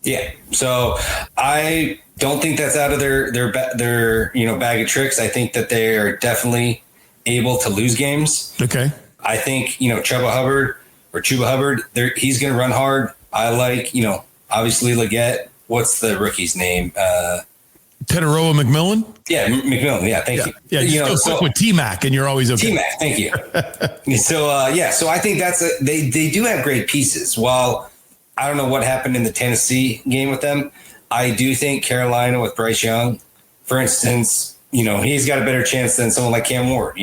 Yeah. So I don't think that's out of their bag of tricks. I think that they are definitely able to lose games. Okay. I think, Chuba Hubbard, he's going to run hard. I like, obviously Leggett. What's the rookie's name? Teteroa McMillan? Yeah, McMillan. Yeah, thank you. Yeah, you go quick with T-Mac and you're always okay. T-Mac, thank you. So I think they do have great pieces. While I don't know what happened in the Tennessee game with them, I do think Carolina with Bryce Young, for instance, he's got a better chance than someone like Cam Ward,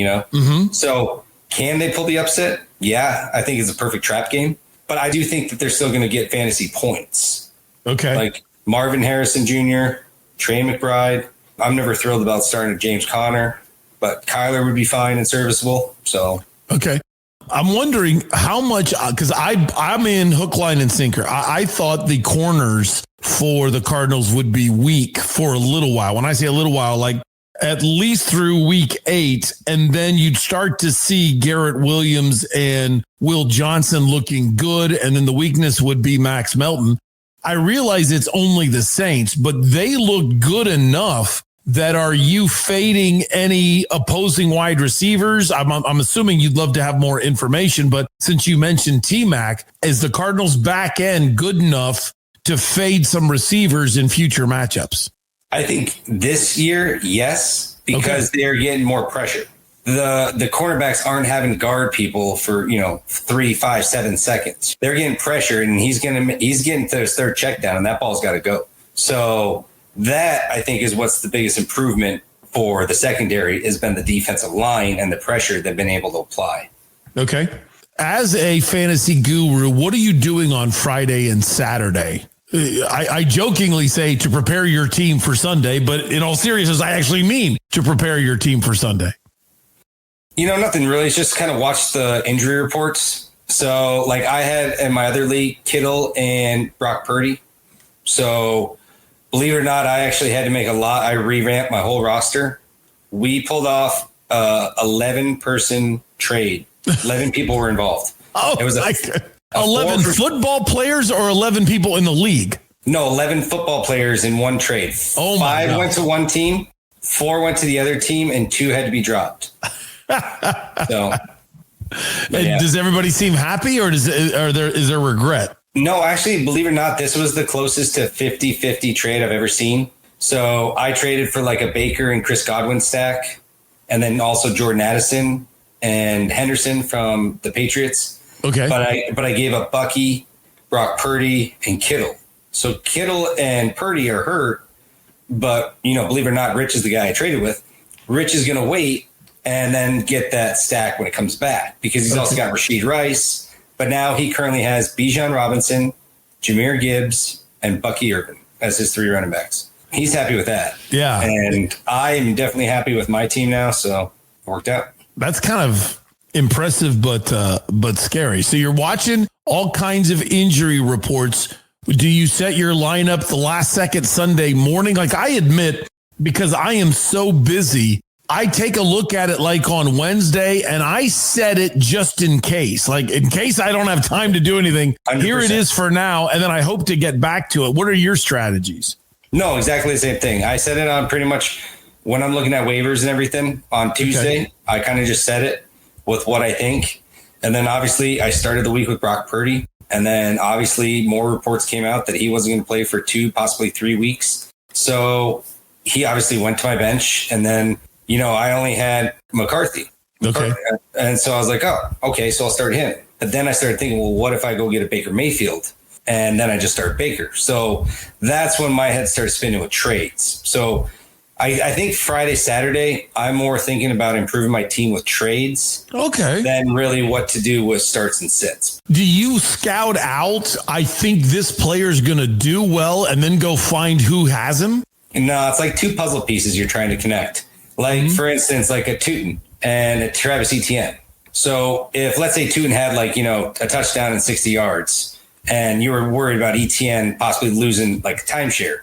So can they pull the upset? Yeah, I think it's a perfect trap game. But I do think that they're still going to get fantasy points. Okay. Like Marvin Harrison Jr., Trey McBride. I'm never thrilled about starting James Conner, but Kyler would be fine and serviceable. So okay, I'm wondering how much, because I'm in hook, line, and sinker. I thought the corners for the Cardinals would be weak for a little while. When I say a little while, at least through week 8, and then you'd start to see Garrett Williams and Will Johnson looking good, and then the weakness would be Max Melton. I realize it's only the Saints, but they look good enough that are you fading any opposing wide receivers? I'm assuming you'd love to have more information, but since you mentioned T-Mac, is the Cardinals back end good enough to fade some receivers in future matchups? I think this year, yes, because they're getting more pressure. The cornerbacks aren't having to guard people for 3, 5, 7 seconds. They're getting pressure, and he's getting to his third check down, and that ball's got to go. So that, I think, is what's the biggest improvement for the secondary has been the defensive line and the pressure they've been able to apply. Okay. As a fantasy guru, what are you doing on Friday and Saturday? I jokingly say to prepare your team for Sunday, but in all seriousness, I actually mean to prepare your team for Sunday. Nothing really. It's just kind of watch the injury reports. So, like I had in my other league, Kittle and Brock Purdy. So, believe it or not, I actually had to make I revamped my whole roster. We pulled off 11-person trade. 11 people were involved. Oh, it was 11 football players or 11 people in the league? No, 11 football players in one trade. Oh, my 5 went to one team, 4 went to the other team, and 2 had to be dropped. So, does everybody seem happy, or is there regret? No, actually, believe it or not, this was the closest to 50-50 trade I've ever seen. So I traded for like a Baker and Chris Godwin stack, and then also Jordan Addison and Henderson from the Patriots. Okay. But I gave up Bucky, Brock Purdy, and Kittle. So Kittle and Purdy are hurt, but believe it or not, Rich is the guy I traded with. Rich is going to wait and then get that stack when it comes back, because he's also got Rashid Rice. But now he currently has Bijan Robinson, Jahmyr Gibbs, and Bucky Irvin as his 3 running backs. He's happy with that. Yeah. And I'm definitely happy with my team now, so it worked out. That's kind of impressive, but scary. So you're watching all kinds of injury reports. Do you set your lineup the last second Sunday morning? Like, I admit, because I am so busy, I take a look at it like on Wednesday, and I set it just in case. Like, in case I don't have time to do anything, 100%. Here it is for now, and then I hope to get back to it. What are your strategies? No, exactly the same thing. I set it on pretty much when I'm looking at waivers and everything on Tuesday. Okay. I kind of just set it with what I think. And then obviously I started the week with Brock Purdy. And then obviously more reports came out that he wasn't going to play for 2, possibly 3 weeks. So he obviously went to my bench, and then I only had McCarthy. Okay. And so I was like, oh, okay, so I'll start him. But then I started thinking, well, what if I go get a Baker Mayfield? And then I just start Baker. So that's when my head started spinning with trades. So I think Friday, Saturday, I'm more thinking about improving my team with trades. Okay. Than really what to do with starts and sits. Do you scout out, I think this player's going to do well, and then go find who has him? No, it's like 2 puzzle pieces you're trying to connect. Like, for instance, like a Tootin and a Travis Etienne. So if, let's say, Tootin had a touchdown and 60 yards, and you were worried about Etienne possibly losing like a timeshare,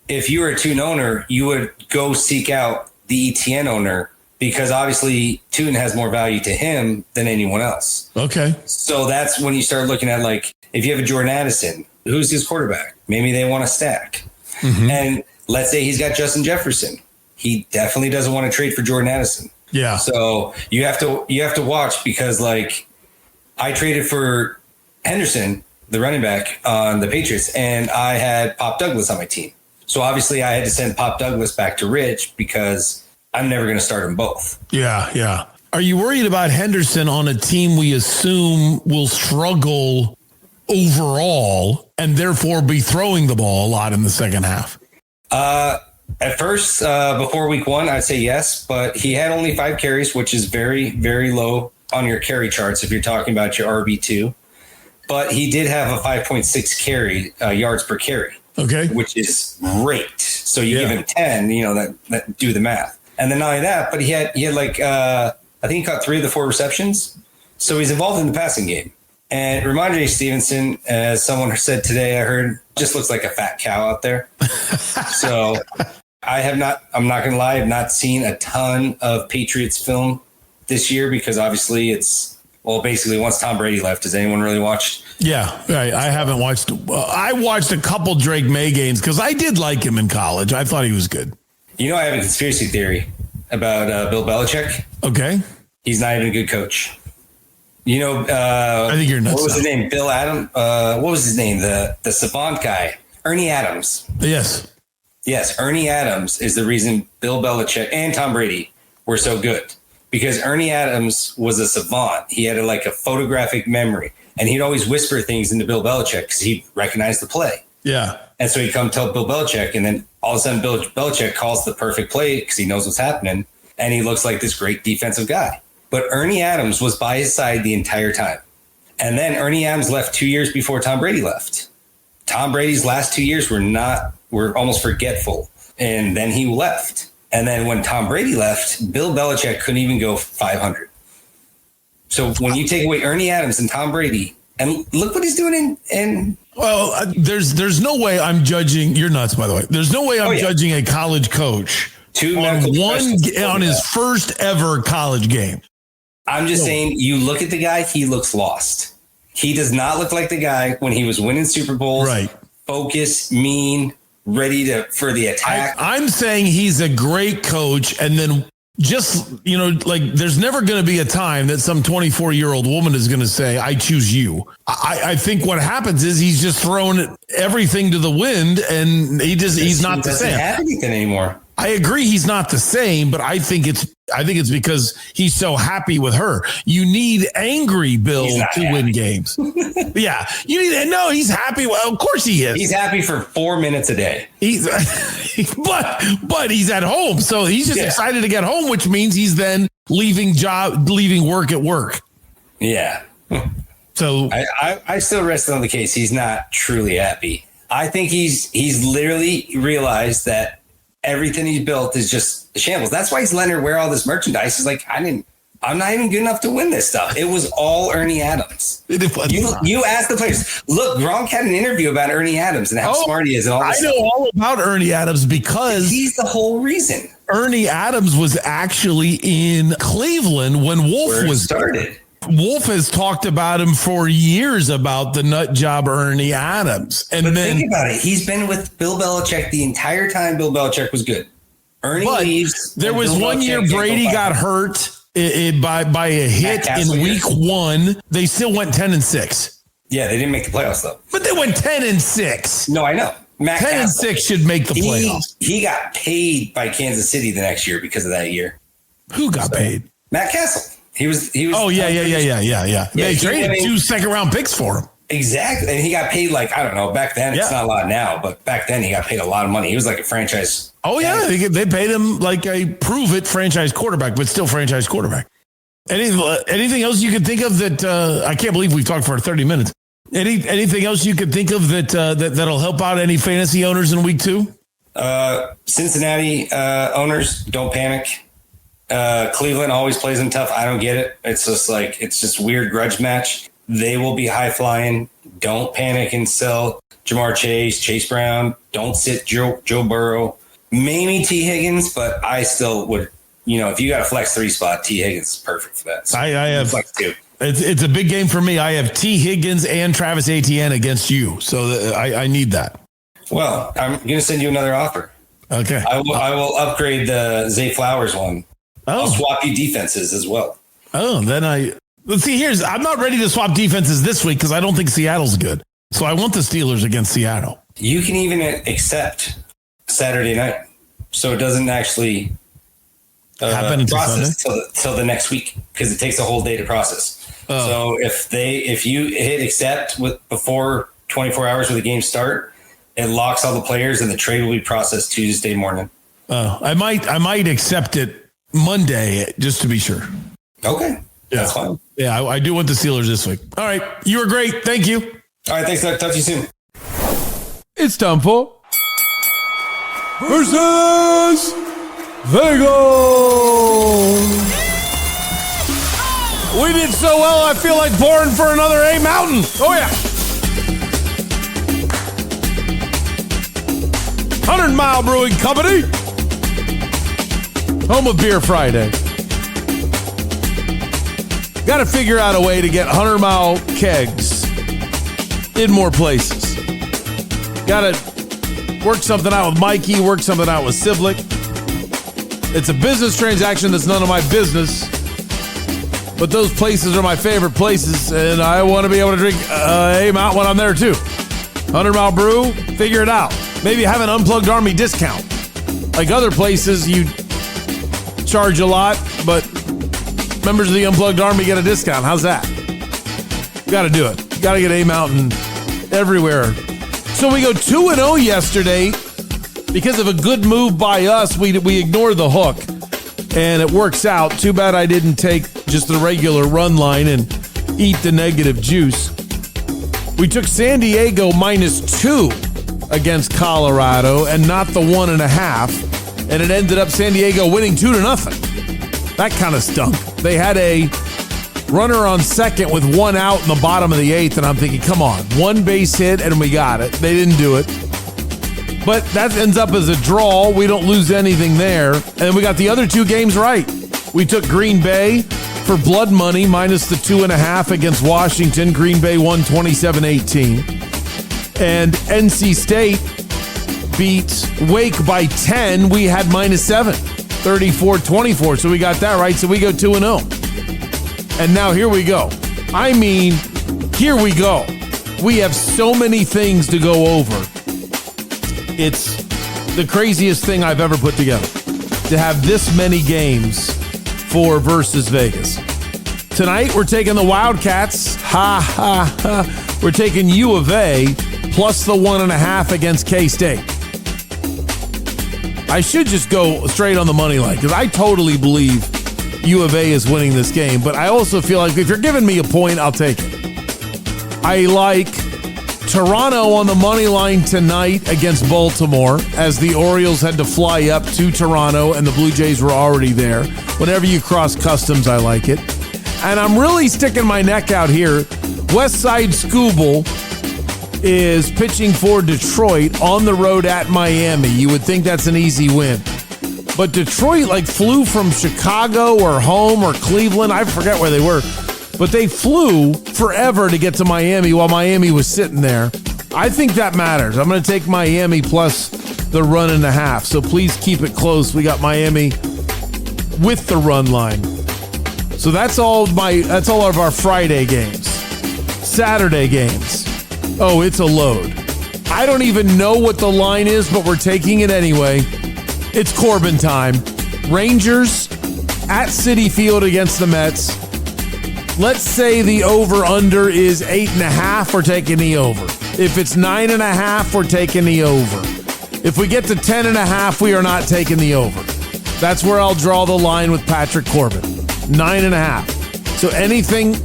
if you were a Tootin owner, you would go seek out the Etienne owner, because obviously Tootin has more value to him than anyone else. Okay. So that's when you start looking at, like, if you have a Jordan Addison, who's his quarterback? Maybe they want to stack. Mm-hmm. And let's say he's got Justin Jefferson. He definitely doesn't want to trade for Jordan Addison. Yeah. So you have to watch, because like I traded for Henderson, the running back on the Patriots, and I had Pop Douglas on my team. So obviously I had to send Pop Douglas back to Rich, because I'm never going to start them both. Yeah. Yeah. Are you worried about Henderson on a team we assume will struggle overall and therefore be throwing the ball a lot in the second half? At first, before week 1, I'd say yes, but he had only 5 carries, which is very, very low on your carry charts if you're talking about your RB2. But he did have a 5.6 carry yards per carry. Okay. Which is great. So you give him 10, that do the math. And then not only that, but he had like, I think he caught 3 of the 4 receptions. So he's involved in the passing game. And Ramondre Stevenson, as someone said today, I heard, just looks like a fat cow out there. So I'm not going to lie, I've not seen a ton of Patriots film this year, because obviously basically once Tom Brady left, has anyone really watched? Yeah, right. I haven't watched. I watched a couple Drake May games, because I did like him in college. I thought he was good. You know, I have a conspiracy theory about Bill Belichick. Okay. He's not even a good coach. You know, I think you're nuts. What was his name? Bill Adams. What was his name? The savant guy, Ernie Adams. Yes. Yes, Ernie Adams is the reason Bill Belichick and Tom Brady were so good, because Ernie Adams was a savant. He had a photographic memory, and he'd always whisper things into Bill Belichick because he recognized the play. Yeah. And so he'd come tell Bill Belichick, and then all of a sudden Bill Belichick calls the perfect play because he knows what's happening, and he looks like this great defensive guy. But Ernie Adams was by his side the entire time. And then Ernie Adams left 2 years before Tom Brady left. Tom Brady's last 2 years were almost forgetful. And then he left. And then when Tom Brady left, Bill Belichick couldn't even go 500. So when you take away Ernie Adams and Tom Brady, and look what he's doing in well, there's no way I'm judging. You're nuts, by the way. There's no way I'm judging a college coach on his first ever college game. I'm just saying, you look at the guy, he looks lost. He does not look like the guy when he was winning Super Bowls. Right. Focused, mean, ready for the attack. I'm saying he's a great coach, and then just, there's never going to be a time that some 24-year-old woman is going to say, I choose you. I think what happens is he's just throwing everything to the wind, and he's not the same. He doesn't have anything anymore. I agree he's not the same, but I think it's because he's so happy with her. You need angry Bill to win games. Yeah. He's happy. Well, of course he is. He's happy for 4 minutes a day. But he's at home. So he's just excited to get home, which means he's then leaving work at work. Yeah. So I still rest on the case. He's not truly happy. I think he's literally realized that everything he's built is just a shambles. That's why he's letting her wear all this merchandise. He's like, I'm not even good enough to win this stuff. It was all Ernie Adams. You asked the players. Look, Gronk had an interview about Ernie Adams and how smart he is. And all this I know all about Ernie Adams because he's the whole reason. Ernie Adams was actually in Cleveland when Wolf was started. Wolf has talked about him for years about the nut job Ernie Adams. But think about it. He's been with Bill Belichick the entire time Bill Belichick was good. Ernie leaves. There was one year Brady got hurt by a hit in week 1. They still went 10-6. Yeah, they didn't make the playoffs though. But they went 10-6. No, I know. 10-6 should make the playoffs. He got paid by Kansas City the next year because of that year. Who got paid? Matt Castle. He was. Oh yeah. They traded 2 second-round picks for him. Exactly, and he got paid back then it's not a lot now, but back then he got paid a lot of money. He was like a franchise. Oh yeah, they paid him like a prove-it franchise quarterback, but still franchise quarterback. Anything else you could think of that? I can't believe we've talked for 30 minutes. Anything else you could think of that'll help out any fantasy owners in week 2? Cincinnati owners, don't panic. Cleveland always plays them tough. I don't get it. It's just weird grudge match. They will be high flying. Don't panic and sell Jamar Chase Brown. Don't sit Joe Burrow. Maybe T. Higgins, but I still would. If you got a flex 3 spot, T. Higgins is perfect for that. So I have flex 2. It's a big game for me. I have T. Higgins and Travis Etienne against you, so I need that. Well, I'm going to send you another offer. Okay. I will upgrade the Zay Flowers one. I'll swap you defenses as well. Oh, then let's see. I'm not ready to swap defenses this week because I don't think Seattle's good. So I want the Steelers against Seattle. You can even accept Saturday night, so it doesn't actually happen process till the next week because it takes a whole day to process. So if you hit accept before 24 hours of the game start, it locks all the players and the trade will be processed Tuesday morning. I might accept it Monday just to be sure. Okay. That's fine. Yeah, I do want the Steelers this week. All right. You were great. Thank you. All right. Thanks, Doug. Talk to you soon. It's time for versus Vegas. We did so well, I feel like pouring for another A Mountain. Oh, yeah. 100 Mile Brewing Company. Home of Beer Friday. Got to figure out a way to get 100 Mile kegs in more places. Got to work something out with Mikey, work something out with Siblik. It's a business transaction that's none of my business. But those places are my favorite places, and I want to be able to drink AIM out when I'm there too. 100 Mile Brew, figure it out. Maybe have an Unplugged Army discount. Like other places, you charge a lot, but members of the Unplugged Army get a discount. How's that? You got to do it. You got to get AIM out and everywhere. So we go 2-0 yesterday because of a good move by us. We ignored the hook, and it works out. Too bad I didn't take just the regular run line and eat the negative juice. We took San Diego -2 against Colorado and not the 1.5, and it ended up San Diego winning 2-0. That kind of stunk. They had a runner on second with one out in the bottom of the 8th, and I'm thinking, come on, one base hit and we got it. They didn't do it. But that ends up as a draw. We don't lose anything there. And we got the other two games right. We took Green Bay for blood money minus the 2.5 against Washington. Green Bay won 27-18. And NC State beat Wake by 10. We had -7, 34-24. So we got that right. So we go 2-0. And now here we go. I mean, here we go. We have so many things to go over. It's the craziest thing I've ever put together to have this many games for versus Vegas. Tonight, we're taking the Wildcats. We're taking UofA plus the 1.5 against K-State. I should just go straight on the money line because I totally believe UofA is winning this game, but I also feel like if you're giving me a point, I'll take it. I like Toronto on the money line tonight against Baltimore as the Orioles had to fly up to Toronto and the Blue Jays were already there. Whenever you cross customs, I like it. And I'm really sticking my neck out here. West Side Scooble is pitching for Detroit on the road at Miami. You would think that's an easy win. But Detroit flew from Chicago or home or Cleveland. I forget where they were. But they flew forever to get to Miami while Miami was sitting there. I think that matters. I'm going to take Miami plus the 1.5. So please keep it close. We got Miami with the run line. So that's all of our Friday games. Saturday games. Oh, it's a load. I don't even know what the line is, but we're taking it anyway. It's Corbin time. Rangers at Citi Field against the Mets. Let's say the over-under is 8.5, we're taking the over. If it's 9.5, we're taking the over. If we get to 10.5, we are not taking the over. That's where I'll draw the line with Patrick Corbin. 9.5. So anything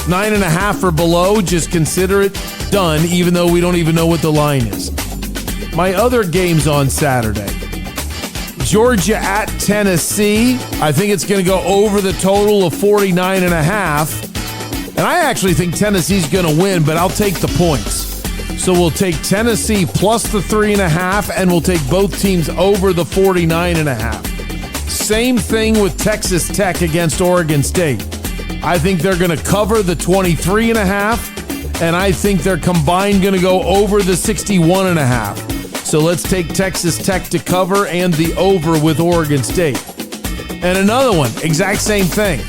9.5 or below, just consider it done, even though we don't even know what the line is. My other games on Saturday. Georgia at Tennessee. I think it's going to go over the total of 49.5. And I actually think Tennessee's going to win, but I'll take the points. So we'll take Tennessee plus the 3.5, and we'll take both teams over the 49.5. Same thing with Texas Tech against Oregon State. I think they're going to cover the 23.5, and I think they're combined going to go over the 61.5. So let's take Texas Tech to cover and the over with Oregon State. And another one, exact same thing.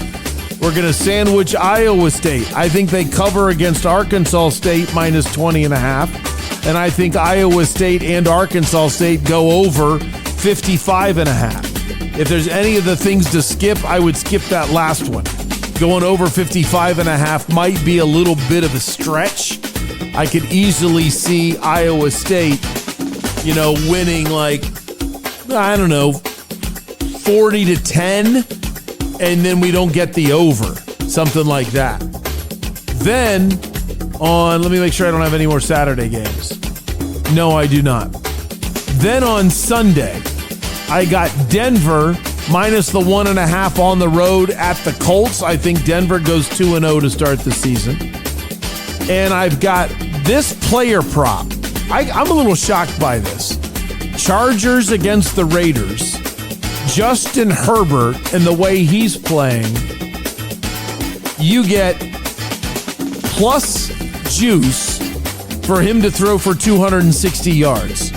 We're going to sandwich Iowa State. I think they cover against Arkansas State minus 20.5. And I think Iowa State and Arkansas State go over 55.5. If there's any of the things to skip, I would skip that last one. Going over 55.5 might be a little bit of a stretch. I could easily see Iowa State winning 40-10, and then we don't get the over, something like that. Then let me make sure I don't have any more Saturday games. No, I do not. Then on Sunday, I got Denver minus the 1.5 on the road at the Colts. I think Denver goes 2-0 to start the season. And I've got this player prop. I'm a little shocked by this. Chargers against the Raiders. Justin Herbert and the way he's playing, you get plus juice for him to throw for 260 yards.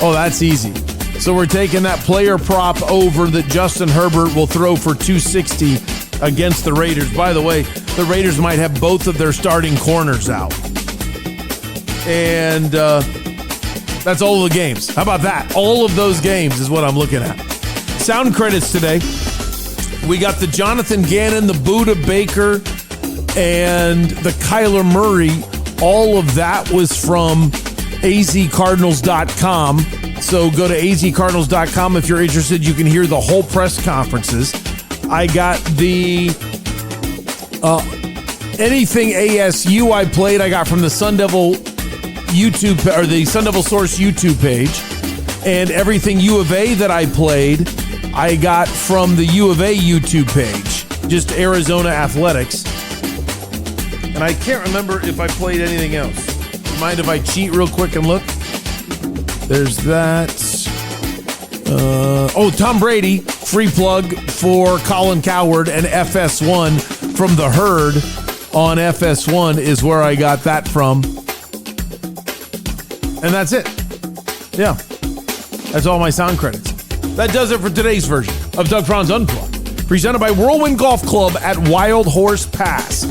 Oh, that's easy. So we're taking that player prop over that Justin Herbert will throw for 260 against the Raiders. By the way, the Raiders might have both of their starting corners out. And that's all the games. How about that? All of those games is what I'm looking at. Sound credits today. We got the Jonathan Gannon, the Buda Baker, and the Kyler Murray. All of that was from azcardinals.com. So go to azcardinals.com if you're interested. You can hear the whole press conferences. I got the anything ASU I played. I got from the Sun Devil YouTube or the Sun Devil Source YouTube page, and everything UofA that I played, I got from the UofA YouTube page. Just Arizona Athletics, and I can't remember if I played anything else. Mind if I cheat real quick and look? There's that. Tom Brady, free plug for Colin Cowherd and FS1 from the Herd on FS1 is where I got that from. And that's it. Yeah. That's all my sound credits. That does it for today's version of Doug Franz Unplugged, presented by Whirlwind Golf Club at Wild Horse Pass.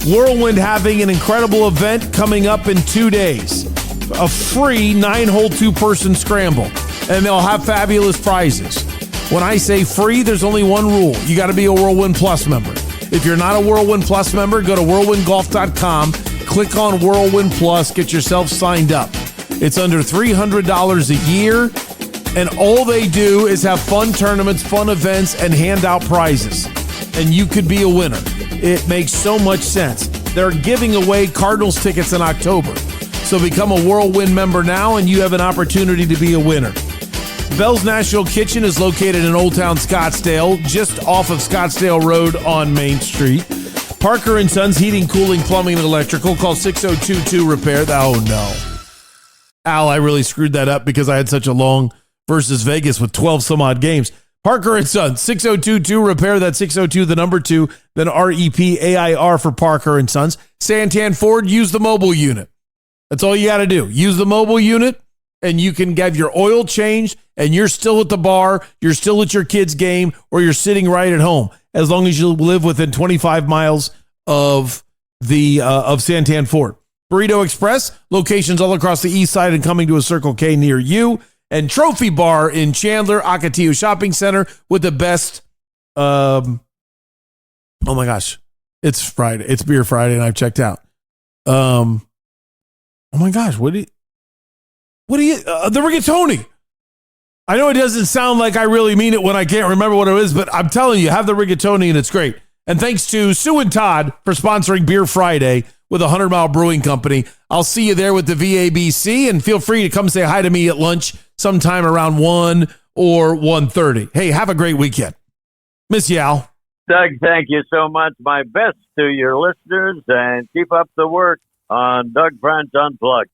Whirlwind having an incredible event coming up in 2 days. A free 9-hole 2-person scramble. And they'll have fabulous prizes. When I say free, there's only one rule. You got to be a Whirlwind Plus member. If you're not a Whirlwind Plus member, go to whirlwindgolf.com, click on Whirlwind Plus, get yourself signed up. It's under $300 a year, and all they do is have fun tournaments, fun events, and hand out prizes. And you could be a winner. It makes so much sense. They're giving away Cardinals tickets in October. So become a Whirlwind member now, and you have an opportunity to be a winner. Bell's National Kitchen is located in Old Town Scottsdale, just off of Scottsdale Road on Main Street. Parker & Sons Heating, Cooling, Plumbing, and Electrical. Call 6022-REPAIR. Oh, no. Al, I really screwed that up because I had such a long versus Vegas with 12 some odd games. Parker & Sons, 6022-REPAIR. That's 602, the number 2, then REPAIR for Parker & Sons. Santan Ford, use the mobile unit. That's all you got to do. Use the mobile unit, and you can get your oil changed, and you're still at the bar, you're still at your kid's game, or you're sitting right at home, as long as you live within 25 miles of the of Santan Ford. Burrito Express, locations all across the east side and coming to a Circle K near you. And Trophy Bar in Chandler, Ocotillo Shopping Center with the best, oh my gosh, it's Friday. It's Beer Friday, and I've checked out. Oh my gosh, the rigatoni. I know it doesn't sound like I really mean it when I can't remember what it is, but I'm telling you, have the rigatoni and it's great. And thanks to Sue and Todd for sponsoring Beer Friday with 100 Mile Brewing Company. I'll see you there with the VABC, and feel free to come say hi to me at lunch sometime around 1 or 1:30. Hey, have a great weekend. Miss you, Al. Doug, thank you so much. My best to your listeners, and keep up the work on Doug Franz Unplugged.